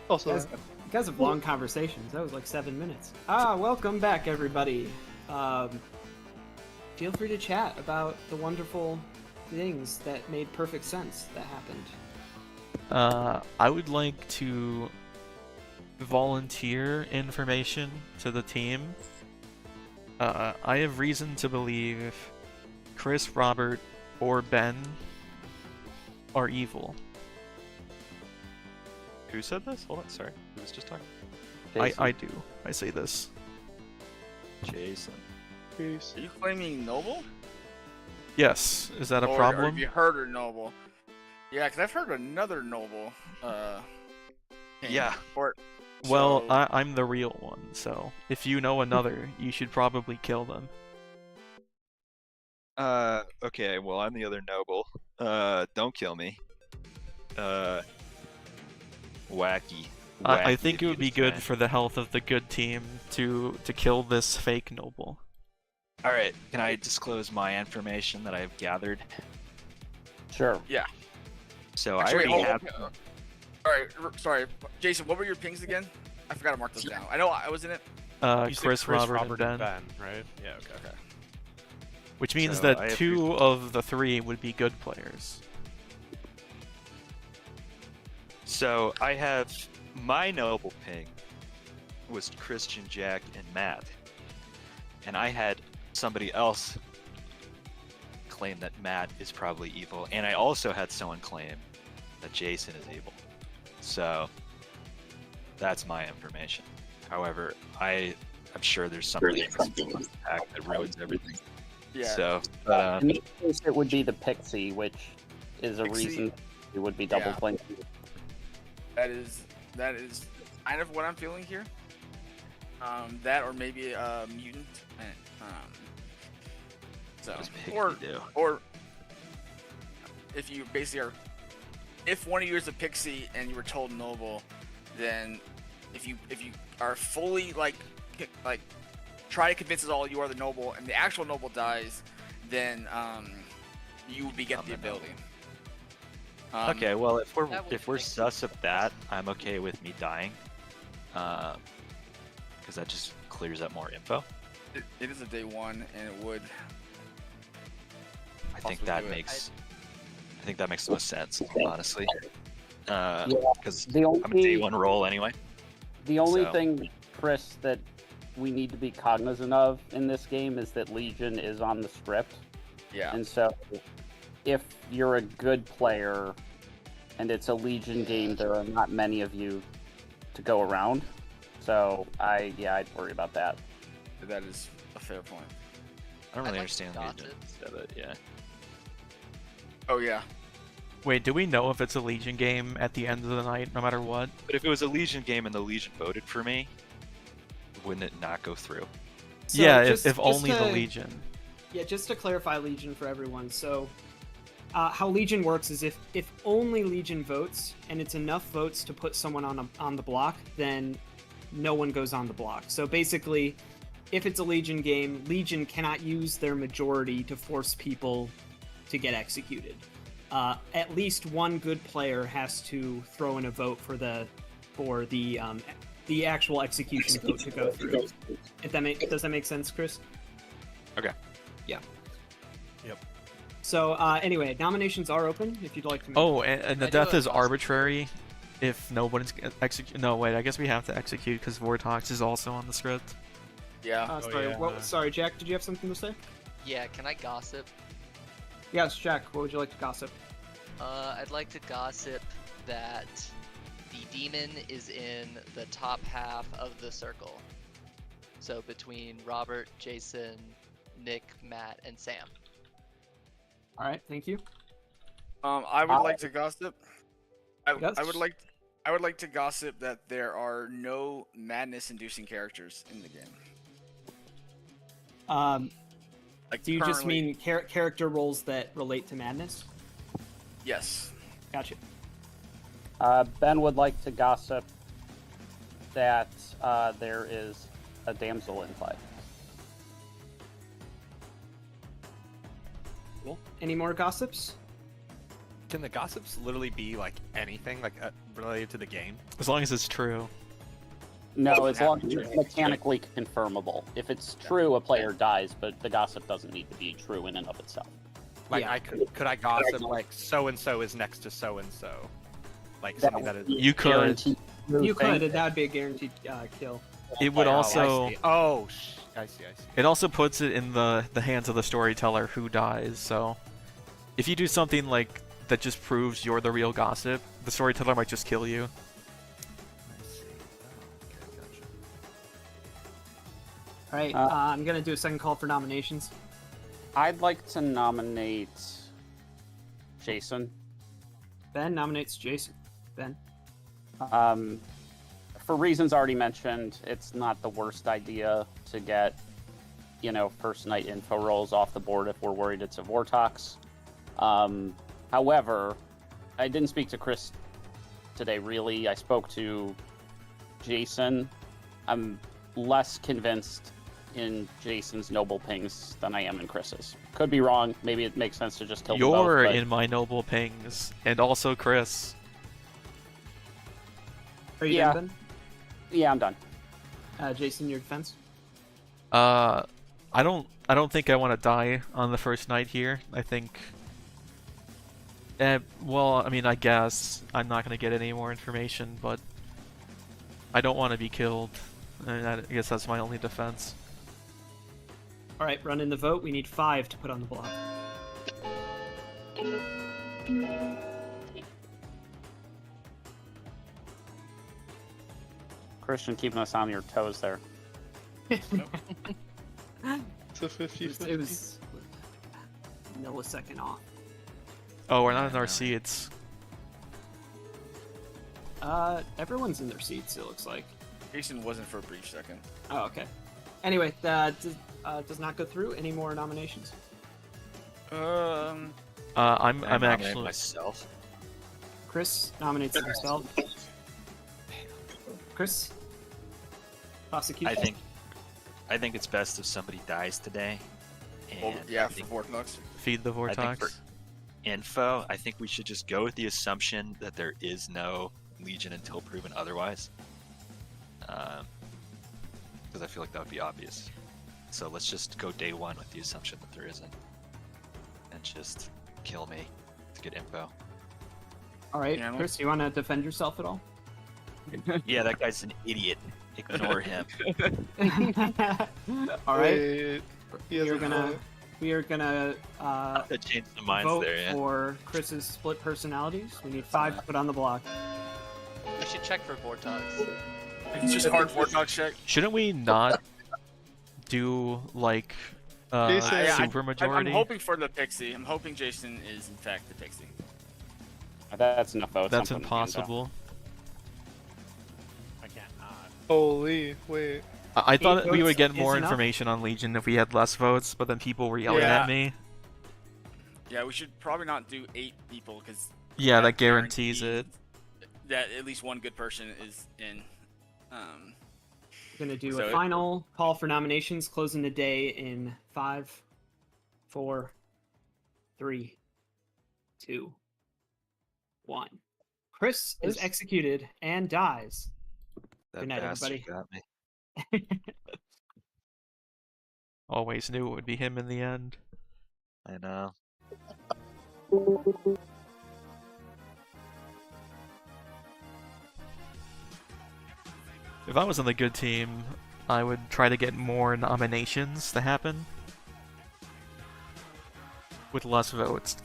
Also, You guys have long conversations. That was like 7 minutes. Welcome back, everybody. Feel free to chat about the wonderful things that made perfect sense that happened. I would like to volunteer information to the team. I have reason to believe Chris, Robert, or Ben are evil. Who said this? Hold on, sorry. Who was just talking? I do. I say this. Jason. Are you claiming Noble? Yes. Is that a Or problem? have you heard of Noble? Yeah, because I've heard another Noble. King. Yeah. Or, Well, so- I'm the real one, so if you know another, you should probably kill them. Okay, well, I'm the other noble. Don't kill me. Wacky. I think it would be good man. for the health of the good team to kill this fake noble. Alright, can I disclose my information that I've gathered? Sure. Yeah. So Actually, I already have. Alright, sorry. Jason, what were your pings again? I forgot to mark those down. I know I was in it. You said Chris, Robert, and Ben. right? Yeah, okay. Which means So I that have 2 of the 3 would be good players. So I have my noble ping was Christian, Jack, and Matt, and I had somebody else claim that Matt is probably evil, and I also had someone claim that Jason is evil. So that's my information. However, I'm sure there's something in this pack that ruins everything. Yeah. So, In this case, it would be the Pixie, which is a Pixie. reason it would be double Yeah. playing. That is kind of what I'm feeling here. That or maybe a mutant. So What does Pixie or do? or if you basically are, if one of you is a pixie and you were told noble, then if you are fully like try to convince us all you are the noble and the actual noble dies, then you would be get the ability. Okay, well if we're That would make sus of that, I'm okay with me dying, because that just clears up more info. It is a day one, and it would. I think possibly that do it. makes the most sense, honestly. Yeah, Because the I'm a day only- one roll anyway. The only So- thing, Chris, that we need to be cognizant of in this game is that Legion is on the script. Yeah. And so, if you're a good player and it's a Legion game, there are not many of you to go around. So, I'd worry about that. That is a fair point. I don't I'd really like to understand dodge Legion, but yeah. Oh yeah. Wait, do we know if it's a Legion game at the end of the night, no matter what? But if it was a Legion game and the Legion voted for me, wouldn't it not go through? So Yeah, just- if just only the to- Legion. Yeah, just to clarify Legion for everyone. So, how Legion works is if only Legion votes and it's enough votes to put someone on the block, then no one goes on the block. So basically, if it's a Legion game, Legion cannot use their majority to force people to get executed. At least one good player has to throw in a vote for the actual execution vote to go through. Does that make sense, Chris? Okay. Yeah. Yep. So anyway, nominations are open if you'd like to. Oh, and the I do death have is a arbitrary. If no one's execute, no wait, I guess we have to execute because Vortox is also on the script. Yeah. Sorry, Jack. Did you have something to say? Yeah, can I gossip? Yes, Jack. What would you like to gossip? I'd like to gossip that the demon is in the top half of the circle. So between Robert, Jason, Nick, Matt, and Sam. All right, thank you. I would like to gossip. I Yes. would like to gossip that there are no madness-inducing characters in the game. Do you just mean character roles that relate to madness? Yes. Gotcha. Ben would like to gossip that there is a damsel in play. Cool. Any more gossips? Can the gossips literally be like anything, like related to the game? As long as it's true. No, as long as it's mechanically confirmable. If it's true, a player dies, but the gossip doesn't need to be true in and of itself. Like, Yeah. could I gossip like so and so is next to so and so, like something that is. You could. You could. That would be a guaranteed kill. It would also. I see. It also puts it in the hands of the storyteller who dies. So, if you do something like that just proves you're the real gossip, the storyteller might just kill you. All right, I'm gonna do a second call for nominations. I'd like to nominate Jason. Ben nominates Jason. Ben. For reasons already mentioned, it's not the worst idea to get, first night info rolls off the board if we're worried it's a Vortox. However, I didn't speak to Chris today, really. I spoke to Jason. I'm less convinced in Jason's noble pings than I am in Chris's. Could be wrong. Maybe it makes sense to just kill them both, You're but- in my noble pings, and also Chris. Are you Yeah. done, Yeah, I'm done. Ben? Jason, your defense. I don't think I want to die on the first night here. I think. Well, I mean, I guess I'm not gonna get any more information, but I don't want to be killed. And I guess that's my only defense. All right, run in the vote. We need 5 to put on the block. Christian keeping us on your toes there. It's a 50. It was a millisecond off. Oh, we're not in our seats. Everyone's in their seats. It looks like. Jason wasn't for a brief second. Oh, okay. Anyway, does not go through. Any more nominations? I'm nominate actually myself. Chris nominates himself. Chris. Prosecution. I think it's best if somebody dies today. And Well, yeah, I think- for Vortox. feed the I think Vortox. for info, I think we should just go with the assumption that there is no Legion until proven otherwise. Because I feel like that would be obvious. So let's just go day one with the assumption that there isn't. And just kill me to get info. All right, Yeah, I don't- Chris, you want to defend yourself at all? Yeah, that guy's an idiot. Ignore him. All right. Wait, he has We are a gonna vote. we are gonna That changed the minds vote there, yeah. for Chris's split personalities. We need 5 to put on the block. We should check for Vortox. It's just hard Vortox check. Shouldn't we not do like Jason, Yeah, super I'm majority? hoping for the Pixie. I'm hoping Jason is in fact the Pixie. That's enough votes. That's I'm putting hands up. impossible. I can't not. Holy, wait. I thought we votes would get is more enough? information on Legion if we had less votes, but then people were yelling Yeah. at me. Yeah, we should probably not do 8 people because Yeah, that guarantees it. that at least one good person is in. We're gonna do So a it- final call for nominations, closing the day in 5, 4, 3, 2, 1. Chris is executed and dies. That Good night, bastard everybody. got me. Always knew it would be him in the end. I know. If I was on the good team, I would try to get more nominations to happen with less votes.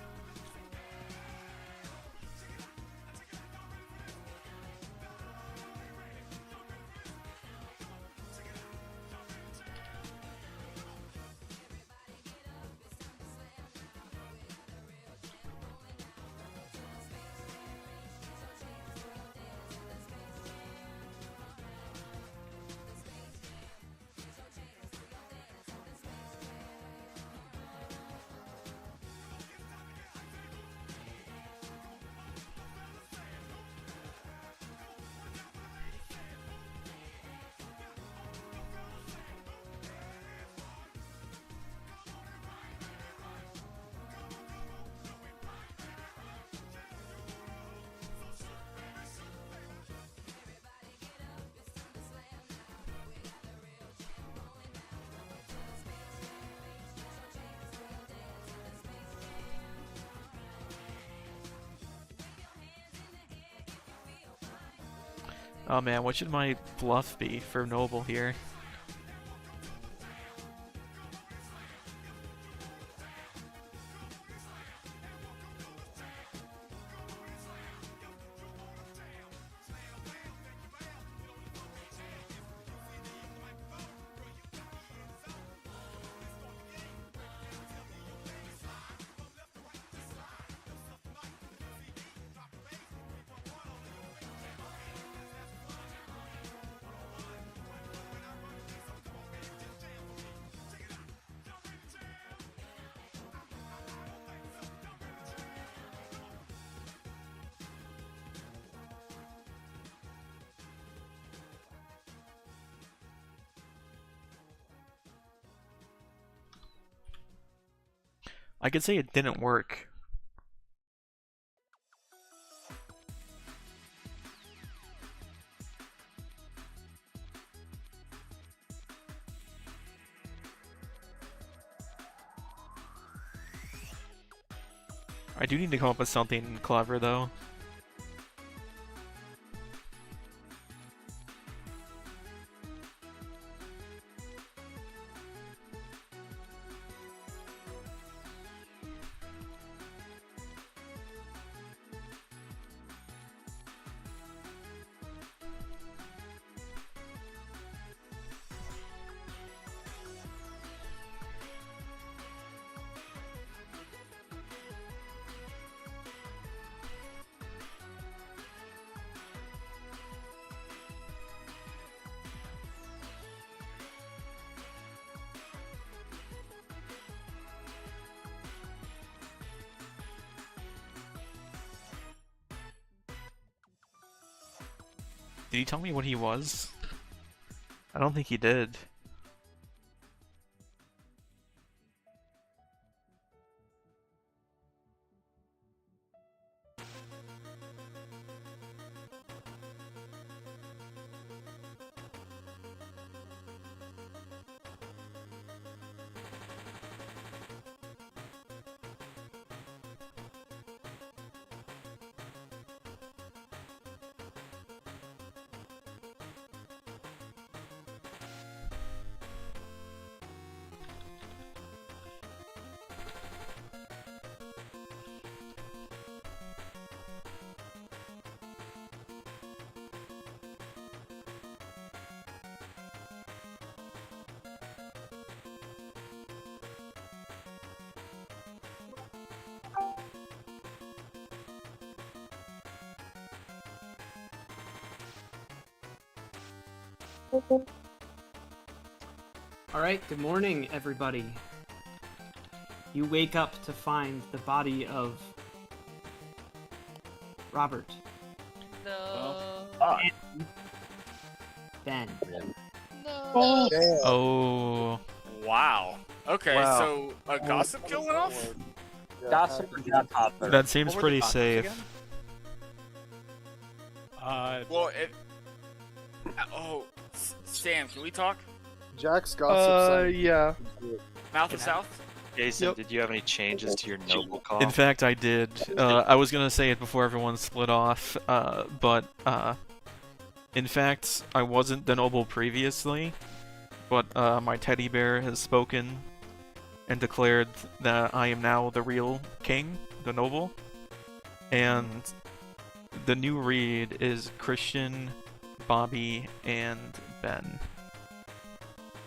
Oh man, what should my bluff be for Noble here? I could say it didn't work. I do need to come up with something clever though. Did he tell me what he was? I don't think he did. All right, good morning, everybody. You wake up to find the body of Robert. No. Ben. No. Oh. Wow. Okay, Wow. so a gossip kill went off? Gossip got Hopper. That seems What were the pretty options safe. again? Well, it. Sam, can we talk? Jack's gossip. Yeah. Mouth of South? Jason, Yep. did you have any changes to your noble call? In fact, I did. I was gonna say it before everyone split off, but in fact, I wasn't the noble previously, but my teddy bear has spoken and declared that I am now the real king, the noble. And the new read is Christian, Bobby, and Ben.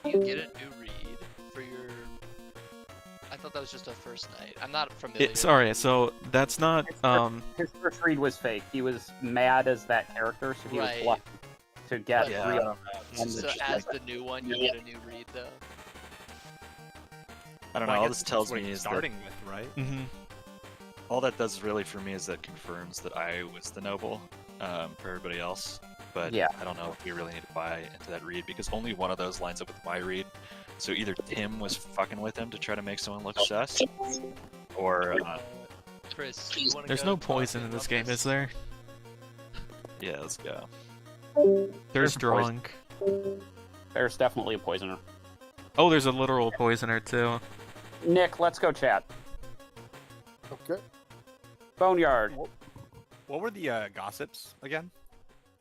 You get a new read for your. I thought that was just a first night. I'm not familiar. Sorry, so that's not His first read was fake. He was mad as that character, so he was Right. lucky to get Yeah. real. So as the new one, you get a new read though. I don't Well, know. I All guess this this tells is what me he's is starting that with, right? Mm-hmm. all that does really for me is that confirms that I was the noble for everybody else. But Yeah. I don't know if we really need to buy into that read because only one of those lines up with my read. So either Tim was fucking with him to try to make someone look sus, or Chris, do you want to There's no poison in this game, is there? yeah, let's go. There's poison. drunk. There's definitely a poisoner. Oh, there's a literal poisoner too. Nick, let's go chat. Okay. Boneyard. What were the gossips again?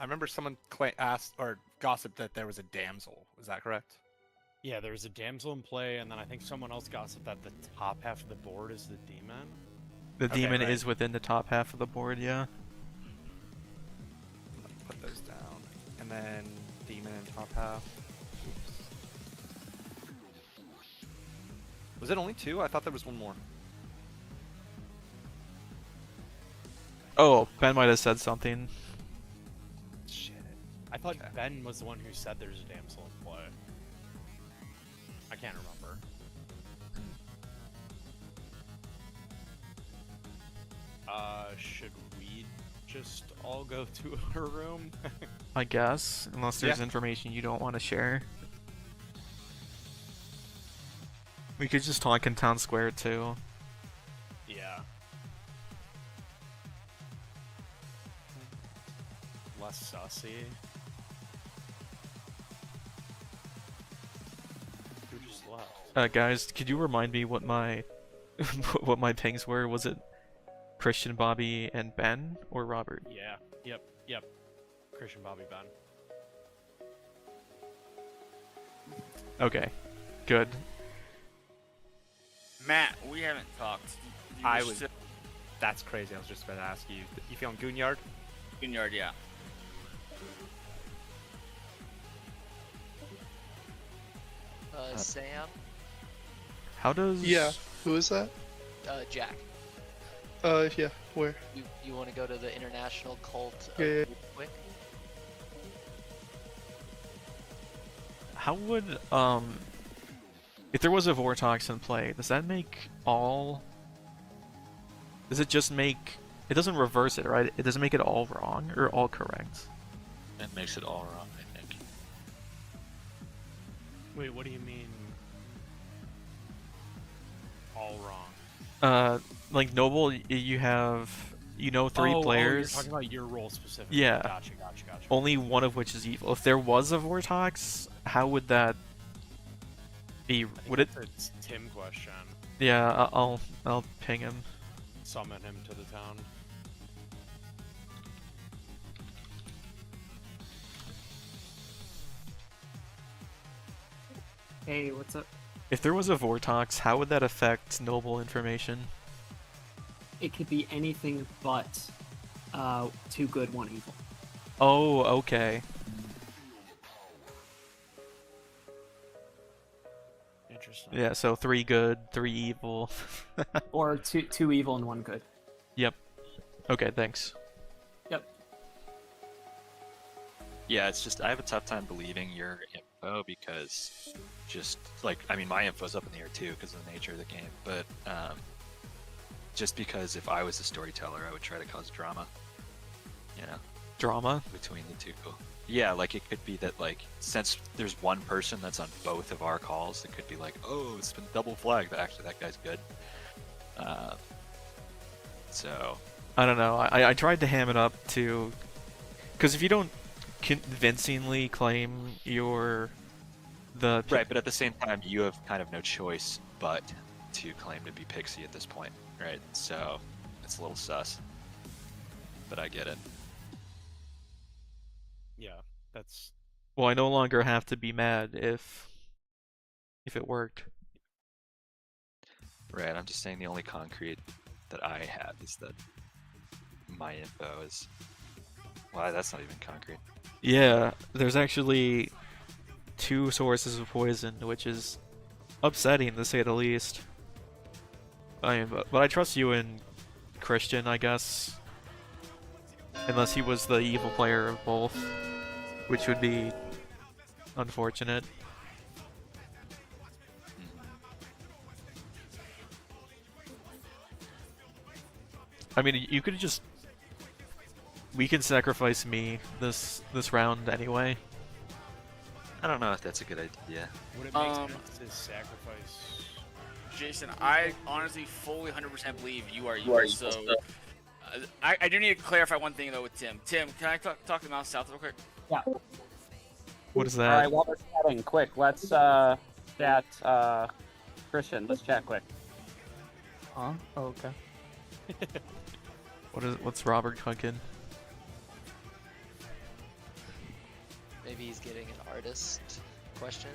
I remember someone asked or gossiped that there was a damsel. Is that correct? Yeah, there's a damsel in play, and then I think someone else gossiped that the top half of the board is the demon. The Okay, demon right. is within the top half of the board, yeah. Put those down. And then demon in top half. Oops. Was it only 2? I thought there was one more. Oh, Ben might have said something. Shit. I thought Ben was the one who said there's a damsel in play. I can't remember. Should we just all go to her room? I guess, unless there's information you don't want to share. We could just talk in town square too. Yeah. Less sussy. Who just left? Guys, could you remind me what my what my pings were? Was it Christian, Bobby, and Ben, or Robert? Yeah. Yep. Christian, Bobby, Ben. Okay, good. Matt, we haven't talked. Do you I wish was. to- That's crazy. I was just about to ask you. You feeling Goonyard? Goonyard, yeah. Sam, How does Yeah. Who is that? Jack. Yeah. Where? You want to go to the International Cult of Yeah. Quick? How would if there was a Vortox in play, does that make all? Does it just make? It doesn't reverse it, right? It doesn't make it all wrong or all correct. That makes it all wrong, I think. Wait, what do you mean? All wrong. Like Noble, you have three players. Oh, you're talking about your role specifically. Yeah. Gotcha. Only one of which is evil. If there was a Vortox, how would that be? Would it? It's a Tim question. Yeah, I'll ping him. Summon him to the town. Hey, what's up? If there was a Vortox, how would that affect Noble information? It could be anything but 2 good, 1 evil. Oh, okay. Interesting. Yeah, so 3 good, 3 evil. Or two evil and 1 good. Yep. Okay, thanks. Yep. Yeah, it's just I have a tough time believing your info because just like I mean my info's up in the air too because of the nature of the game, but just because if I was a storyteller I would try to cause drama. You know. Drama? Between the two. Yeah, like it could be that like since there's one person that's on both of our calls, it could be like, oh, it's been double flagged, but actually that guy's good. So I don't know. I tried to ham it up to, because if you don't convincingly claim you're the right, but at the same time, you have kind of no choice but to claim to be Pixie at this point, right? So it's a little sus, but I get it. Yeah, that's. Well, I no longer have to be mad if if it worked. Right, I'm just saying the only concrete that I have is that my info is. Well, that's not even concrete. Yeah, there's actually 2 sources of poison, which is upsetting to say the least. I mean, but I trust you and Christian, I guess. Unless he was the evil player of both, which would be unfortunate. I mean, you could just... We can sacrifice me this round anyway. I don't know if that's a good idea. Would it make sense to sacrifice? Jason, I honestly fully 100% believe you are evil. So I do need to clarify one thing though with Tim. Tim, can I talk to Mouse South real quick? Yeah. What is that? All right, while we're chatting, quick, let's chat. Christian, let's chat quick. Huh? Oh, okay. What's Robert cooking? Maybe he's getting an artist question.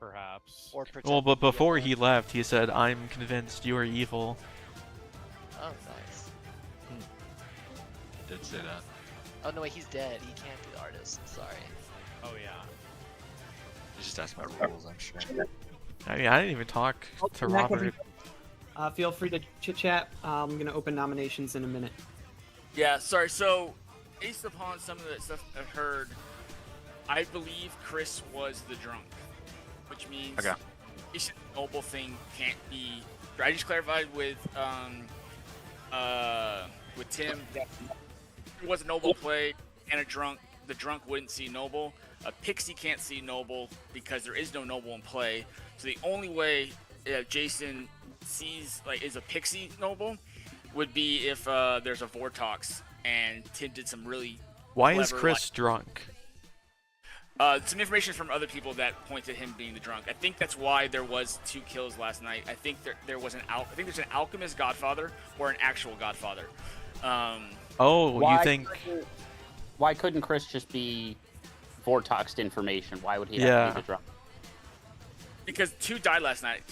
Perhaps. Or pretend Well, but to be a before villain. he left, he said, "I'm convinced you are evil." Oh, nice. Did say that. Oh no, wait, he's dead. He can't be the artist. Sorry. Oh yeah. You just asked my rules, I'm sure. I mean, I didn't even talk to Mac, Robert. feel free to chit chat. I'm gonna open nominations in a minute. Yeah, sorry. So, based upon some of the stuff I've heard, I believe Chris was the drunk, which means Okay. the noble thing can't be. I just clarified with Tim that it was a noble play and a drunk. The drunk wouldn't see noble. A pixie can't see noble because there is no noble in play. So the only way Jason sees is a pixie noble would be if there's a Vortox and Tim did some really Why is clever, Chris drunk? some information from other people that point to him being the drunk. I think that's why there was 2 kills last night. I think there was I think there's an alchemist godfather or an actual godfather. Oh, you think? Why couldn't Chris just be Vortoxed information? Why would he have Yeah. to be the drunk? Because 2 died last night.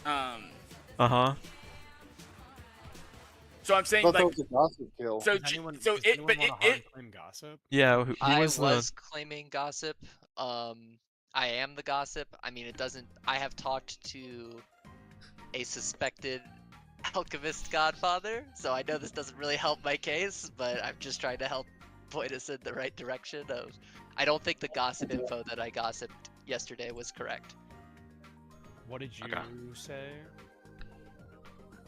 Uh-huh. So I'm saying I thought that like was a gossip kill. so Does anyone, so does it anyone but want it, to hard it claim gossip? Yeah, who I was was the... claiming gossip. I am the gossip. I mean, it doesn't. I have talked to a suspected alchemist godfather, so I know this doesn't really help my case, but I'm just trying to help point us in the right direction. I don't think the gossip info that I gossiped yesterday was correct. What did you say?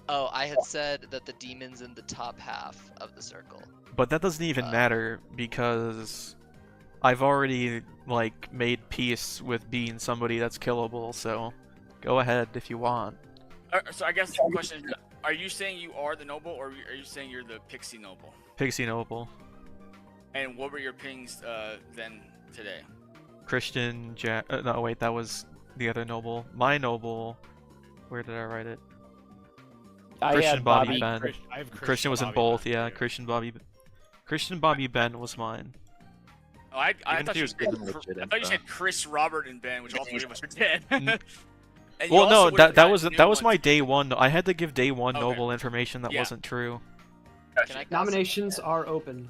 Oh, I had said that the demon's in the top half of the circle. But that doesn't even matter because I've already made peace with being somebody that's killable. So go ahead if you want. so I guess the question is, are you saying you are the noble or are you saying you're the pixie noble? Pixie Noble, And what were your pings then today? Christian, no wait, that was the other noble. My noble. Where did I write it? I Christian, had Bobby, Bobby, Ben. I have Christian was in Bobby, both. Ben, Yeah, too. Christian, Bobby, Ben was mine. Oh, I Even if thought he you was said given legit I thought you info. said Chris, Robert, and Ben, which all 3 of us are dead. N- And you Well, also no, would've that gotten was new that was ones. my day one. I had to give day one Okay. noble information that Yeah. wasn't true. Can I gossip Nominations again? are open.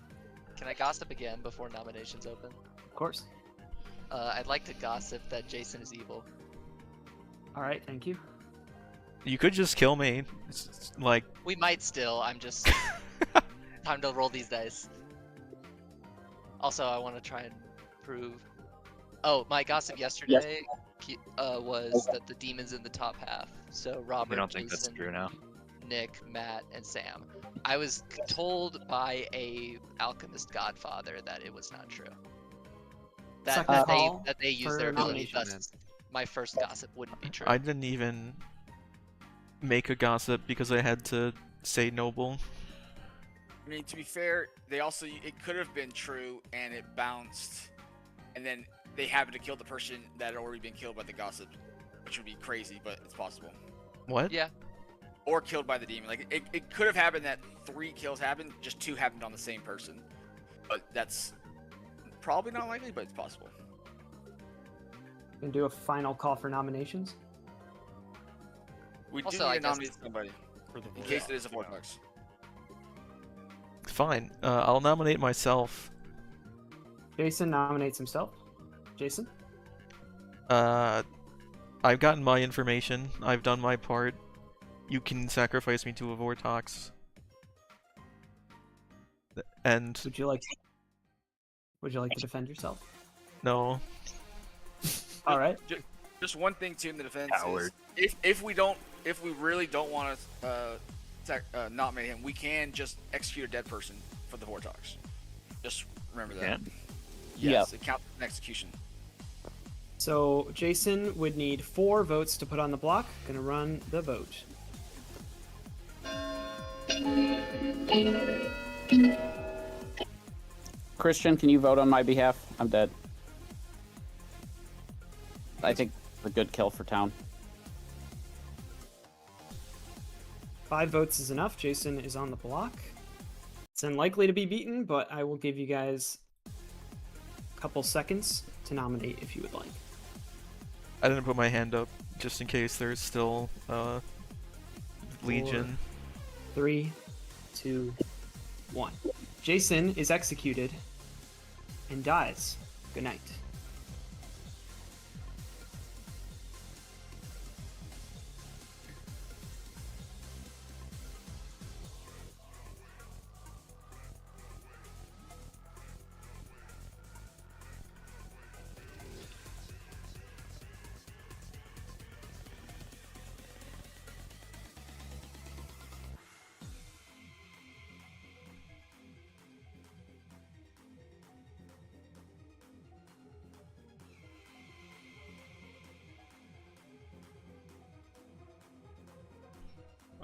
Can I gossip again before nominations open? Of course. I'd like to gossip that Jason is evil. All right, thank you. You could just kill me. It's like, We might still. I'm just time to roll these dice. Also, I want to try and prove. Oh, my gossip yesterday was that the demon's in the top half. So Robert, I don't think that's Jason, true now. Nick, Matt, and Sam. I was told by a alchemist godfather that it was not true. That, Suck that that they ball that they use for their ability. nomination. Thus, my first gossip wouldn't be true. I didn't even make a gossip because I had to say noble. I mean, to be fair, it could have been true and it bounced, and then they happened to kill the person that had already been killed by the gossip, which would be crazy, but it's possible. What? Yeah. Or killed by the demon. Like it could have happened that 3 kills happened, just 2 happened on the same person. But that's probably not likely, but it's possible. Gonna do a final call for nominations. We do Also, need I to guess- nominate somebody in case it is a Vortex. Fine. I'll nominate myself. Jason nominates himself. Jason? I've gotten my information. I've done my part. You can sacrifice me to a Vortox. And Would you like to defend yourself? no. All right. Just one thing too in the defense Coward. is if we really don't want to nominate him, we can just execute a dead person for the Vortox. Just remember that. Can? Yes, it counts as an execution. So Jason would need 4 votes to put on the block. Gonna run the vote. Christian, can you vote on my behalf? I'm dead. I think it's a good kill for town. 5 votes is enough. Jason is on the block. It's unlikely to be beaten, but I will give you guys a couple seconds to nominate if you would like. I didn't put my hand up just in case there's still Legion. 3, 2, 1. Jason is executed and dies. Good night.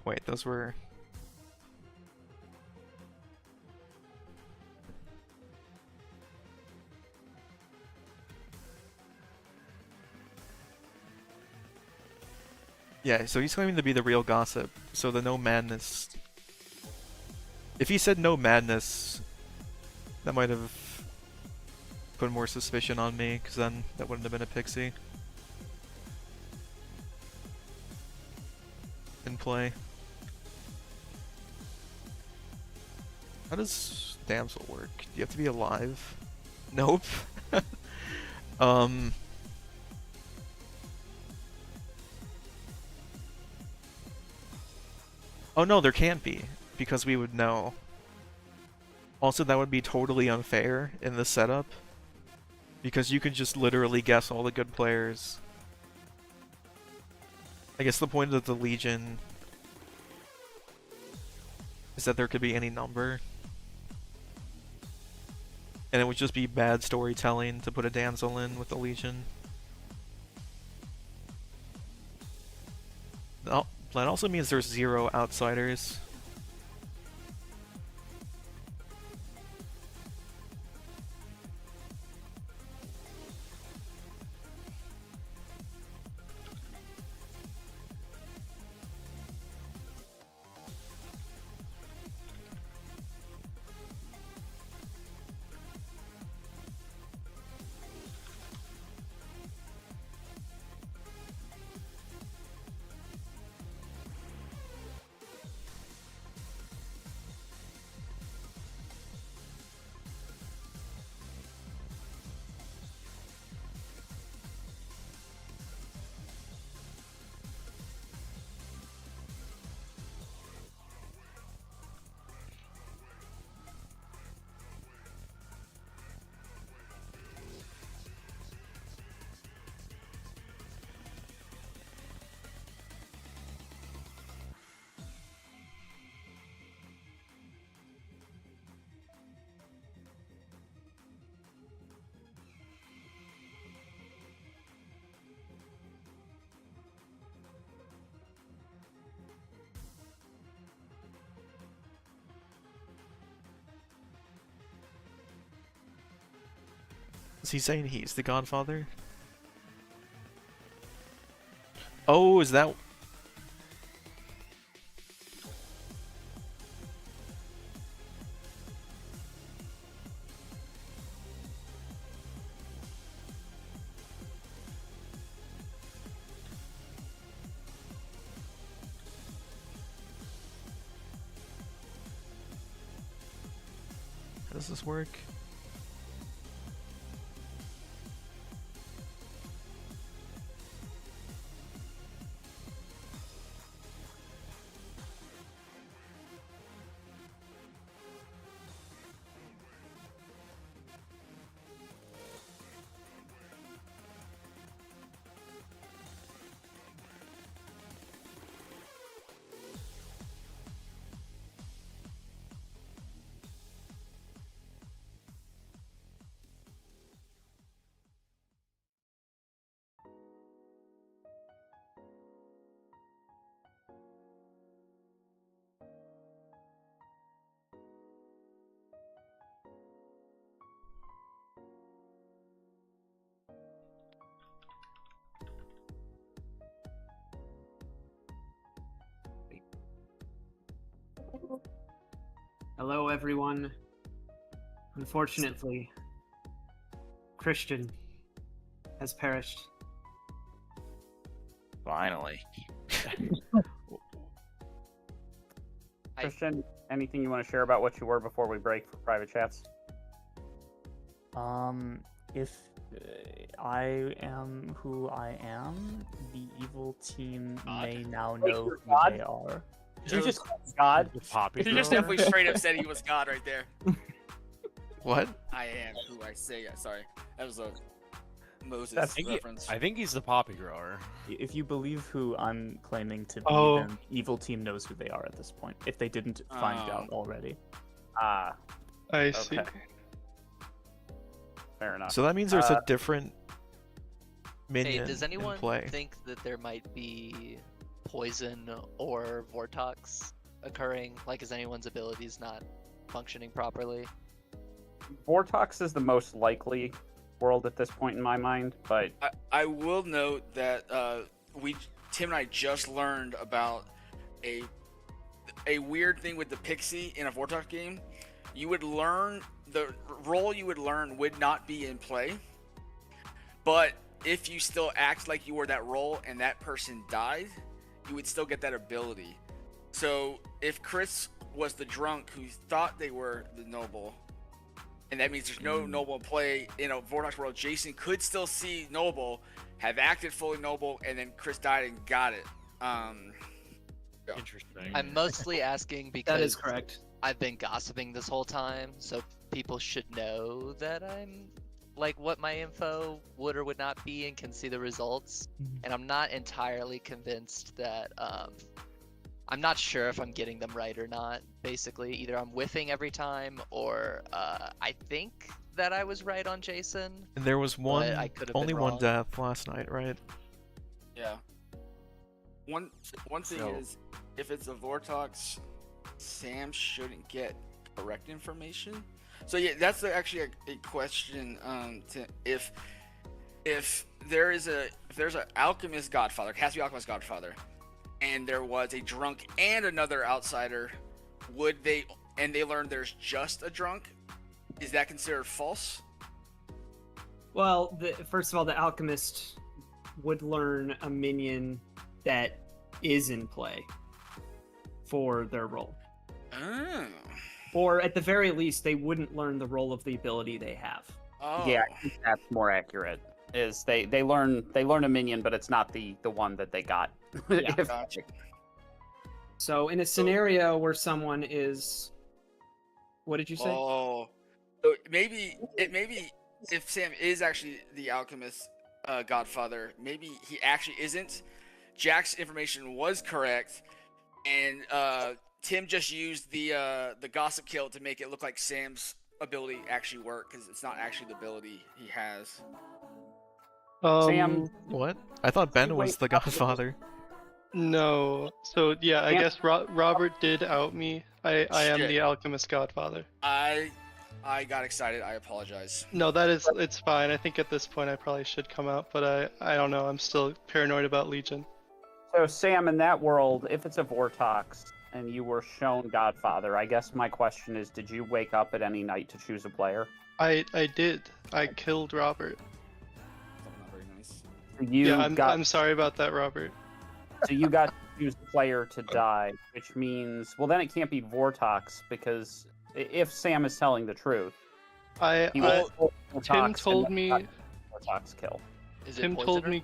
Wait, those were... Yeah, so he's claiming to be the real gossip, so the no madness... If he said no madness, that might have put more suspicion on me, because then that wouldn't have been a pixie. In play. How does Damsel work? Do you have to be alive? Nope. Oh no, there can't be, because we would know. Also, that would be totally unfair in the setup, because you could just literally guess all the good players. I guess the point of the Legion is that there could be any number. And it would just be bad storytelling to put a damsel in with the Legion. Oh, that also means there's 0 outsiders. Is he saying he's the Godfather? Oh, is that... Does this work? Hello, everyone. Unfortunately, Christian has perished. Finally. Christian, anything you want to share about what you were before we break for private chats? If I am who I am, the evil team may now know who God? they are. Did you just call God? Poppy He just definitely straight up said he was God right there. What? I am who I say. Sorry, that was a Moses I think, reference. I think he's the poppy grower. If you believe who I'm claiming to be, Oh. then the evil team knows who they are at this point, if they didn't find out already. Ah, I see. okay. Fair enough. So that means there's a different Hey, minion does in anyone play. think that there might be poison or Vortox occurring? Like, is anyone's abilities not functioning properly? Vortox is the most likely world at this point in my mind, but I will note that Tim and I just learned about a weird thing with the Pixie in a Vortex game. You would learn the role you would learn would not be in play, but if you still act like you were that role and that person died, you would still get that ability. So if Chris was the drunk who thought they were the noble, and that means there's no noble in play in a Vortex world, Jason could still see noble, have acted fully noble, and then Chris died and got it. Interesting. I'm mostly asking because That is correct. I've been gossiping this whole time, so people should know that I'm like what my info would or would not be and can see the results. And I'm not entirely convinced that I'm not sure if I'm getting them right or not. Basically, either I'm whiffing every time or I think that I was right on Jason. And there was one, I could have only been one wrong. death last night, right? Yeah. One thing So- is, if it's a Vortox, Sam shouldn't get correct information. So yeah, that's actually a question. If there's an alchemist godfather, it has to be alchemist godfather, and there was a drunk and another outsider, would they learn there's just a drunk? Is that considered false? Well, first of all, the alchemist would learn a minion that is in play for their role. Oh. Or at the very least, they wouldn't learn the role of the ability they have. Oh. yeah, I think that's more accurate. Is they learn a minion, but it's not the one that they got. Yeah. If- Gotcha. So in a scenario where someone is, what did you say? Oh, so maybe if Sam is actually the alchemist godfather, maybe he actually isn't. Jack's information was correct, and Tim just used the gossip kill to make it look like Sam's ability actually worked, because it's not actually the ability he has. Sam, What? I thought Ben was the godfather. No. So yeah, I Yeah. guess Robert did out me. I am Shit. the alchemist godfather. I got excited. I apologize. No, it's fine. I think at this point I probably should come out, but I don't know. I'm still paranoid about Legion. So Sam, in that world, if it's a Vortox and you were shown Godfather, I guess my question is, did you wake up at any night to choose a player? I did. I killed Robert. Not very nice. You yeah, got I'm sorry about that, Robert. so you got to choose the player to die, which means, well, then it can't be Vortox because if Sam is telling the truth. Tim told me. Vortox kill. Tim told me.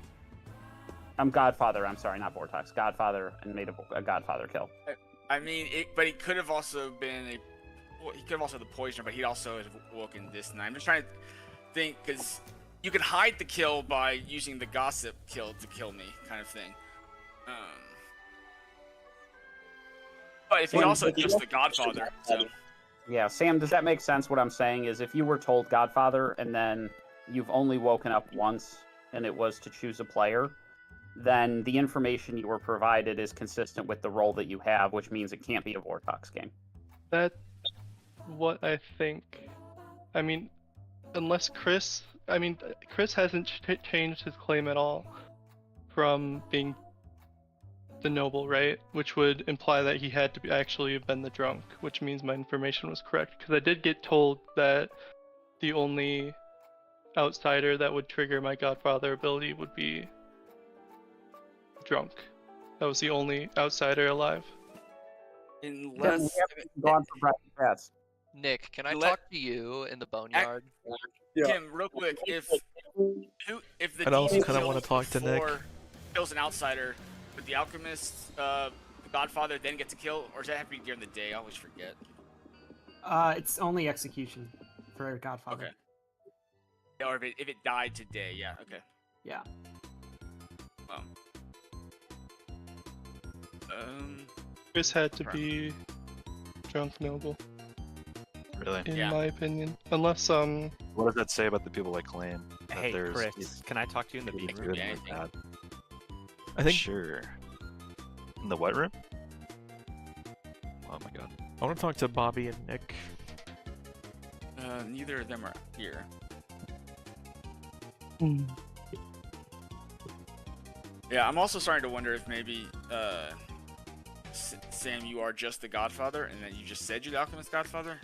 I'm Godfather. I'm sorry, not Vortox. Godfather, and made a Godfather kill. I mean, but he could have also been he could have also the poisoner, but he also has woken this night. I'm just trying to think because you could hide the kill by using the gossip kill to kill me, kind of thing. But if he also just the Godfather, so. Yeah, Sam, does that make sense? What I'm saying is, if you were told Godfather and then you've only woken up once and it was to choose a player, then the information you were provided is consistent with the role that you have, which means it can't be a Vortox game. That's what I think. I mean, unless Chris hasn't changed his claim at all from being the noble, right? Which would imply that he had to actually have been the drunk, which means my information was correct. Because I did get told that the only outsider that would trigger my Godfather ability would be drunk. That was the only outsider alive. Unless gone for breakfast. Nick, can I talk to you in the boneyard? Tim, real quick, if the I'd also demon kind of want to kills talk to Nick. before kills an outsider, would the alchemist, the Godfather, then get to kill, or does that have to be during the day? I always forget. It's only execution for Godfather. Okay. Yeah, or if it died today, yeah. Okay. Yeah. Chris had to be drunk noble. Really? In my opinion, unless What does that say about the people I claim? That Hey, there's Chris, can I talk to you in the bean room? good and bad? I think Sure. In the what room? Oh my god. I want to talk to Bobby and Nick. Neither of them are here. Yeah, I'm also starting to wonder if maybe Sam, you are just the Godfather, and then you just said you're the Alchemist Godfather.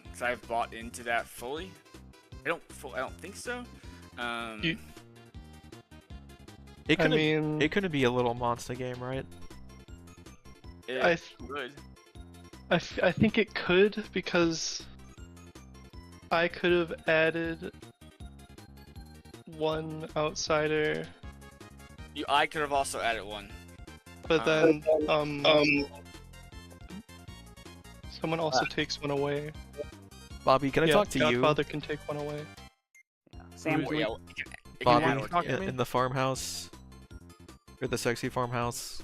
Because I've bought into that fully. I don't think so. It couldn't be a little monster game, right? I think it could, because I could have added one outsider. I could have also added one. But then someone also takes one away. Bobby, can I talk to you? Godfather can take one away. Sam, Bobby, in the farmhouse, or the sexy farmhouse.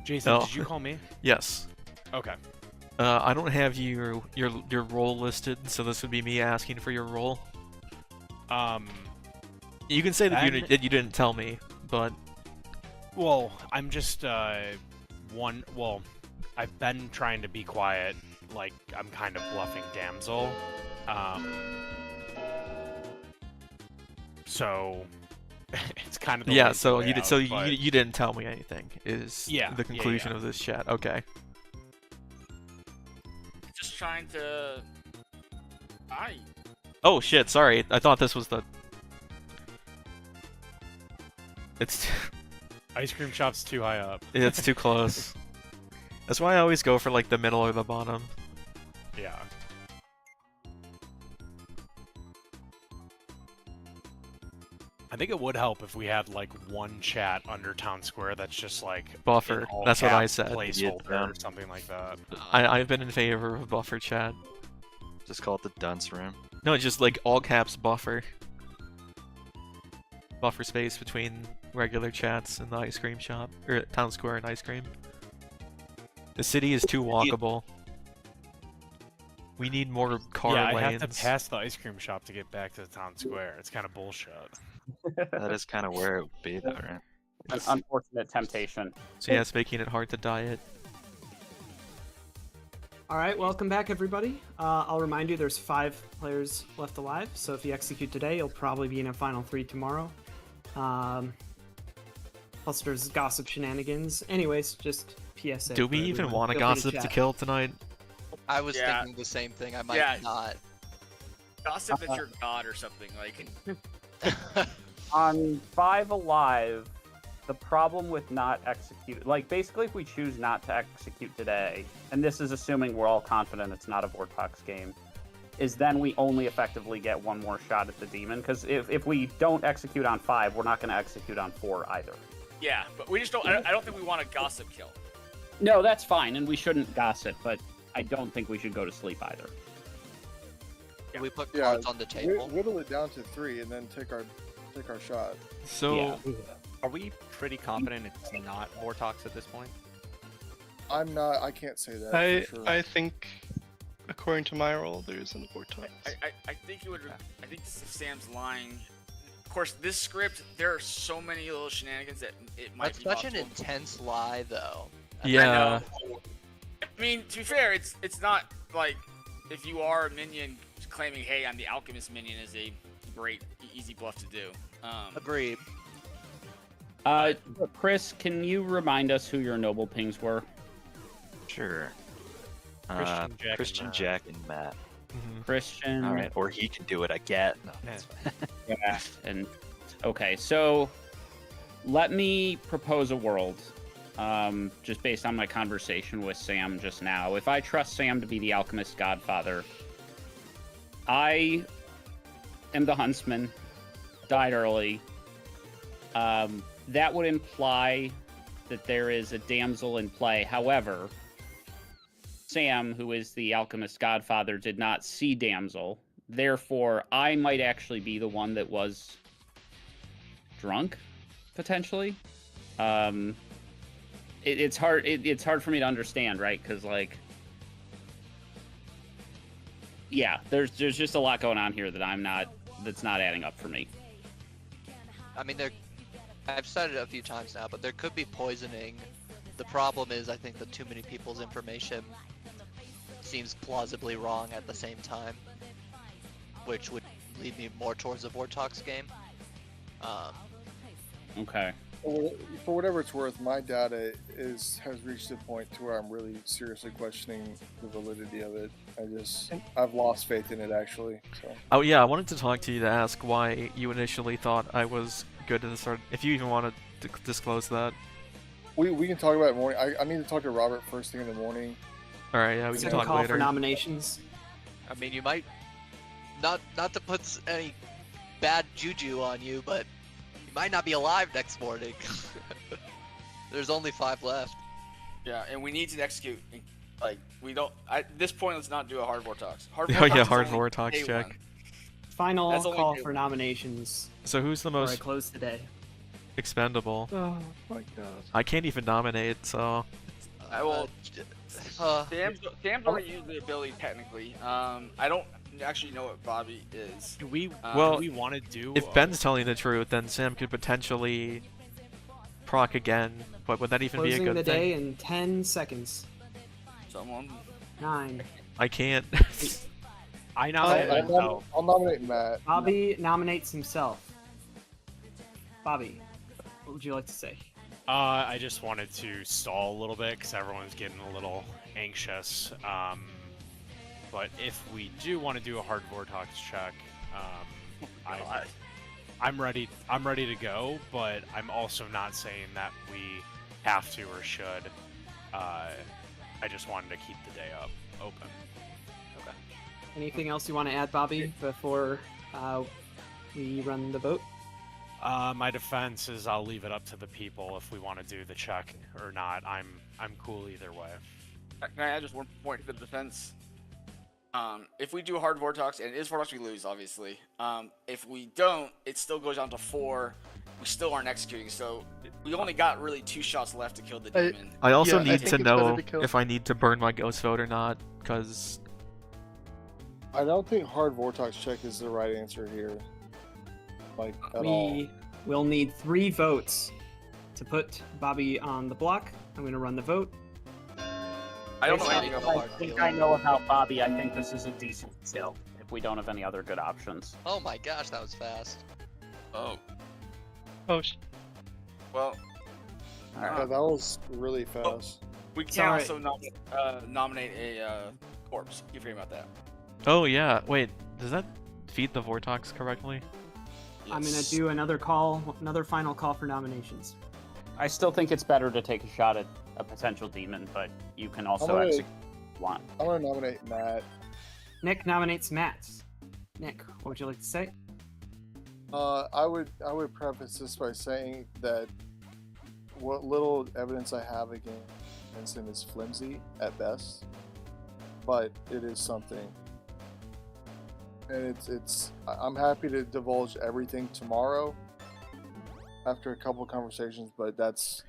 Jason, did you call me? Yes. Okay. I don't have your role listed, so this would be me asking for your role. You can say that you didn't tell me, but well, I'm just Well, I've been trying to be quiet, like I'm kind of bluffing damsel. So it's kind of the lazy So way you did. out, So but- you didn't tell me anything. Is Yeah, the conclusion yeah. of this chat? Okay. Just trying to. Oh shit! Sorry, I thought this was the. It's. Ice cream shop's too high up. It's too close. That's why I always go for like the middle or the bottom. Yeah. I think it would help if we had like one chat under Town Square that's just like Buffer. an all That's what I cap said. Placeholder or something like that. I've been in favor of buffer chat. Just call it the dunce room. No, just like all caps buffer. Buffer space between regular chats and the ice cream shop, or Town Square and ice cream. The city is too walkable. We need more car yeah, I lanes. have to pass the ice cream shop to get back to the Town Square. It's kind of bullshit. That is kind of where it would be, though, right? An unfortunate temptation. So yeah, it's making it hard to diet. All right, welcome back, everybody. I'll remind you, there's 5 players left alive. So if you execute today, you'll probably be in a final 3 tomorrow. Plus, there's gossip shenanigans. Anyways, just PSA. Do we for even everyone. want a Feel free gossip to chat. kill tonight? I was Yeah. thinking the same thing. I might Yeah. not. Gossip that you're God or something like. On 5 Alive, the problem with not execute, like basically if we choose not to execute today, and this is assuming we're all confident it's not a Vortox game, is then we only effectively get one more shot at the demon. Because if we don't execute on 5, we're not going to execute on 4 either. Yeah, but we just don't. I don't think we want a gossip kill. No, that's fine, and we shouldn't gossip, but I don't think we should go to sleep either. We put Yeah, cards on the table. Whittle it down to 3 and then take our shot. So, Are we pretty confident it's not Vortox at this point? I'm not. I can't say that. for sure. I think, according to my role, there isn't a Vortox. I think it would. I think Sam's lying. Of course, this script, there are so many little shenanigans that it might That's be such an possible. intense lie, though. yeah. I mean, to be fair, it's not like if you are a minion claiming, "Hey, I'm the alchemist minion," is a great easy bluff to do. Agreed. Chris, can you remind us who your noble pings were? Sure. Christian, Jack, and Matt. Jack, and Matt. Christian. All right, or he can do it. I get. No, that's fine. Yeah, and okay, so let me propose a world, just based on my conversation with Sam just now. If I trust Sam to be the alchemist godfather, I am the huntsman, died early. That would imply that there is a damsel in play. However, Sam, who is the alchemist godfather, did not see damsel. Therefore, I might actually be the one that was drunk, potentially. It's hard. It's hard for me to understand, right? Because like, yeah, there's just a lot going on here that that's not adding up for me. I mean, I've said it a few times now, but there could be poisoning. The problem is, I think that too many people's information seems plausibly wrong at the same time, which would lead me more towards a Vortox game. Okay. For whatever it's worth, my data has reached a point to where I'm really seriously questioning the validity of it. I've lost faith in it actually. So. Oh yeah, I wanted to talk to you to ask why you initially thought I was good at the start. If you even wanted to disclose that. We can talk about it in the morning. I need to talk to Robert first thing in the morning. All right, yeah, we can talk call later. for nominations. I mean, you might not to put any bad juju on you, but you might not be alive next morning. There's only 5 left. Yeah, and we need to execute. Like, we don't. At this point, let's not do a hard Vortox. Hard Oh Vortox yeah, is hard only Vortox day check. one. Final That's only call day for one. nominations. So who's the before I most close today. expendable? Oh my god. I can't even nominate, so. I will. Sam's already used the ability technically. I don't actually know what Bobby is. Do we Well, do we want to do? If Ben's telling the truth, then Sam could potentially proc again. But would that even be a Closing good the thing? day in 10 seconds. Someone. 9. I can't. I nominate myself. I'll nominate Matt. Bobby nominates himself. Bobby, what would you like to say? I just wanted to stall a little bit because everyone's getting a little anxious. But if we do want to do a hard Vortox check, I'm ready. I'm ready to go. But I'm also not saying that we have to or should. I just wanted to keep the day open. Okay. Anything else you want to add, Bobby, before we run the vote? My defense is I'll leave it up to the people if we want to do the check or not. I'm cool either way. Can I add just one point to the defense? If we do a hard Vortox, and it is Vortox we lose, obviously. If we don't, it still goes down to 4. We still aren't executing, so we only got really 2 shots left to kill the demon. I also Yeah, I need think to it's better know to kill- if I need to burn my ghost vote or not, because I don't think hard Vortox check is the right answer here. Like at all. We will need 3 votes to put Bobby on the block. I'm going to run the vote. I don't know Based anything on about what I think I know about Bobby. I think this is a decent kill if we don't have any other good options. Oh my gosh, that was fast. Oh. Oh, Well, Yeah, that was really fast. we can Sorry. also nominate a orbs. You forget about that. Oh yeah. Wait, does that feed the Vortox correctly? I'm gonna do another call, another final call for nominations. I still think it's better to take a shot at a potential demon, but you can also gonna- execute one. I'm gonna nominate Matt. Nick nominates Matt. Nick, what would you like to say? I would preface this by saying that what little evidence I have against him is flimsy at best, but it is something. And I'm happy to divulge everything tomorrow after a couple of conversations, but that's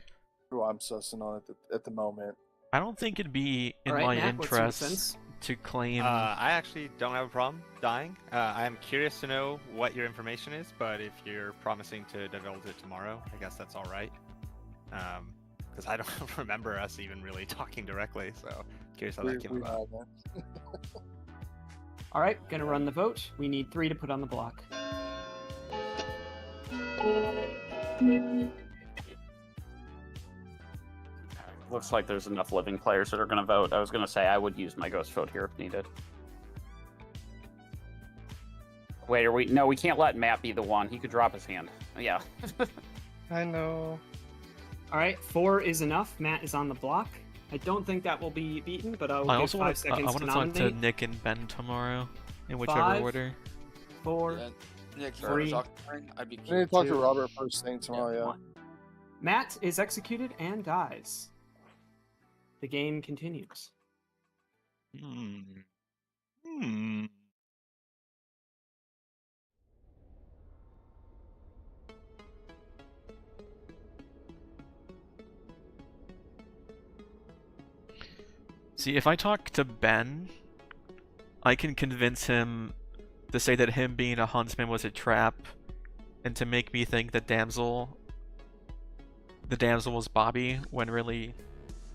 who I'm sussing on at the moment. I don't think it'd be in Alright, my Matt, what's your interest sense? to claim. I actually don't have a problem dying. I am curious to know what your information is, but if you're promising to divulge it tomorrow, I guess that's all right. Because I don't remember us even really talking directly, so curious how that came about. All right, gonna run the vote. We need 3 to put on the block. Looks like there's enough living players that are going to vote. I was going to say I would use my ghost vote here if needed. Wait, are we? No, we can't let Matt be the one. He could drop his hand. Yeah. I know. All right, 4 is enough. Matt is on the block. I don't think that will be beaten, but I'll I give also 5 want seconds I want to to talk nominate. to Nick and Ben tomorrow, in whichever 5, order. 4, Yeah, Nick, if I 3, was talking, I'd be I need to talk to 2, Robert first thing tomorrow, yeah. 1. Matt is executed and dies. The game continues. See, if I talk to Ben, I can convince him to say that him being a huntsman was a trap, and to make me think that the damsel was Bobby, when really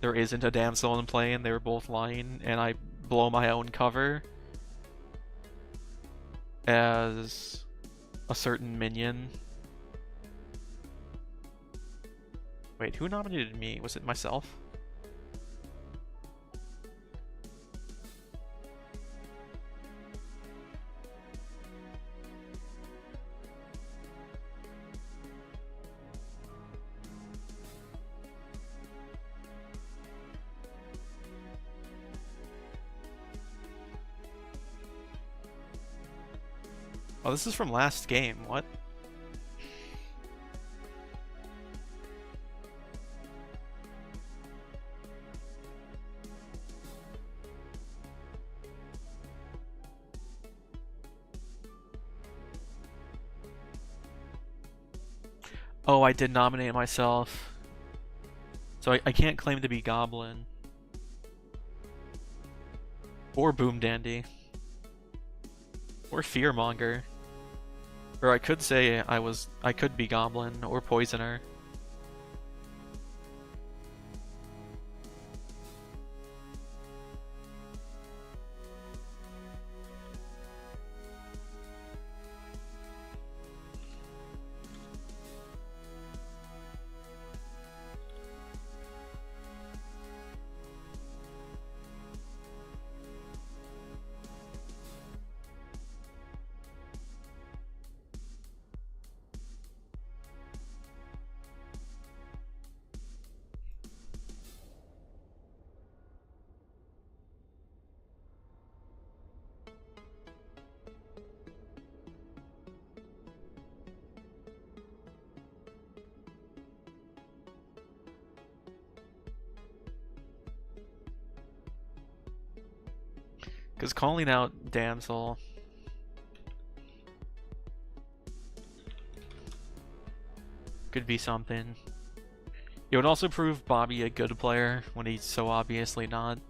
there isn't a damsel in play and they were both lying, and I blow my own cover as a certain minion. Wait, who nominated me? Was it myself? Oh, this is from last game. What? Oh, I did nominate myself. So I can't claim to be Goblin. Or Boom Dandy. Or Fearmonger. Or I could say I could be Goblin or Poisoner. Because calling out Damsel could be something. It would also prove Bobby a good player when he's so obviously not.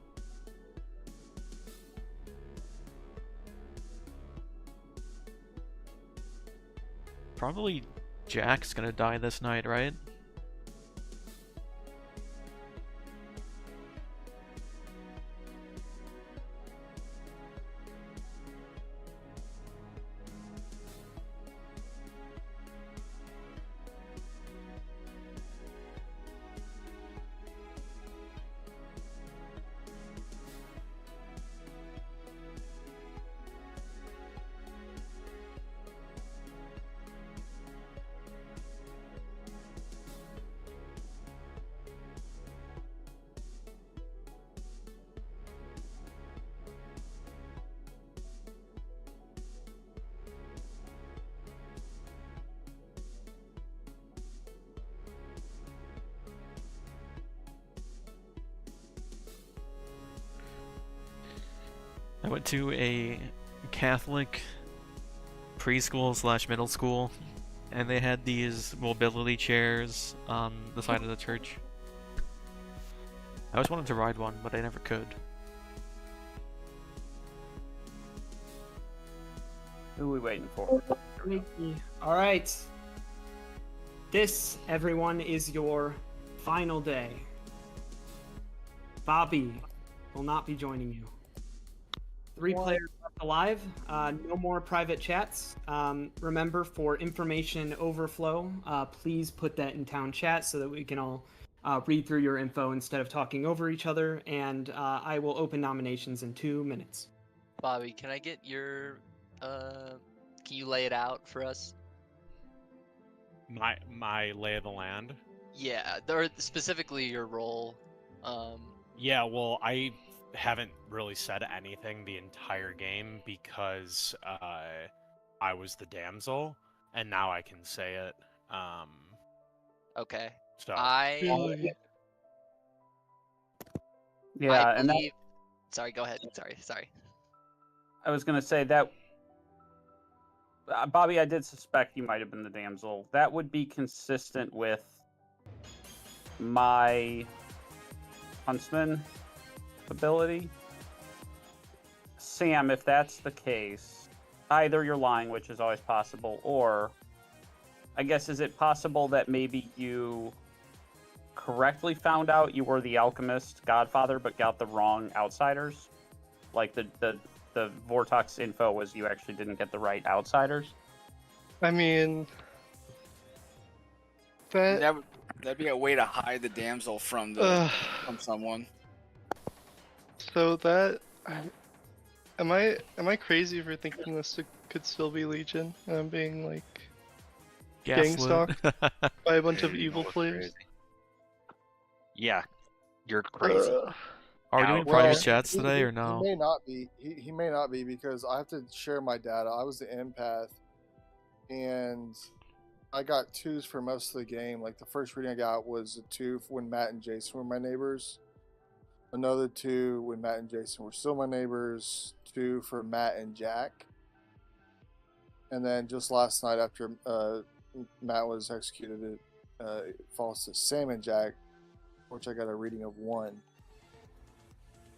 Probably Jack's gonna die this night, right? I went to a Catholic preschool / middle school, and they had these mobility chairs on the side of the church. I always wanted to ride one, but I never could. Who are we waiting for? All right. This, everyone, is your final day. Bobby will not be joining you. 3 players left alive. No more private chats. Remember, for information overflow, please put that in town chat so that we can all read through your info instead of talking over each other. And I will open nominations in 2 minutes. Bobby, can I get your can you lay it out for us? My lay of the land. Yeah, or specifically your role. Yeah, well, I haven't really said anything the entire game because I was the damsel, and now I can say it. Okay. So Yeah, and believe... Sorry, go ahead. Sorry. I was gonna say that, Bobby, I did suspect you might have been the damsel. That would be consistent with my huntsman ability. Sam, if that's the case, either you're lying, which is always possible, or I guess, is it possible that maybe you correctly found out you were the alchemist godfather but got the wrong outsiders? Like the Vortox info was you actually didn't get the right outsiders? I mean, that'd be a way to hide the damsel from from someone. So that am I crazy for thinking this could still be Legion and I'm being like gang Gaslit. stalked by a bunch of evil players? Yeah, you're crazy. Are we doing private chats today or no? He may not be. He may not be because I have to share my data. I was the empath, and I got 2s for most of the game. Like the first reading I got was a 2 when Matt and Jason were my neighbors. Another 2 when Matt and Jason were still my neighbors. 2 for Matt and Jack. And then just last night after Matt was executed, it falls to Sam and Jack, which I got a reading of 1.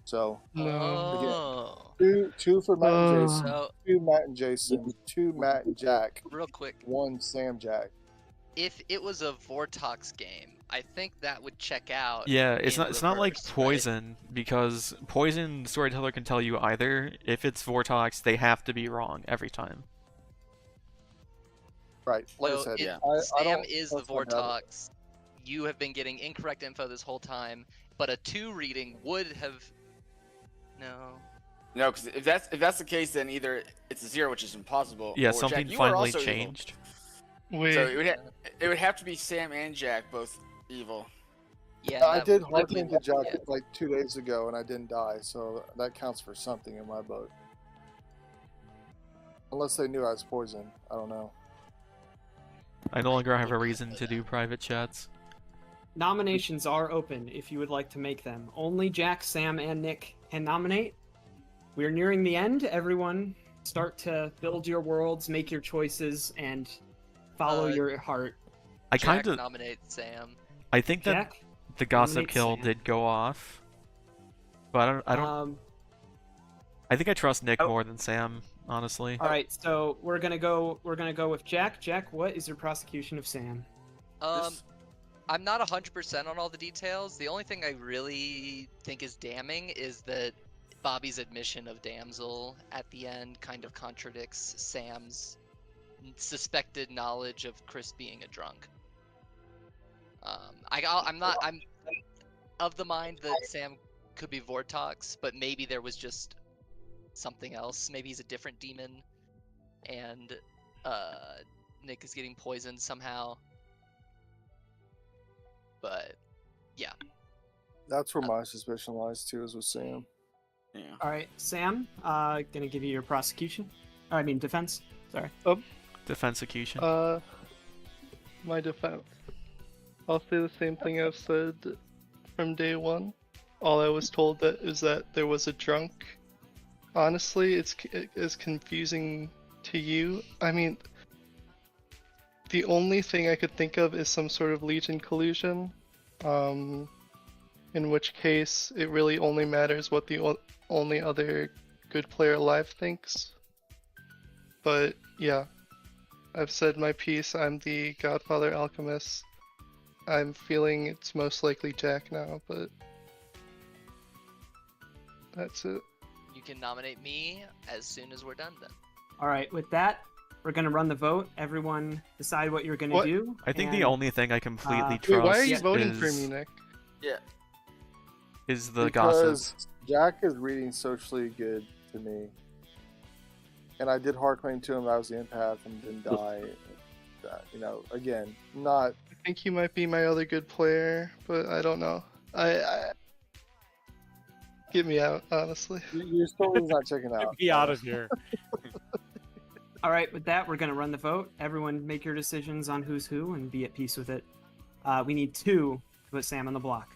So, again, two for Matt and Jason, 2 Matt and Jason, 2 Matt and Jack. Real quick. 1 Sam Jack. If it was a Vortox game, I think that would check out. Yeah, it's not like Poison, because Poison Storyteller can tell you either. If it's Vortox, they have to be wrong every time. Right. Like So I said, if Sam is the Vortox, you have been getting incorrect info this whole time, but a 2 reading would have... No, because if that's the case, then either it's a 0, which is impossible. Yeah, or something Jack, you are finally also evil. changed. Wait. So it would have to be Sam and Jack both evil. Yeah, I did Heartland to Jack like 2 days ago, and I didn't die, so that counts for something in my book. Unless they knew I was poison, I don't know. I no longer have a reason to do private chats. Nominations are open if you would like to make them. Only Jack, Sam, and Nick can nominate. We're nearing the end. Everyone, start to build your worlds, make your choices, and follow your heart. I Jack kind of nominates Sam. I think that Jack the gossip nominates kill Sam. did go off, but I don't. I think I trust Nick more than Sam, honestly. All right, so we're gonna go with Jack. Jack, what is your prosecution of Sam? I'm not 100% on all the details. The only thing I really think is damning is that Bobby's admission of damsel at the end kind of contradicts Sam's suspected knowledge of Chris being a drunk. I'm of the mind that Sam could be Vortox, but maybe there was just something else. Maybe he's a different demon, and Nick is getting poisoned somehow. But yeah, That's where my suspicion lies too, is with Sam. Yeah. All right, Sam, gonna give you your prosecution. I mean defense. Sorry. Defensecution. My defense. I'll say the same thing I've said from day one. All I was told is that there was a drunk honestly, it is confusing to you. I mean, the only thing I could think of is some sort of Legion collusion, in which case it really only matters what the only other good player alive thinks. But yeah, I've said my piece. I'm the Godfather Alchemist. I'm feeling it's most likely Jack now, but that's it. You can nominate me as soon as we're done then. All right, with that, we're gonna run the vote. Everyone decide what you're gonna do. I think the and, only thing I completely Wait, trust why are you voting for is, me, Nick? Yeah. is the Because gossip. Jack is reading socially good to me. And I did hard claim to him that I was the empath and didn't die. Again, not. I think he might be my other good player, but I don't know. I get me out, honestly. Your story's not checking out. Be out of here. All right, with that, we're gonna run the vote. Everyone, make your decisions on who's who and be at peace with it. We need 2 to put Sam on the block.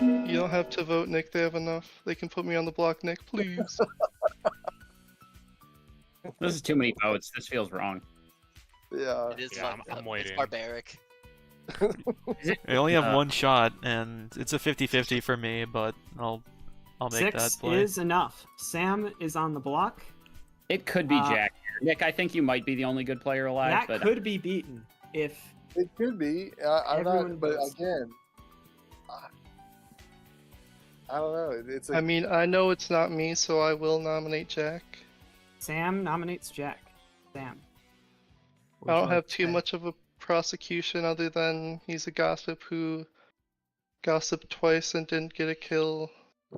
You don't have to vote, Nick. They have enough. They can put me on the block, Nick, please. This is too many votes. This feels wrong. Yeah. It is Yeah, fucked I'm up. waiting. It's barbaric. I only have one shot, and it's a 50-50 for me, but I'll make 6 that play. is enough. Sam is on the block. It could be Jack here. Nick, I think you might be the only good player alive. That but could be beaten if It could be. I'm everyone not. But votes. again, I don't know. It's. I mean, I know it's not me, so I will nominate Jack. Sam nominates Jack. Sam. I don't have too much of a prosecution other than he's a gossip who gossiped twice and didn't get a kill.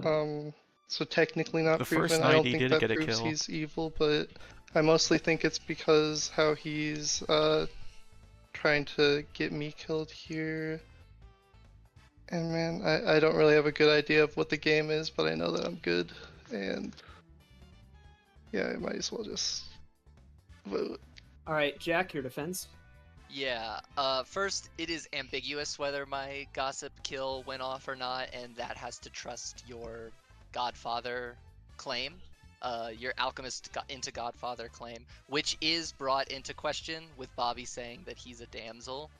So technically not The proven. first I night don't he think did that get a proves kill. he's evil, but I mostly think it's because how he's trying to get me killed here. And man, I don't really have a good idea of what the game is, but I know that I'm good. And yeah, I might as well just vote. All right, Jack, your defense. Yeah. First, it is ambiguous whether my gossip kill went off or not, and that has to trust your Godfather claim, your Alchemist into Godfather claim, which is brought into question with Bobby saying that he's a damsel.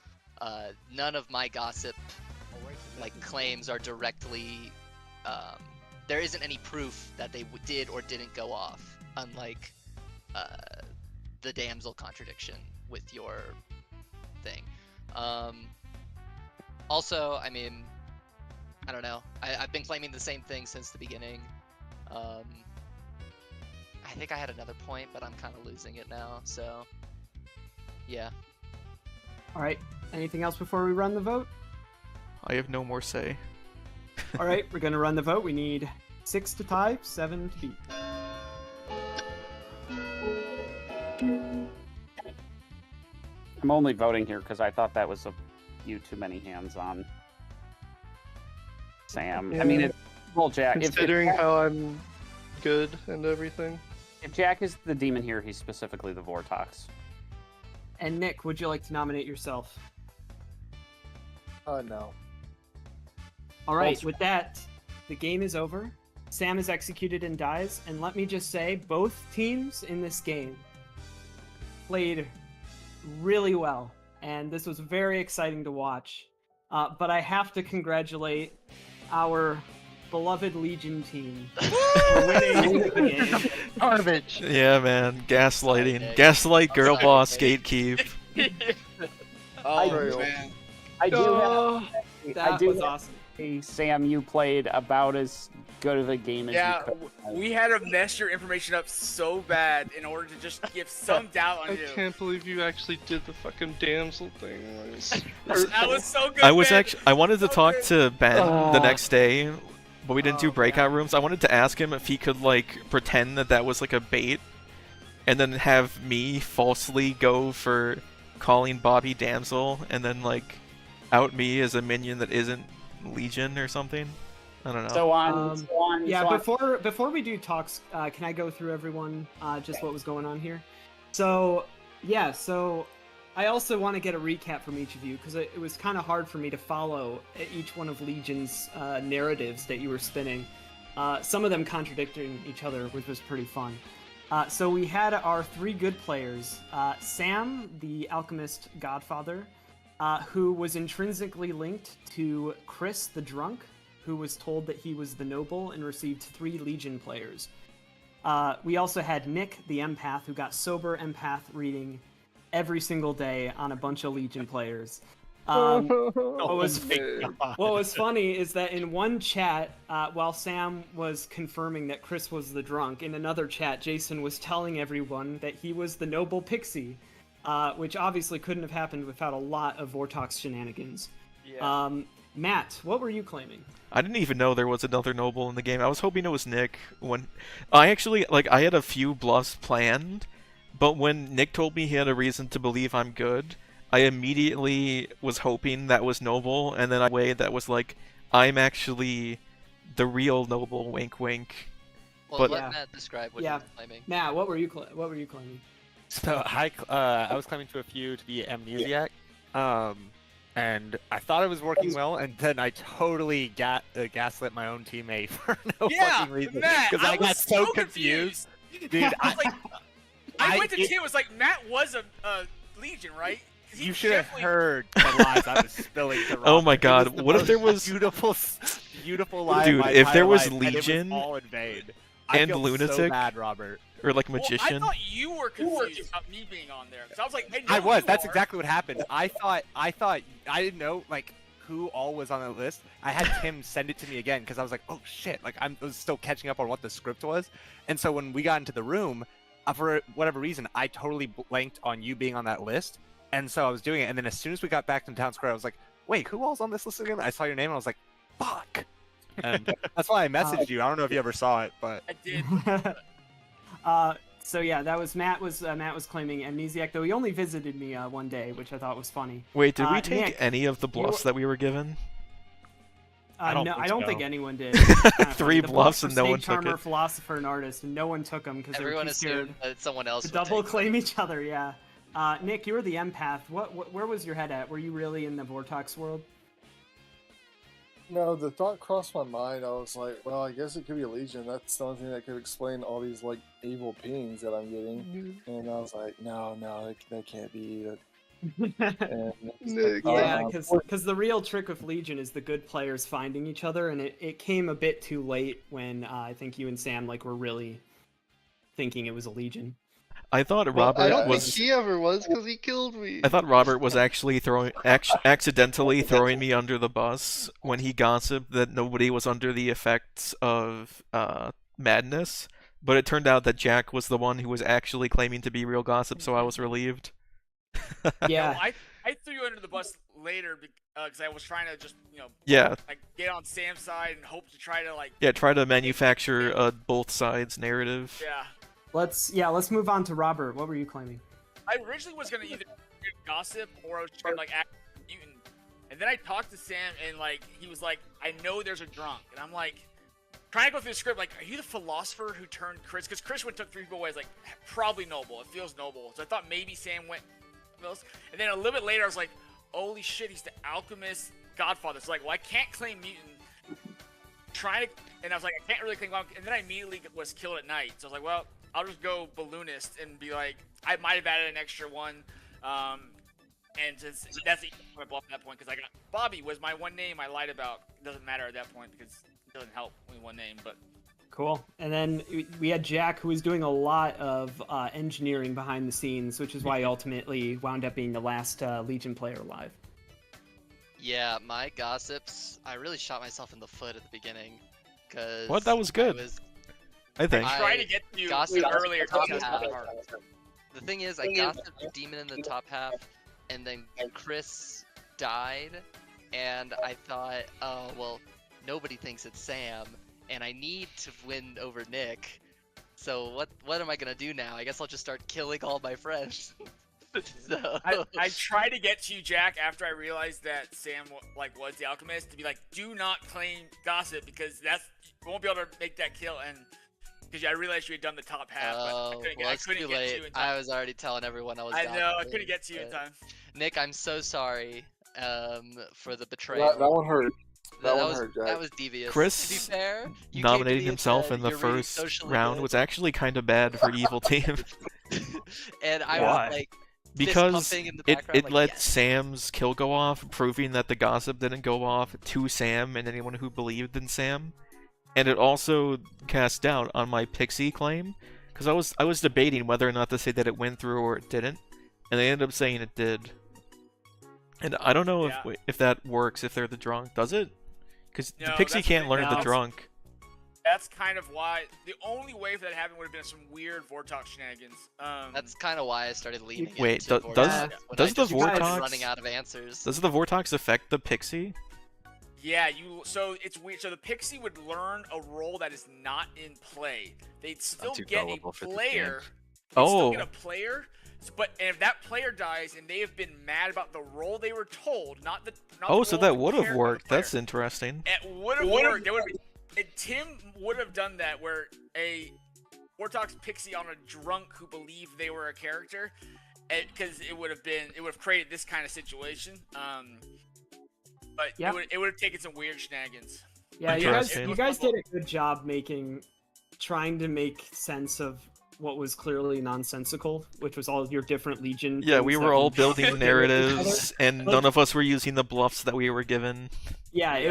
None of my gossip claims are directly. There isn't any proof that they did or didn't go off, unlike the damsel contradiction with your thing. Also, I mean, I don't know. I've been claiming the same thing since the beginning. I think I had another point, but I'm kind of losing it now. So, yeah. All right. Anything else before we run the vote? I have no more say. All right, we're gonna run the vote. We need 6 to tie, 7 to beat. I'm only voting here because I thought that was a few too many hands on Sam. I mean, Yeah. well, Jack. Considering how I'm good and everything. If Jack is the demon here, he's specifically the Vortox. And Nick, would you like to nominate yourself? No. All right, with that, the game is over. Sam is executed and dies. And let me just say, both teams in this game played really well. And this was very exciting to watch. But I have to congratulate our beloved Legion team for winning the game. Garbage. Yeah, man. Gaslighting. Gaslight, girl boss, gatekeep. Oh, man. I do Oh, have. that I do was have awesome. to say, Sam, you played about as good of a game as Yeah, you could. we had to mess your information up so bad in order to just give some doubt on I you. can't believe you actually did the fucking damsel thing. That was so good. I was man. actually I wanted to talk to Ben the Oh. next day, but we didn't do breakout rooms. I wanted to ask him if he could like pretend that was like a bait, and then have me falsely go for calling Bobby damsel, and then like out me as a minion that isn't Legion or something. I don't know. So on. Yeah, so on- before we do talks, can I go through everyone just what was going on here? So yeah, so I also want to get a recap from each of you because it was kind of hard for me to follow each one of Legion's narratives that you were spinning. Some of them contradicting each other, which was pretty fun. So we had our 3 good players. Sam, the alchemist godfather, who was intrinsically linked to Chris the drunk, who was told that he was the noble and received 3 Legion players. We also had Nick, the empath, who got sober empath reading every single day on a bunch of Legion players. What was funny is that in one chat, while Sam was confirming that Chris was the drunk, in another chat, Jason was telling everyone that he was the noble pixie, which obviously couldn't have happened without a lot of Vortox shenanigans. Yeah. Matt, what were you claiming? I didn't even know there was another noble in the game. I was hoping it was Nick. When I actually, I had a few bluffs planned, but when Nick told me he had a reason to believe I'm good, I immediately was hoping that was noble, and then I way that was like, I'm actually the real noble, wink wink. Well, but let Matt describe what he was claiming. Matt, what were you claiming? So I was claiming to a few to be amnesiac, and I thought it was working well, and then I totally gaslit my own teammate for no fucking reason because I got so confused. Dude, I went to team. It was like Matt was a Legion, right? You should have heard the lies I was spilling to Robert. Oh my god, what if there was beautiful lie? Dude, of my if there entire was life, Legion and it was all in vain. I and feel lunatic, so bad, Robert. or like Well, magician. I thought you were confused about me being on there because I was like, I was. That's exactly what happened. I thought I didn't know who all was on the list. I had Tim send it to me again because I was like, oh shit, I was still catching up on what the script was. And so when we got into the room, for whatever reason, I totally blanked on you being on that list. And so I was doing it, and then as soon as we got back to Town Square, I was like, wait, who all's on this list again? I saw your name, and I was like, fuck. And that's why I messaged you. I don't know if you ever saw it, but I did. So yeah, that was Matt was claiming amnesiac, though he only visited me one day, which I thought was funny. Wait, did we take Nick, any of the bluffs that we were given? I don't think anyone did. 3 bluffs and no one took Charmer, it. philosopher, and artist, and no one took them because they were Everyone too scared assumed that someone else to would double take claim each other. Yeah. Nick, you were the empath. Where was your head at? Were you really in the Vortox world? No, the thought crossed my mind. I was like, well, I guess it could be a Legion. That's the only thing that could explain all these evil pings that I'm getting. And I was like, no, that can't be it. Yeah, because the real trick with Legion is the good players finding each other, and it came a bit too late when I think you and Sam were really thinking it was a Legion. I thought Well, Robert I don't was. think he ever was because he killed me. I thought Robert was actually accidentally throwing me under the bus when he gossiped that nobody was under the effects of madness. But it turned out that Jack was the one who was actually claiming to be real gossip, so I was relieved. Yeah. No, I threw you under the bus later because I was trying to just Yeah. get on Sam's side and hope to try to Try to manufacture both sides narrative. Yeah. Let's move on to Robert. What were you claiming? I originally was gonna either gossip or I was trying to act mutant, and then I talked to Sam and he was like, I know there's a drunk, and I'm like trying to go through the script, are you the philosopher who turned Chris? Because Chris took 3 people away. I was probably noble. It feels noble. So I thought maybe Sam went else. And then a little bit later, I was like, holy shit, he's the alchemist godfather. So I can't claim mutant. And I was like, I can't really claim. And then I immediately was killed at night. So I was like, well, I'll just go balloonist and be like, I might have added an extra one. And that's the my bluff at that point because I got Bobby was my one name I lied about. It doesn't matter at that point because it doesn't help only one name. But cool. And then we had Jack, who was doing a lot of engineering behind the scenes, which is why he ultimately wound up being the last Legion player alive. Yeah, my gossips, I really shot myself in the foot at the beginning. Cause What? That was good. I think. I tried to get you earlier. The thing is, I gossiped the demon in the top half, and then Chris died, and I thought, oh, well, nobody thinks it's Sam, and I need to win over Nick. So what am I gonna do now? I guess I'll just start killing all my friends. So... I tried to get to you, Jack, after I realized that Sam was the alchemist, to be like, do not claim gossip because you won't be able to make that kill. And because I realized you had done the top half, but I Oh, couldn't, well, I it's couldn't too get to late. you in time. I was already telling everyone I was I down know, for I couldn't it, get to you in but- time. Nick, I'm so sorry for the betrayal. That one hurt. That one was, hurt, Jack. That was devious. Chris to be fair, you came to nominating me and himself said, in the "You're reading first socially round good," was actually kind of bad for Evil Team. and I Why? was like, fist because pumping in the it background, like, let yes. Sam's kill go off, proving that the gossip didn't go off to Sam and anyone who believed in Sam. And it also cast doubt on my Pixie claim, because I was debating whether or not to say that it went through or it didn't, and they ended up saying it did. And I don't know if that works if they're the drunk. Does it? Because No, the Pixie that's can't the- learn no, the it's- drunk. That's kind of why the only way for that to happen would have been some weird Vortox shenanigans. That's kind of why I started leaning Wait, into does Vortex when I the just started Vortox running out of answers. does the Vortox affect the Pixie? Yeah, so it's weird. So the Pixie would learn a role that is not in play. They'd still too get a gullible for the player. game. They'd still Oh. get a player. But and if that player dies and they have been mad about the role they were told, not the Oh, so role that of the would have character, worked. That's interesting. it would have worked. It would be, and Tim would have done that where a Vortox Pixie on a drunk who believed they were a character, because it would have created this kind of situation. But Yep. it would have taken some weird shenanigans. Yeah, Interesting. you guys did a good job trying to make sense of what was clearly nonsensical, which was all your different Legion. Yeah, things we that were all did building with each other. narratives, and Like, none of us were using the bluffs that we were given. Yeah, it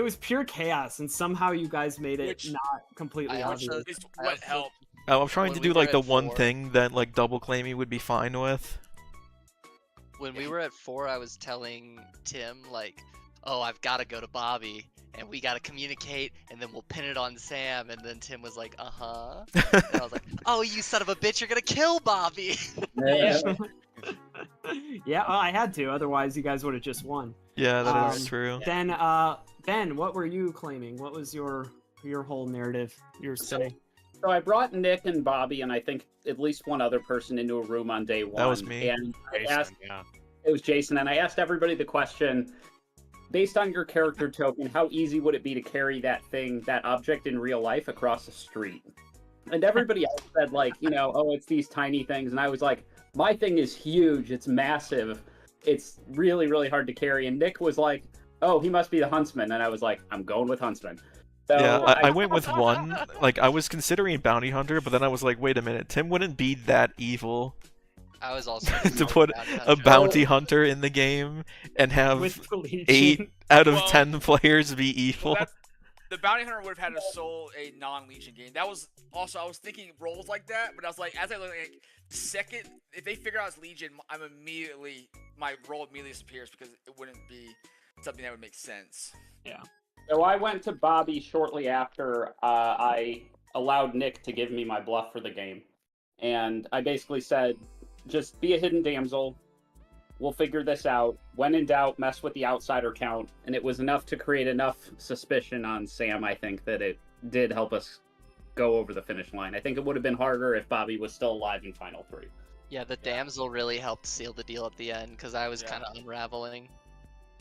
was pure chaos, and somehow you guys made it not completely obvious. It's what helped. I'm trying to When do we were like the at one 4. thing that like double claiming would be fine with. When we were at 4, I was telling Tim, like, oh, I've got to go to Bobby, and we got to communicate, and then we'll pin it on Sam, and then Tim was like, uh-huh. And I was like, oh, you son of a bitch, you're going to kill Bobby! Yeah, well, I had to, otherwise you guys would have just won. Yeah, that is true. Then, Ben, what were you claiming? What was your whole narrative you're spinning? So I brought Nick and Bobby, and I think at least one other person into a room on day one. That was me. And I Jason, asked, yeah. it was Jason, and I asked everybody the question: based on your character token, how easy would it be to carry that object in real life across the street? And everybody else said, like, oh, it's these tiny things, and I was like, my thing is huge, it's massive, it's really, really hard to carry. And Nick was like, oh, he must be the Huntsman, and I was like, I'm going with Huntsman. So Yeah, I went with one. Like, I was considering Bounty Hunter, but then I was like, wait a minute, Tim wouldn't be that evil I was also to put a bounty hunter in the game and have With the Legion. 8 out of Well- 10 players be evil. The Bounty Hunter would have had a non-Legion game. That was also, I was thinking roles like that, but I was like, as I look like second, if they figure out it's Legion, my role immediately disappears because it wouldn't be something that would make sense. Yeah. So I went to Bobby shortly after I allowed Nick to give me my bluff for the game. And I basically said, just be a hidden damsel. We'll figure this out. When in doubt, mess with the outsider count. And it was enough to create enough suspicion on Sam, I think, that it did help us go over the finish line. I think it would have been harder if Bobby was still alive in Final 3. Yeah, the damsel really helped seal the deal at the end, because I was kind of unraveling.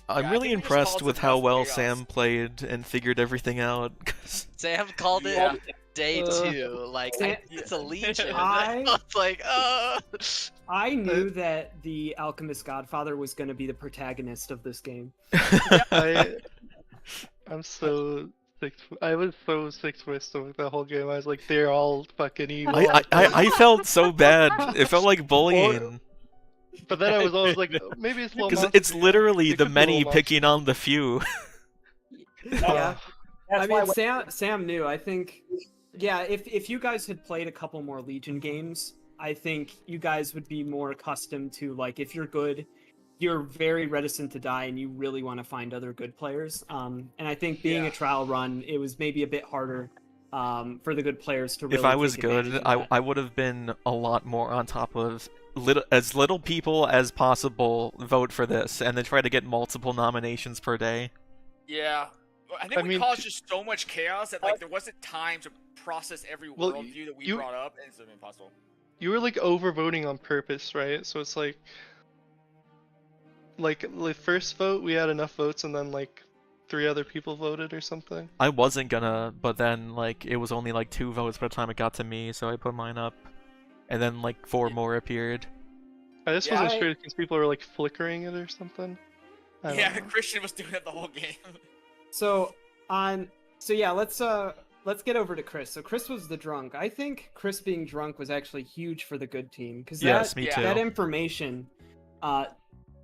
I'm Yeah, I really think we just impressed called with it how enough well chaos. Sam played and figured everything out. 'cause- Sam called it Yeah. day 2, like, Sam- it's a Legion. I- was like, I knew that the Alchemist Godfather was going to be the protagonist of this game. I'm so I was so six-twisted with the whole game. I was like, they're all fucking evil. I felt so bad. It felt like bullying. But then I was always like, maybe it's Because it's literally the many picking on the few. Yeah. I That's why mean, Sam knew. I think, yeah, if you guys had played a couple more Legion games, I think you guys would be more accustomed to, like, if you're good, you're very reticent to die and you really want to find other good players. And I think being a trial run, it was maybe a bit harder for the good players to really If I was take advantage good, of that. I would have been a lot more on top of as little people as possible vote for this, and then try to get multiple nominations per day. Yeah. I think I we mean, caused just so much chaos that like there wasn't time to process every Well, worldview that we you- brought up, and it's impossible. You were like overvoting on purpose, right? So it's like the first vote we had enough votes, and then like 3 other people voted or something? I wasn't gonna, but then like it was only like 2 votes by the time it got to me, so I put mine up, and then like 4 more appeared. I just wasn't sure because people were like flickering it or something. I don't Yeah, know. Christian was doing it the whole game. So yeah, let's get over to Chris. So Chris was the drunk. I think Chris being drunk was actually huge for the good team because Yes, me too. that information,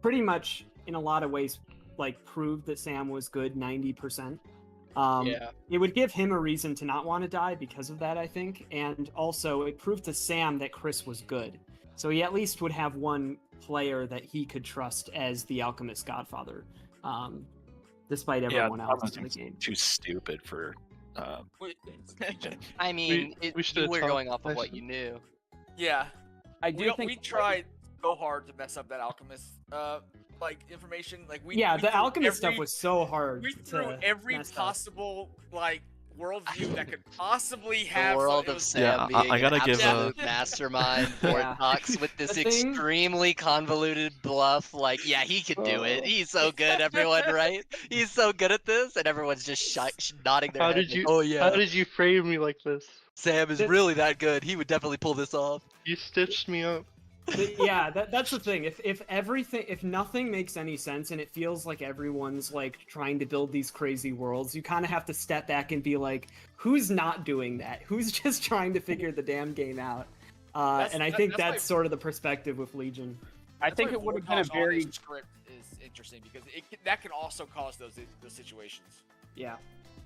pretty much in a lot of ways, like proved that Sam was good 90%. Yeah. It would give him a reason to not want to die because of that, I think, and also it proved to Sam that Chris was good. So he at least would have one player that he could trust as the Alchemist Godfather, despite everyone else in the game. Too stupid for. I mean, we should've you were talked going off of nicer. what you knew. Yeah. I do think we tried so hard to mess up that alchemist like information. Like we Yeah, we the threw alchemist stuff every- was so hard. We threw to every mess up. possible like worldview that could possibly The have. world it of was- Sam Yeah, being I gotta an give a- absolute mastermind. Board Yeah. talks with this The thing- extremely convoluted bluff. Like, yeah, he could do it. He's so good, everyone, right? He's so good at this, and everyone's just nodding their How head. did like, you? oh yeah, How did you frame me like this? Sam is really that good. He would definitely pull this off. You stitched me up. Yeah, that's the thing. If nothing makes any sense and it feels like everyone's like trying to build these crazy worlds, you kind of have to step back and be like, who's not doing that? Who's just trying to figure the damn game out? And I think that's sort of the perspective with Legion. I think it would have been a very script is interesting because that can also cause those situations. Yeah.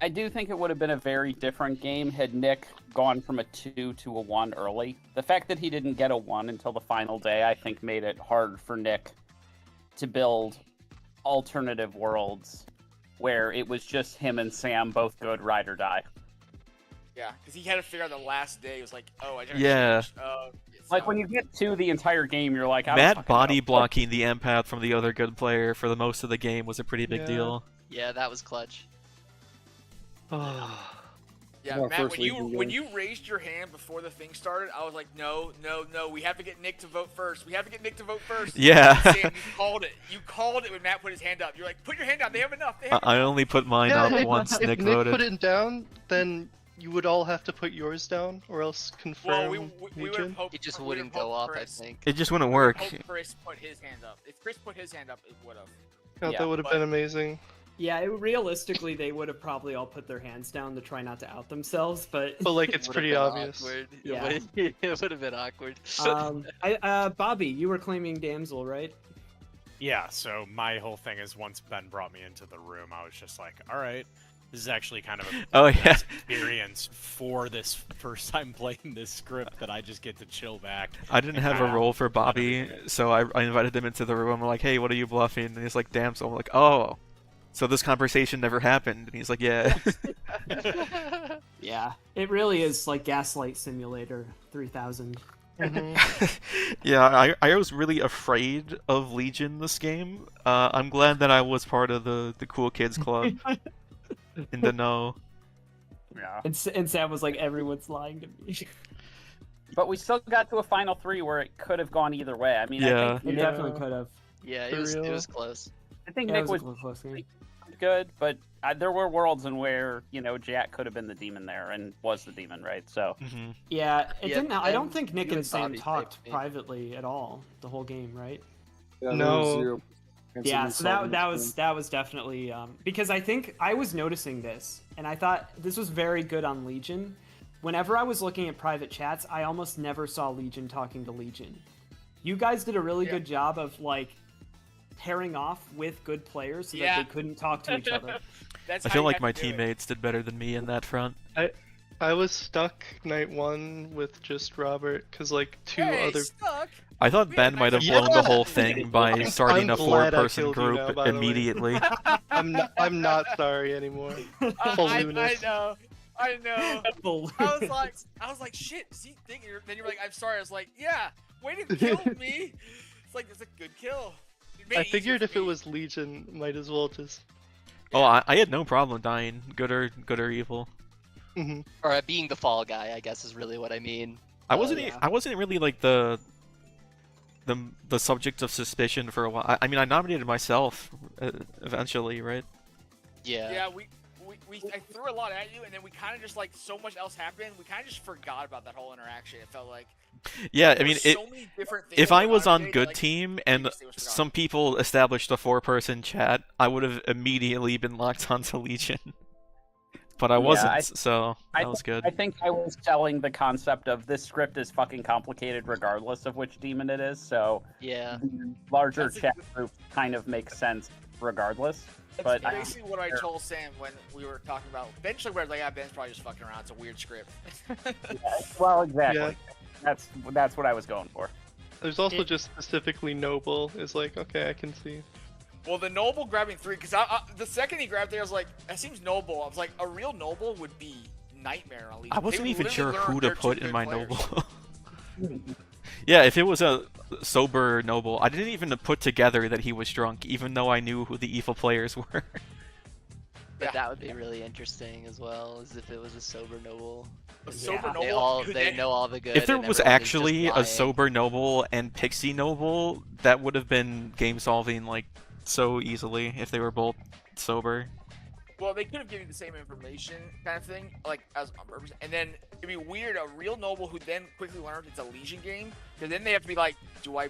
I do think it would have been a very different game had Nick gone from a 2 to a 1 early. The fact that he didn't get a 1 until the final day, I think, made it hard for Nick to build alternative worlds where it was just him and Sam both good, ride or die. Yeah, because he had to figure out the last day. It was like, oh, I didn't Yeah. change. Like when you get to the entire game, you're like, I don't Matt fucking body know. blocking the empath from the other good player for the most of the game was a pretty big Yeah. deal. Yeah, that was clutch. Yeah, Our Matt, first when Legion when game. you raised your hand before the thing started, I was like, no, we have to get Nick to vote first. We have to get Nick to vote first. Yeah. Sam, you called it. You called it when Matt put his hand up. You're like, put your hand down. They have enough. They have I only put mine Yeah, up if, once if Nick Nick voted. put it down, then you would all have to put yours down, or else confirm Well, we would Legion. have hoped It just we wouldn't would've go hoped off, I Chris- think. It just wouldn't work. Hope Chris put his hand up. If Chris put his hand up, it would have. God, Yeah, that would have but- been amazing. Yeah, realistically, they would have probably all put their hands down to try not to out themselves, but But like, it's Would've pretty been obvious. Awkward. Yeah. It would have been awkward. Bobby, you were claiming Damsel, right? Yeah, so my whole thing is once Ben brought me into the room, I was just like, all right, this is actually kind of a Oh, nice yeah. experience for this first time playing this script that I just get to chill back. I didn't and have a kinda role for Bobby, so I invited him into the room. I'm like, hey, what are you bluffing? And he's like, Damsel. I'm like, oh, so this conversation never happened. And he's like, yeah. Yeah, it really is like Gaslight Simulator 3000. Yeah, I was really afraid of Legion this game. I'm glad that I was part of the cool kids club in the know. Yeah. And Sam was like, everyone's lying to me. But we still got to a final 3 where it could have gone either way. I mean, Yeah. I think It definitely could have. Yeah, For it was real? close. I think Yeah, it Nick was was a close game. good, but there were worlds in where Jack could have been the demon there and was the demon, right? So Mm-hmm. Yeah, it Yeah, didn't. I don't and think Nick you and Sam Bobby talked saved me. privately at all the whole game, right? Yeah, there No. was 0% Yeah, of so solving that this was game. that was definitely because I think I was noticing this, and I thought this was very good on Legion. Whenever I was looking at private chats, I almost never saw Legion talking to Legion. You guys did a really good job of like pairing off with good players so Yeah. that they couldn't talk to each other. That's I how feel you like have my to do it. teammates did better than me in that front. I was stuck night 1 with just Robert, because like 2 Hey, other. stuck. I thought We had Ben a might have nice blown the Yeah. whole thing by starting I'm a glad I 4-person killed you group now, by the way. immediately. I'm not sorry anymore. I Balloonist. know. I know. Balloon. I was like, shit. Does he think you're? Then you're like, I'm sorry. I was like, yeah. Way to kill me. It's a good kill. It made I it easier figured for if it me. was Legion, might as well just. Oh, I had no problem dying, good or evil. Mhm. Or being the fall guy, I guess, is really what I mean. I wasn't. yeah. I wasn't really like the subject of suspicion for a while. I mean, I nominated myself eventually, right? Yeah. I threw a lot at you, and then we kind of just like so much else happened. We kind of just forgot about that whole interaction. It felt like. Yeah, I There mean, was so many different things if I going was on on today that, good like, team and previously was forgotten. some people established a 4-person chat, I would have immediately been locked onto Legion. But I Yeah, wasn't, so that I was good. I think I was selling the concept of this script is fucking complicated regardless of which demon it is, so Yeah. the larger chat group kind of makes sense regardless. That's But basically what I told Sam when we were talking about. Eventually, we're like, Ben's probably just fucking around. It's a weird script. well, exactly. Yeah. That's what I was going for. There's also just specifically noble is like, okay, I can see. Well, the noble grabbing 3, because the second he grabbed 3, I was like, that seems noble. I was like, a real noble would be Nightmare on Legion. I wasn't They even literally sure learned who to they're two put in good my players. noble. Yeah, if it was a sober noble, I didn't even put together that he was drunk, even though I knew who the evil players were. But that would be really interesting as well, as if it was a sober noble. A sober They noble? they know all the good. If there and was everyone is just actually a lying. sober noble and pixie noble, that would have been game solving like so easily if they were both sober. Well, they could have given you the same information kind of thing, like as on purpose, and then it'd be weird, a real noble who then quickly learned it's a Legion game, because then they have to be like, do I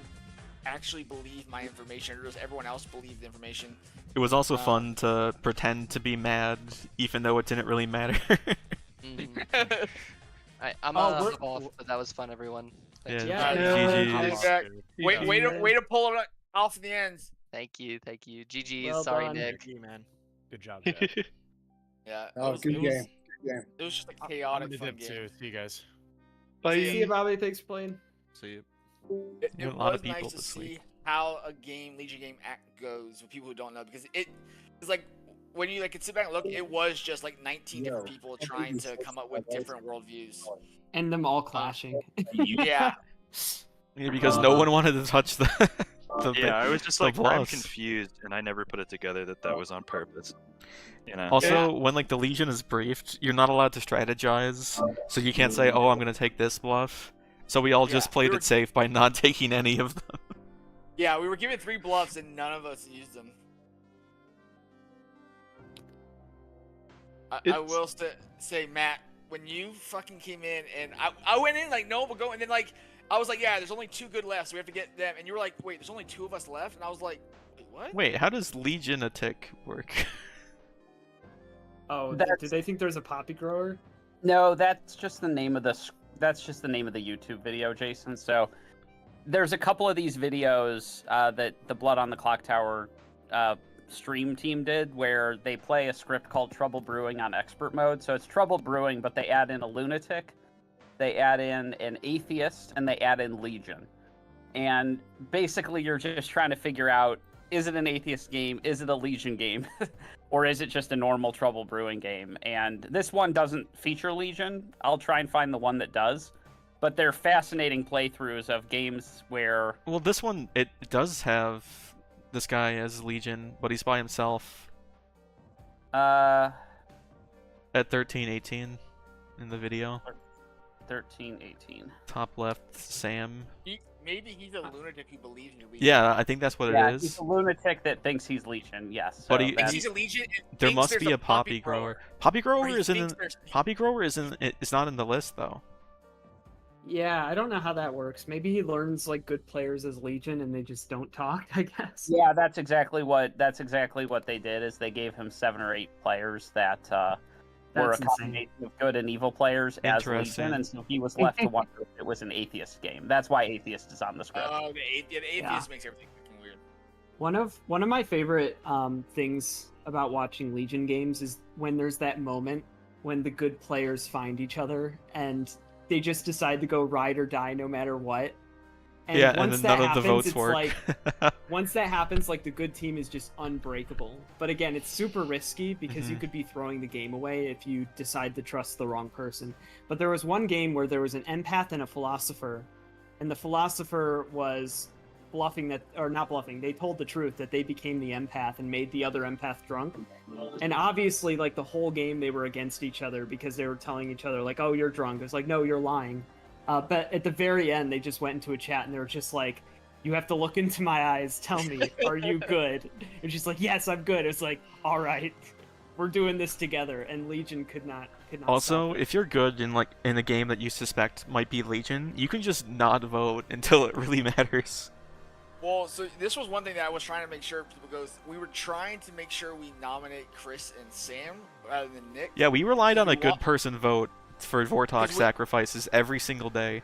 actually believe my information, or does everyone else believe the information? It was also fun to pretend to be mad, even though it didn't really matter. I'm off, but that was fun, everyone. Thanks. Yeah, GG. Way to pull it off the ends. Thank you. GG. Well Sorry, done. Nick. GG, man. Good job. Yeah. Oh, good game. It was just a I'm chaotic gonna fun dip game. too. See you guys. Bye. See you, Bobby. Thanks for playing. See you. It A lot was of people nice to this see week. how a Legion game goes with people who don't know, because it's like when you could sit back and look, it was just like 19 different people trying to come up with different worldviews. And them all clashing. Yeah. Yeah, because no one wanted to touch the. Yeah, I was just the like, I'm bluffs. confused, and I never put it together that was on purpose. You know. Also, when like the Legion is briefed, you're not allowed to strategize, so you can't say, "Oh, I'm gonna take this bluff." So we all just played it safe by not taking any of them. Yeah, we were given 3 bluffs and none of us used them. I will say, Matt, when you fucking came in and I went in like, no, we'll go, and then like, I was like, yeah, there's only 2 good left, so we have to get them, and you were like, wait, there's only 2 of us left, and I was like, wait, what? Wait, how does Legion Attack work? Oh, do they think there's a poppy grower? No, that's just the name of the YouTube video, Jason. So there's a couple of these videos that the Blood on the Clock Tower stream team did where they play a script called Trouble Brewing on expert mode. So it's Trouble Brewing, but they add in a lunatic, they add in an atheist, and they add in Legion. And basically you're just trying to figure out, is it an atheist game? Is it a Legion game? Or is it just a normal Trouble Brewing game? And this one doesn't feature Legion. I'll try and find the one that does. But they're fascinating playthroughs of games where... Well, this one, it does have this guy as Legion, but he's by himself. At 13:18 in the video. 13:18. Top left, Sam. Maybe he's a lunatic who believes in Legion. Yeah, I think that's what it is. He's a lunatic that thinks he's Legion, yes. But so he, that's- He's a Legion. there thinks must there's be a poppy grower. Poppy grower he isn't. thinks there's- Poppy grower isn't. It's not in the list though. Yeah, I don't know how that works. Maybe he learns like good players as Legion and they just don't talk, I guess. Yeah, that's exactly what they did. Is they gave him 7 or 8 players that were a That's insane. combination of good and evil players as Interesting. Legion, and so he was left to wonder if it was an atheist game. That's why atheist is on the script. Oh, the atheist makes everything fucking weird. One of my favorite things about watching Legion games is when there's that moment when the good players find each other and they just decide to go ride or die no matter what. And Yeah, and once then that none of the votes it's work. like once that happens, like the good team is just unbreakable. But again, it's super risky because you Mhm. could be throwing the game away if you decide to trust the wrong person. But there was one game where there was an empath and a philosopher, and the philosopher was bluffing that, or not bluffing, they told the truth that they became the empath and made the other empath drunk. And obviously, like the whole game they were against each other because they were telling each other like, oh, you're drunk. It's like, no, you're lying. But at the very end, they just went into a chat and they were just like, you have to look into my eyes. Tell me, are you good? And she's like, yes, I'm good. It's like, all right. we're doing this together, and Legion could not Also, stop it. if you're good in a game that you suspect might be Legion, you can just not vote until it really matters. Well, so this was one thing that I was trying to make sure people goes. We were trying to make sure we nominate Chris and Sam rather than Nick. Yeah, we relied on a We good wa- person vote for Vortox 'Cause we- sacrifices every single day.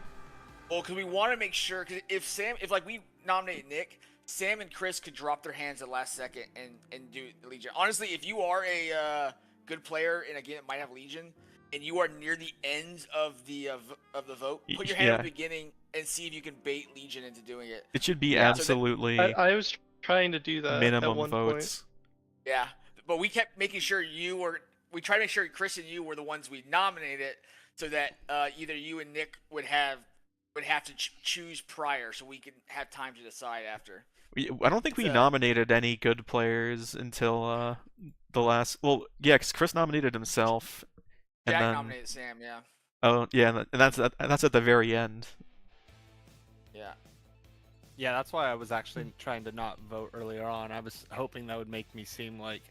Well, because we want to make sure, because if like we nominate Nick, Sam and Chris could drop their hands at last second and do Legion. Honestly, if you are a good player in a game that might have Legion, and you are near the end of the vote, put your hand at Yeah. the beginning and see if you can bait Legion into doing it. It should be Yeah. absolutely I was trying to do that at minimum one votes. Yeah, but we kept making sure we tried to make sure Chris and you were the ones we nominated, so that either you and Nick would have to choose prior, so we could have time to decide after. I don't think we nominated any good players until the last. Well, yeah, because Chris nominated himself, and Jack then nominated Sam, yeah. oh yeah, and that's at the very end. Yeah. Yeah, that's why I was actually trying to not vote earlier on. I was hoping that would make me seem like.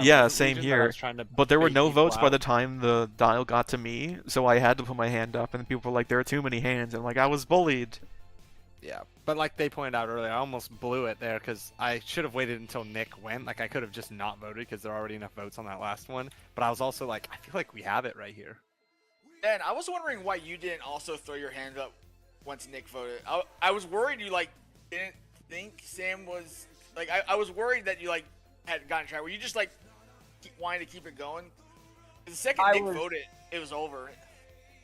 Yeah, wasn't same Legion, but I here. was trying to But there were bait no people votes by out. the time the dial got to me, so I had to put my hand up, and people were like, "There are too many hands," and like I was bullied. Yeah, but like they pointed out earlier, I almost blew it there because I should have waited until Nick went. Like I could have just not voted because there are already enough votes on that last one. But I was also like, I feel like we have it right here. And I was wondering why you didn't also throw your hand up once Nick voted. I was worried you didn't think Sam was I was worried that you had gotten track. Were you just wanting to keep it going? The second Nick voted, it was over.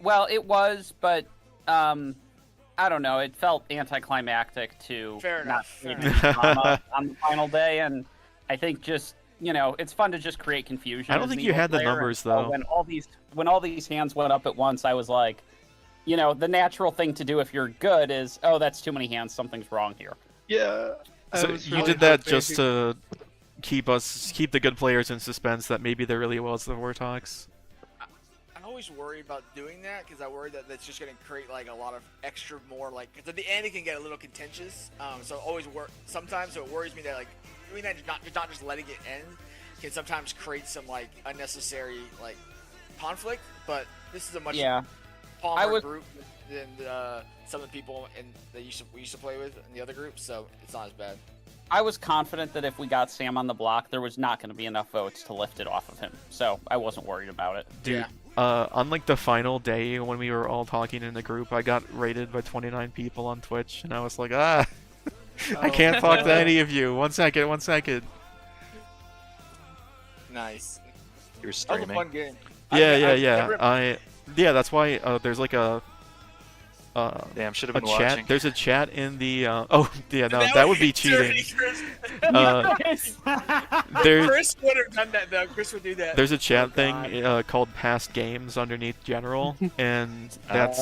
Well, it was, but I don't know. It felt anticlimactic to Fair not enough, create fair any drama on the final day, and I think just it's fun to just create confusion. I don't as think an you evil had the player, and numbers, so though. When all these hands went up at once, I was like, the natural thing to do if you're good is, oh, that's too many hands. Something's wrong here. Yeah. So you did that just to keep the good players in suspense that maybe there really was the Vortox. I'm always worried about doing that because I worry that that's just going to create a lot of extra more because at the end it can get a little contentious. So sometimes it worries me that doing that, not just letting it end, can sometimes create some unnecessary conflict. But this is a much calmer group than some of the people that we used to play with in the other groups, so it's not as bad. I was confident that if we got Sam on the block, there was not going to be enough votes to lift it off of him, so I wasn't worried about it. Dude, on the final day when we were all talking in the group, I got rated by 29 people on Twitch, and I was like, I can't talk to any of you. 1 second. Nice. You're That was a streaming. fun game. Yeah. That's why there's a Damn, should have a been chat. watching. There's a chat in the that would be cheating. There's Chris would have done that though. Chris would do that. there's a chat thing called past games underneath general, and that's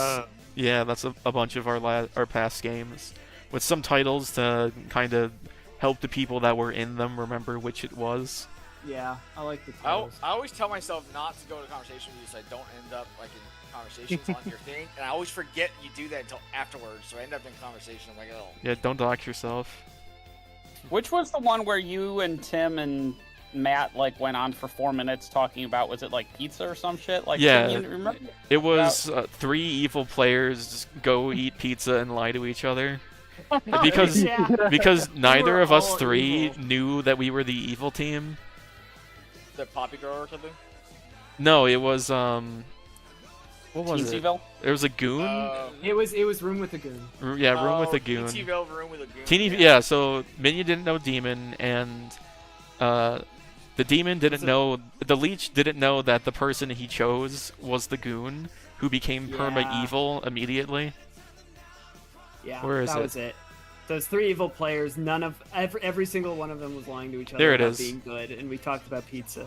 that's a bunch of our past games with some titles to kind of help the people that were in them remember which it was. Yeah, I like the I titles. always tell myself not to go to conversation with you so I don't end up in conversations on your thing, and I always forget you do that until afterwards, so I end up in conversation. I'm like, oh. Yeah, don't dox yourself. Which was the one where you and Tim and Matt went on for 4 minutes talking about, was it pizza or some shit? Yeah, Tim, you remember? it was 3 evil players go eat pizza and lie to each other. Because because neither of us 3 knew that we were the evil team. The Poppy Girl or something? No, it was what was it? Teensyville? There was a goon. It was Room with a Goon. Yeah, room with a goon. Teensyville Room with a Goon. Yeah, so Minion didn't know Demon, and the Demon didn't know, the Leech didn't know that the person he chose was the goon, who became perma-evil immediately. Yeah, Where is that it? was it. Those 3 evil players, every single one of them was lying to each other There it about is. being good, and we talked about pizza.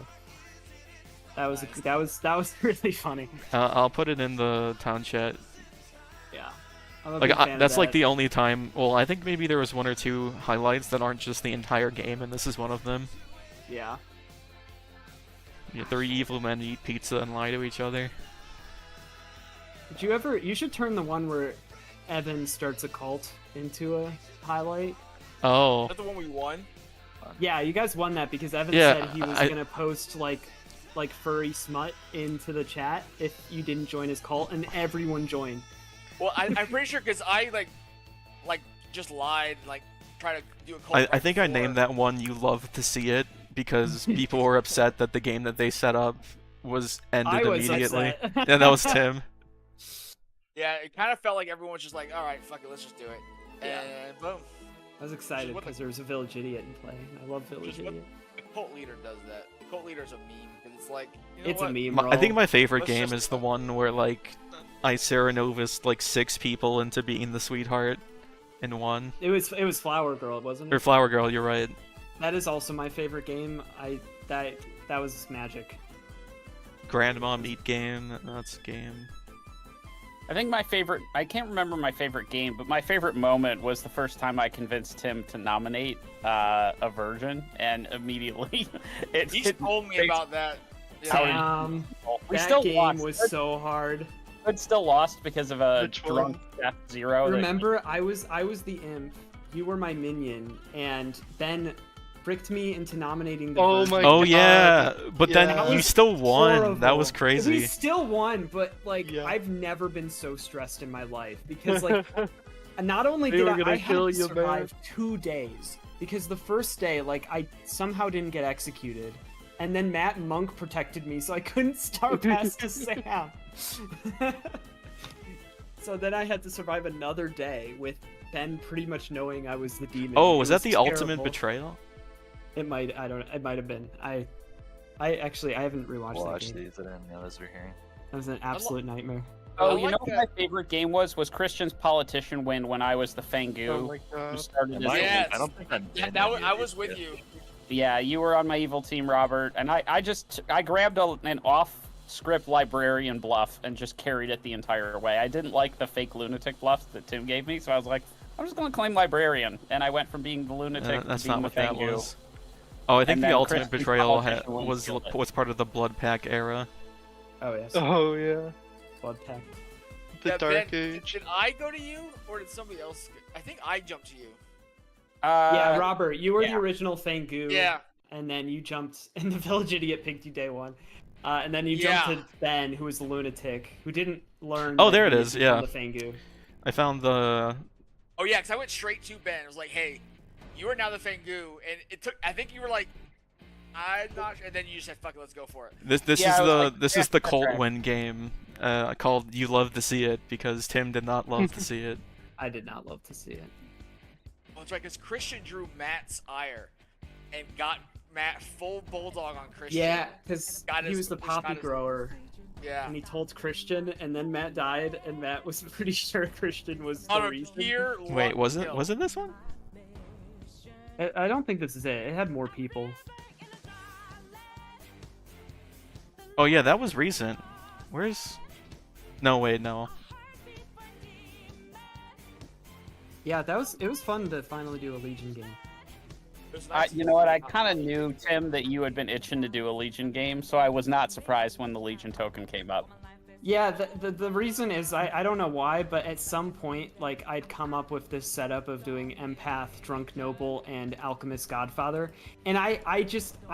That was really funny. I'll put it in the town chat. Yeah. I'm a big fan of That's that. the only time. Well, I think maybe there was 1 or 2 highlights that aren't just the entire game, and this is one of them. Yeah. 3 evil men eat pizza and lie to each other. You should turn the one where Evan starts a cult into a highlight. Oh. Is that the one we won? Yeah, you guys won that because Evan Yeah, said he was gonna post like furry smut into the chat if you didn't join his cult, and everyone joined. Well, I'm pretty sure because I like just lied, like try to do a cult. I think I named that one "You Love to See It" because people were upset that the game that they set up was ended I was immediately. upset. Yeah, that was Tim. Yeah, it kind of felt like everyone was just like, all right, fuck it, let's just do it. Yeah. And boom. I was excited because there was a village idiot in play. And I love village Just what idiot. the cult leader does that. The cult leader's a meme because it's like, you know It's a what? meme. I think my favorite Let's game just- is the one where like I Serenovus like 6 people into being the sweetheart in one. It was Flower Girl, wasn't it? Or Flower Girl, you're right. That is also my favorite game. That was magic. Grandma Meat Game, that's a game. I think my favorite, I can't remember my favorite game, but my favorite moment was the first time I convinced Tim to nominate a virgin, and immediately He told me about that. Damn. We That still game lost. was so hard. Good still lost because of a Which one? drunk Death Zero. that- Remember, I was the imp. You were my minion, and Ben tricked me into nominating the Oh virgin. my Oh God. yeah, but Yeah. then That you was still won. That was horrible. crazy. We still won, but like I've never been so stressed in my life because like not only They did were I gonna had kill to you, survive 2 days because the first day like I somehow didn't get executed, and then Matt and Monk protected me, so I couldn't start past to Sam. So then I had to survive another day with Ben pretty much knowing I was the demon. Oh, It was that the ultimate terrible. betrayal? It might. It might have been. I actually I haven't rewatched Watch that game. these. I didn't know those were hearing. That was an absolute nightmare. Oh, I you like know what my favorite game was Christian's Politician win when I was the Fangu. Oh my who God. started as Yes. I don't think I'm I was with you. Yeah, you were on my evil team, Robert, and I grabbed an off-script librarian bluff and just carried it the entire way. I didn't like the fake lunatic bluff that Tim gave me, so I was like, I'm just gonna claim librarian, and I went from being the lunatic That's to being not the what that Fangu. was. Oh, I think And the then ultimate Christian's betrayal Politician wouldn't was kill it. was part of the Blood Pack era. Oh yes. Oh yeah. Blood Pact. The Yeah, Dark Ben, Age. Did I go to you or did somebody else? I think I jumped to you. Yeah, Robert, you were yeah. the original Fangu. Yeah. And then you jumped, and the village idiot picked you day one. And then you jumped Yeah. to Ben, who was the lunatic, who didn't learn. Oh, that there it he is, was yeah. The Fangu. I found the. Oh yeah, because I went straight to Ben. It was like, hey, you are now the Fangu, and it took. I think you were like, I'm not sure, and then you just said, fuck it, let's go for it. This Yeah, is I was the like, this yeah, is the that's cult right. win game called "You Love to See It" because Tim did not love to see it. I did not love to see it. Oh, that's right, because Christian drew Matt's ire, and got Matt full bulldog on Christian. Yeah, because Got he his- was the got poppy his- grower, Yeah. and he told Christian, and then Matt died, and Matt was pretty sure Christian was On the a reason. pure Wait, luck was it kill. this one? I don't think this is it. It had more people. Oh yeah, that was recent. Where's? No, wait, no. Yeah, it was fun to finally do a Legion game. It was nice. You know what? I kind of knew, Tim, that you had been itching to do a Legion game, so I was not surprised when the Legion token came up. Yeah, the reason is I don't know why, but at some point, like, I'd come up with this setup of doing Empath, Drunk Noble, and Alchemist Godfather, and I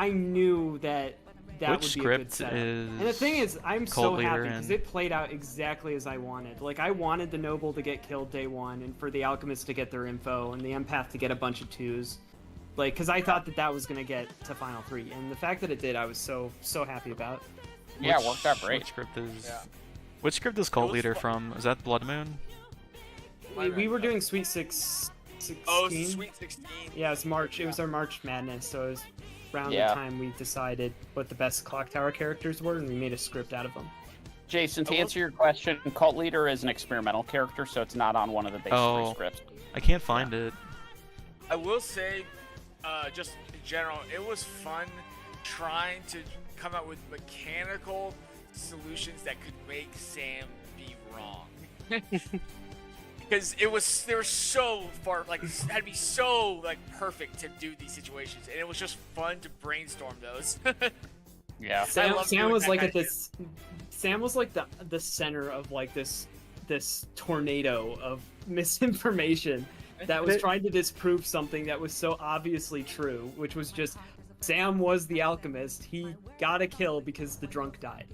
knew that Which would be a good script setup. is And the thing is, I'm so Cult happy Leader because and- it played out exactly as I wanted. Like, I wanted the Noble to get killed day one, and for the Alchemist to get their info, and the Empath to get a bunch of 2s. Like, because I thought that was going to get to Final 3, and the fact that it did, I was so happy about. Yeah, it worked out great. Which script is? Yeah. Which script is Cult Leader from? Is that Blood Moon? We were doing Sweet 16. Oh, Sweet 16. Yeah, it's March. It was our March Madness, so it was around Yeah. the time we decided what the best Clock Tower characters were, and we made a script out of them. Jason, to answer your question, Cult Leader is an experimental character, so it's not on one of the base 3 scripts. I can't find it. I will say, just in general, it was fun trying to come up with mechanical solutions that could make Sam be wrong. Because they were so far, like, it had to be so, like, perfect to do these situations, and it was just fun to brainstorm those. Yeah. Sam love doing was that like kind at of this. Sam was like the center of like this tornado of misinformation that was trying to disprove something that was so obviously true, which was just Sam was the alchemist. He got a kill because the drunk died.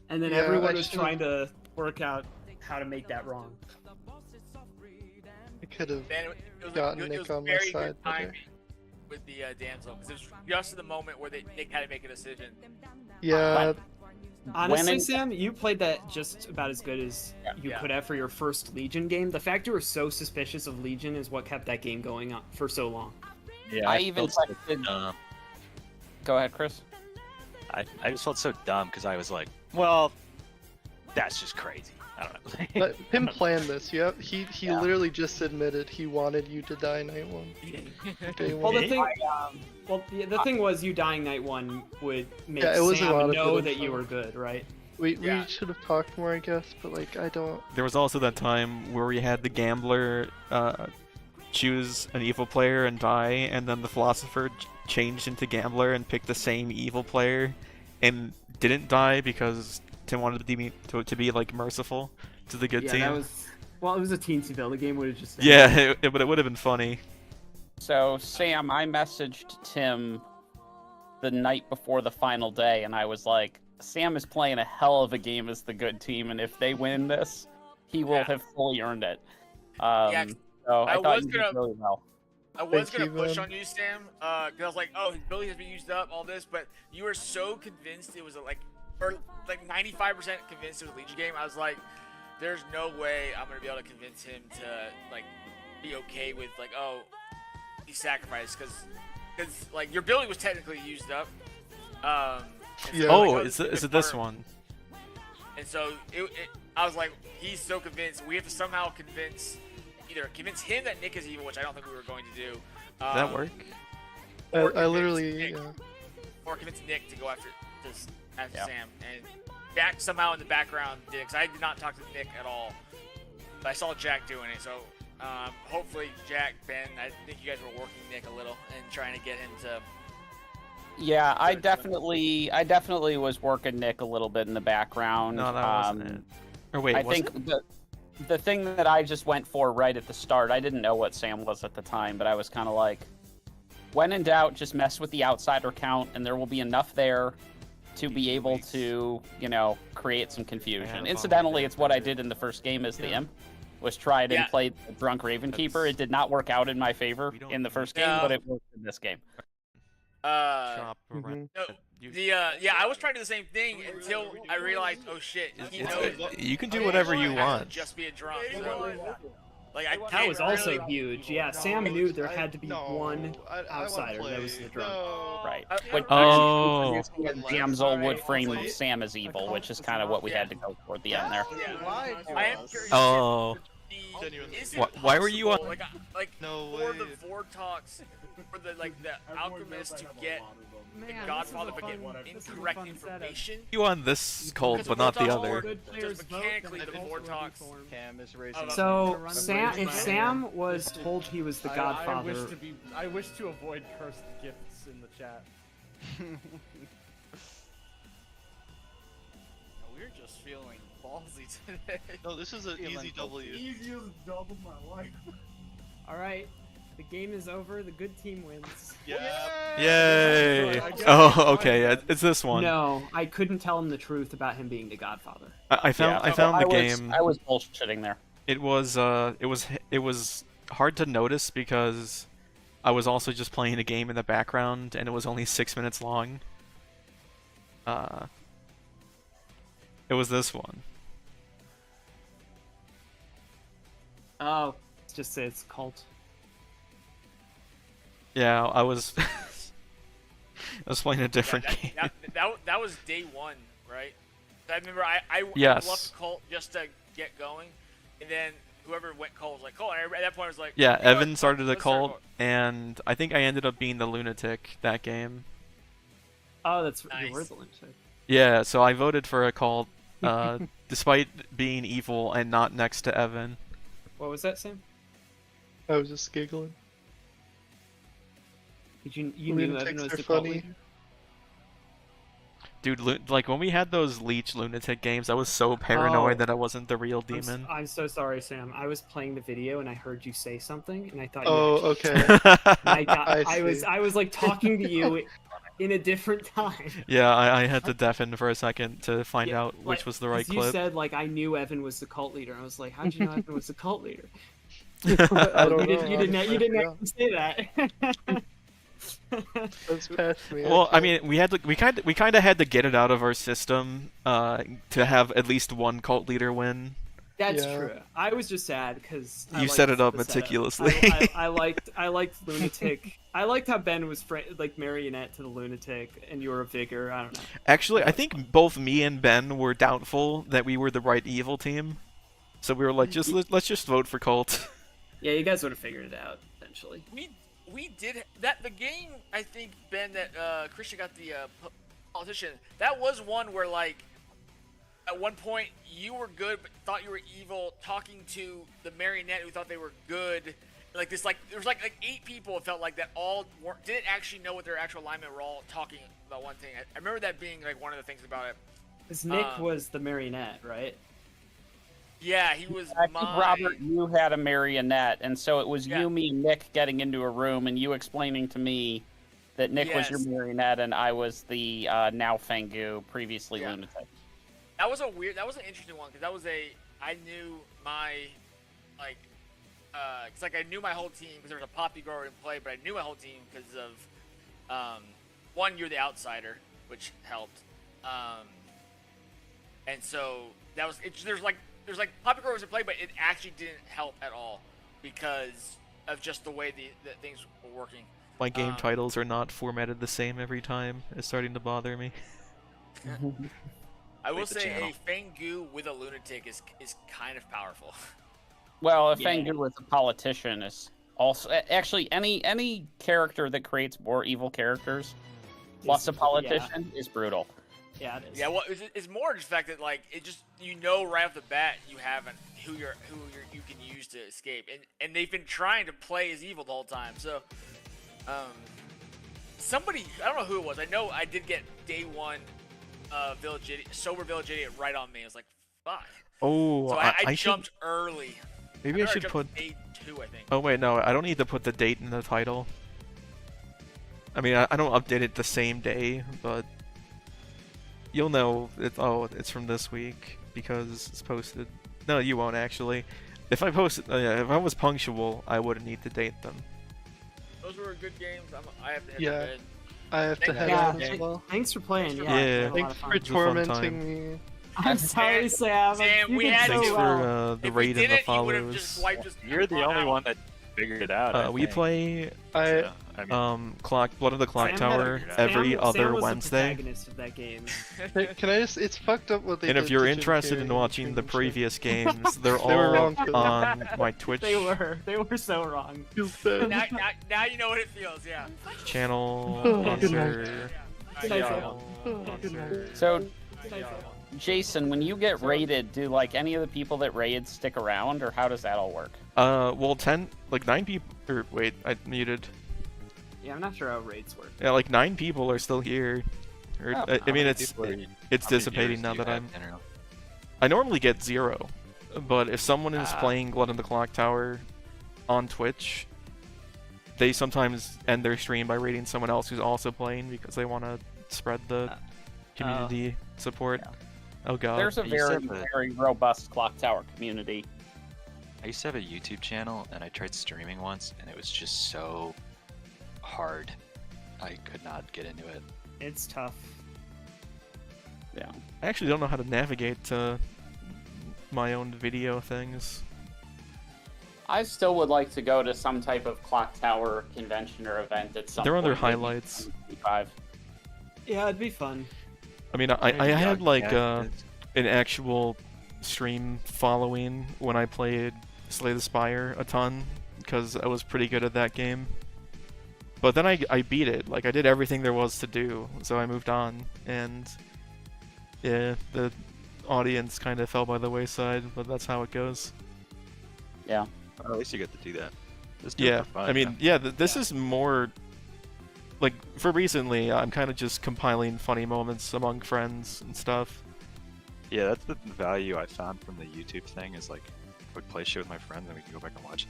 And then Yeah, everyone I was should've- trying to work out how to make that wrong. I could have Man, it was gotten it Nick was on my very side good better. timing with the damsel because it was just the moment where Nick had to make a decision. Yeah. Honestly, When- Sam, you played that just about as good as you could have for your first Legion game. The fact you were so suspicious of Legion is what kept that game going on for so long. Yeah, I even felt so texted- dumb. Go ahead, Chris. I just felt so dumb because I was like, well, that's just crazy. I don't know. Let him plan this. Yeah, he literally just admitted he wanted you to die night one. Day Well, one. the thing, the thing was, you dying night one would make Yeah, it was a lot Sam of know good that you info. were good, right? We should have talked more, I guess, but like I don't. There was also that time where we had the gambler choose an evil player and die, and then the philosopher changed into gambler and picked the same evil player, and didn't die because Tim wanted to be like merciful to the good Yeah, team. that was. Well, it was a Teensville. The game would have just. Yeah, but it would have been funny. So, Sam, I messaged Tim the night before the final day, and I was like, Sam is playing a hell of a game as the good team, and if they win this, he will have fully earned it. So I thought was you did gonna- really well. I was Thank gonna you, push man. on you, Sam, because I was like, "Oh, his ability has been used up, all this," but you were so convinced it was like 95% convinced it was a Legion game. I was like, "There's no way I'm gonna be able to convince him to like be okay with like, oh, he sacrificed because like your ability was technically used up." And so, Yeah. Oh, like, is this it this part- one? And so I was like, he's so convinced. We have to somehow convince him that Nick is evil, which I don't think we were going to do. Did that work? or I convince literally. Nick- Yeah. Or convince Nick to go after Yeah. Sam. And Jack somehow in the background did, because I did not talk to Nick at all. But I saw Jack doing it, so hopefully Jack, Ben, I think you guys were working Nick a little and trying to get him to. Yeah, I definitely was working Nick a little bit in the background. No, that wasn't it. Or wait, I was think it? the thing that I just went for right at the start, I didn't know what Sam was at the time, but I was kind of like, when in doubt, just mess with the outsider count, and there will be enough there to be able to, create some confusion. Incidentally, it's what I did in the first game as the imp, was tried and played the drunk Raven Keeper. It did not work out in my favor in the first game, but it worked in this game. Chop Mhm. around. I was trying to do the same thing until I realized, oh shit, he knows. You can do whatever you want. Just be a drunk. So, like I That can't was also really- huge. Yeah, Sam knew there had to be one outsider that was the drunk. Right. Oh. When Damsel would frame Sam as evil, which is kind of what we had to go for at the end there. I am curious. Oh. Is Why- it why were you possible, on- like for the Vortox, for the alchemist to get the Godfather but get incorrect information? You on this cult, but not the other. Just mechanically, the Vortox. Cam is raising. So if Sam was told he was the Godfather, I wish to avoid cursed gifts in the chat. We're just feeling ballsy today. No, this is an easy W. Easiest double my life. all right, the game is over. The good team wins. Yay! Oh, okay. Yeah, it's this one. No, I couldn't tell him the truth about him being the Godfather. I found the game. I was bullshitting there. It was hard to notice because I was also just playing a game in the background and it was only 6 minutes long. It was this one. Oh, let's just say it's cult. Yeah, I was I was playing a different game. That was day one, right? I remember I Yes. left cult just to get going, and then whoever went cult was like, "Cult." And at that point, I was like, Yeah, "You know what? Evan started a Let's start cult, and I think I ended up being the lunatic that game. Oh, that's Nice. you were the lunatic. Yeah, so I voted for a cult, despite being evil and not next to Evan. What was that, Sam? I was just giggling. Did you knew Evan Lunatics was are the cult funny. leader? Dude, like when we had those Leech Lunatic games, I was so paranoid Oh. that I wasn't the real demon. I'm so sorry, Sam. I was playing the video and I heard you say something, and I thought. Oh, you okay. I was like talking to you in a different time. Yeah, I had to deafen for a second to find Yeah, out which like, was the right 'cause you clip. said like I knew Evan was the cult leader. I was like, how'd you know Evan was the cult leader? I don't you know. didn't honestly, I actually say that. That's past me. Well, I okay. mean, we kind of had to get it out of our system to have at least one cult leader win. That's Yeah. true. I was just sad because You set it up meticulously. I liked Lunatic. I liked how Ben was like marionette to the Lunatic, and you were a Vigor. I don't know. Actually, I think both me and Ben were doubtful that we were the right evil team, so we were like, let's just vote for cult. Yeah, you guys would have figured it out eventually. We did that. The game, I think, Ben, that Christian got the politician. That was one where, like, at one point you were good but thought you were evil, talking to the marionette who thought they were good. Like this, like there was like 8 people. It felt like that all didn't actually know what their actual alignment were. All talking about one thing. I remember that being like one of the things about it. Because Nick was the marionette, right? Yeah, he was. I think Robert, you had a marionette, and so it was Yeah. you, me, and Nick getting into a room, and you explaining to me that Nick was your Yes. marionette, and I was the now Fangu, previously Yeah. Lunatic. That was an interesting one because I knew my, like, cause like I knew my whole team because there was a Poppy Grower in play, but I knew my whole team because of, one, you're the outsider, which helped, and so that was there's like Poppy Grower was in play, but it actually didn't help at all because of just the way the things were working. My game titles are not formatted the same every time. It's starting to bother me. I will Wait, the say channel. a Fangu with a Lunatic is kind of powerful. Well, a Yeah. Fangu with a politician is also actually any character that creates more evil characters plus a politician is brutal. Yeah, it is. Yeah, well, it's more just the fact that like it just right off the bat you have who you can use to escape, and they've been trying to play as evil the whole time. So, somebody, I don't know who it was. I know I did get day one, sober Village Idiot right on me. I was like, fuck. Oh, So I I should- jumped early. Maybe I remember should jumped put. day 2, I think. Oh wait, no, I don't need to put the date in the title. I mean, I don't update it the same day, but you'll know. It's from this week because it's posted. No, you won't actually. If I posted, if I was punctual, I wouldn't need to date them. Those were good games. I have to head Yeah. to bed. I have to Thank head you. out as well. Thanks for playing. Yeah. Yeah. I had a lot Thanks of for fun. It was a fun time. tormenting me. I'm sorry, Sam. Sam, You we did had so Thanks to. well. for the If we raid and the didn't, you would have just follows. wiped us. You're the only one that figured it out. I We think. play I I mean, Blood of the Clock Sam Tower had every Sam other was Wednesday. The protagonist of that game. can I just? It's fucked up what they And did if you're to Jim interested in Carrey watching the and shit. previous games, they're They were all wrong for that. on my Twitch They were so wrong. Feels bad. Now you know what it feels. Yeah. channel. Oh, good answer, Good night, channel, Oh, good answer. night. So, Good night, Sam. Jason, when you get raided, do like any of the people that raid stick around, or how does that all work? Well, 9 people. Or wait, I muted. Yeah, I'm not sure how raids work. Yeah, like 9 people are still here. Or, Oh, I mean, it's people are you- it's how many dissipating viewers now do you that have, I'm. generally? I normally get 0, but if someone is playing Blood of the Clock Tower on Twitch, they sometimes end their stream by raiding someone else who's also playing because they want to spread the community support. Oh god. There's a I used to very, have a- very robust Clock Tower community. I used to have a YouTube channel, and I tried streaming once, and it was just so hard. I could not get into it. It's tough. Yeah. I actually don't know how to navigate to my own video things. I still would like to go to some type of Clock Tower convention or event at some They're on their point, maybe highlights. 2025. Yeah, it'd be fun. I mean, I Maybe had Young like Cat is- an actual stream following when I played Slay the Spire a ton because I was pretty good at that game. But then I beat it. Like I did everything there was to do, so I moved on, and yeah, the audience kind of fell by the wayside. But that's how it goes. Yeah. Well, at least you get to do that. Just do it Yeah, for fun, I mean, yeah. this is more like for recently, I'm kind of just compiling funny moments among friends and stuff. Yeah, that's the value I found from the YouTube thing. Is like, I would play shit with my friends, and we can go back and watch it.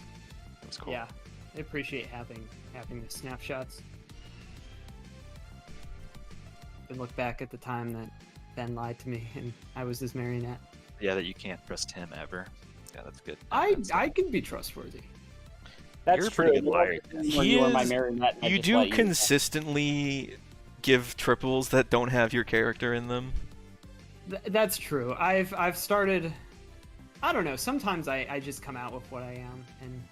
It was cool. Yeah, I appreciate having the snapshots. And look back at the time that Ben lied to me and I was his marionette. Yeah, that you can't trust him ever. Yeah, that's good. I can be trustworthy. That's You're a true. pretty good liar. When you were my marionette, I You just do let you- consistently give triples that don't have your character in them. That's true. I've started. I don't know. Sometimes I just come out with what I am, and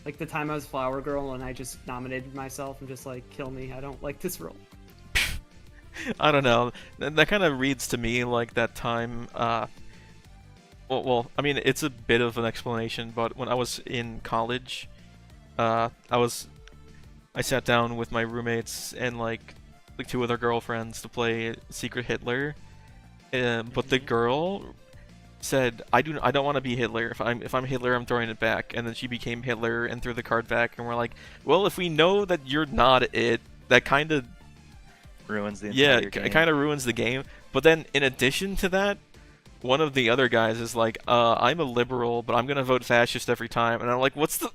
like the time I was Flower Girl and I just nominated myself and just like kill me. I don't like this role. I don't know. That kind of reads to me like that time. Well, I mean, it's a bit of an explanation, but when I was in college, I sat down with my roommates and like 2 other girlfriends to play Secret Hitler, but the girl said, "I don't want to be Hitler. If I'm Hitler, I'm throwing it back." And then she became Hitler and threw the card back, and we're like, "Well, if we know that you're not it, that kind of ruins the entire game. It kind of ruins the game." But then, in addition to that, one of the other guys is like, "I'm a liberal, but I'm gonna vote fascist every time." And I'm like, "What's the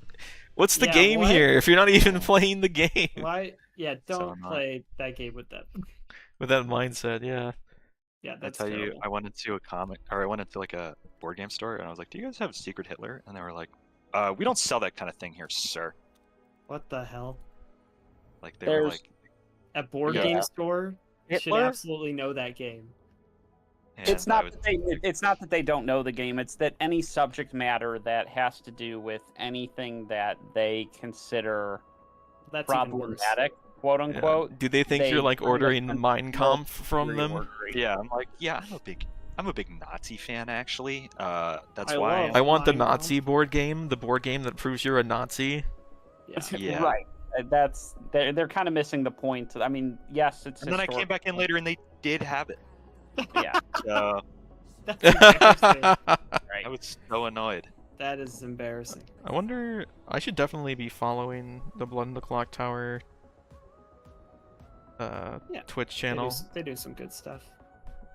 Yeah, game what? here? If you're not even playing the game Why? Yeah, don't I'm not. play that game with that. with that mindset." Yeah. Yeah, I that's tell you, terrible. I went into a comic, or I went into like a board game store, and I was like, "Do you guys have Secret Hitler?" And they were like, "We don't sell that kind of thing here, sir." What the hell? Like they were There's- like, A board Yeah. game store should Hitler? absolutely know that game. It's and I not was- that it's not that they don't know the game. It's that any subject matter that has to do with anything that they consider That's even worse. problematic, quote unquote. Do they think you're like bring ordering them Mein Kampf from very them? ornery. Yeah, I'm like, yeah, I'm a big Nazi fan actually. That's I why. love- I want the Mein Kampf. Nazi board game, the board game that proves you're a Nazi. Yeah. Yeah. Right. That's they're kind of missing the point. I mean, yes, it's. And then I came back in later, and they did have it. Yeah. So That's embarrassing. Right. I was so annoyed. That is embarrassing. I wonder. I should definitely be following the Blood in the Clock Tower Yeah. Twitch They do channel. they do some good stuff.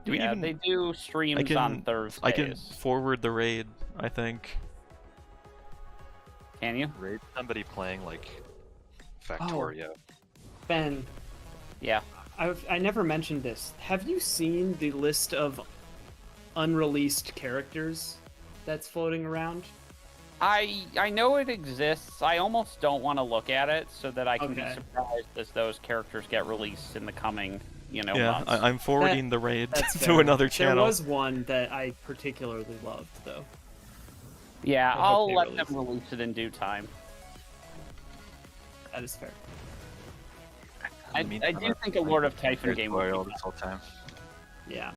Do we Yeah, even? they do streams on Thursdays. I can forward the raid. I think. Can you? Raid somebody playing like Factorio. Ben, Yeah. I never mentioned this. Have you seen the list of unreleased characters that's floating around? I know it exists. I almost don't want to look at it so that I can be Okay. surprised as those characters get released in the coming, months. Yeah, I'm forwarding the raid That's to fair. another channel. There was one that I particularly loved, though. Yeah, I hope I'll they let release them release it in due time. That is fair. I do think a Lord of Typhon game would be all this whole time. Yeah.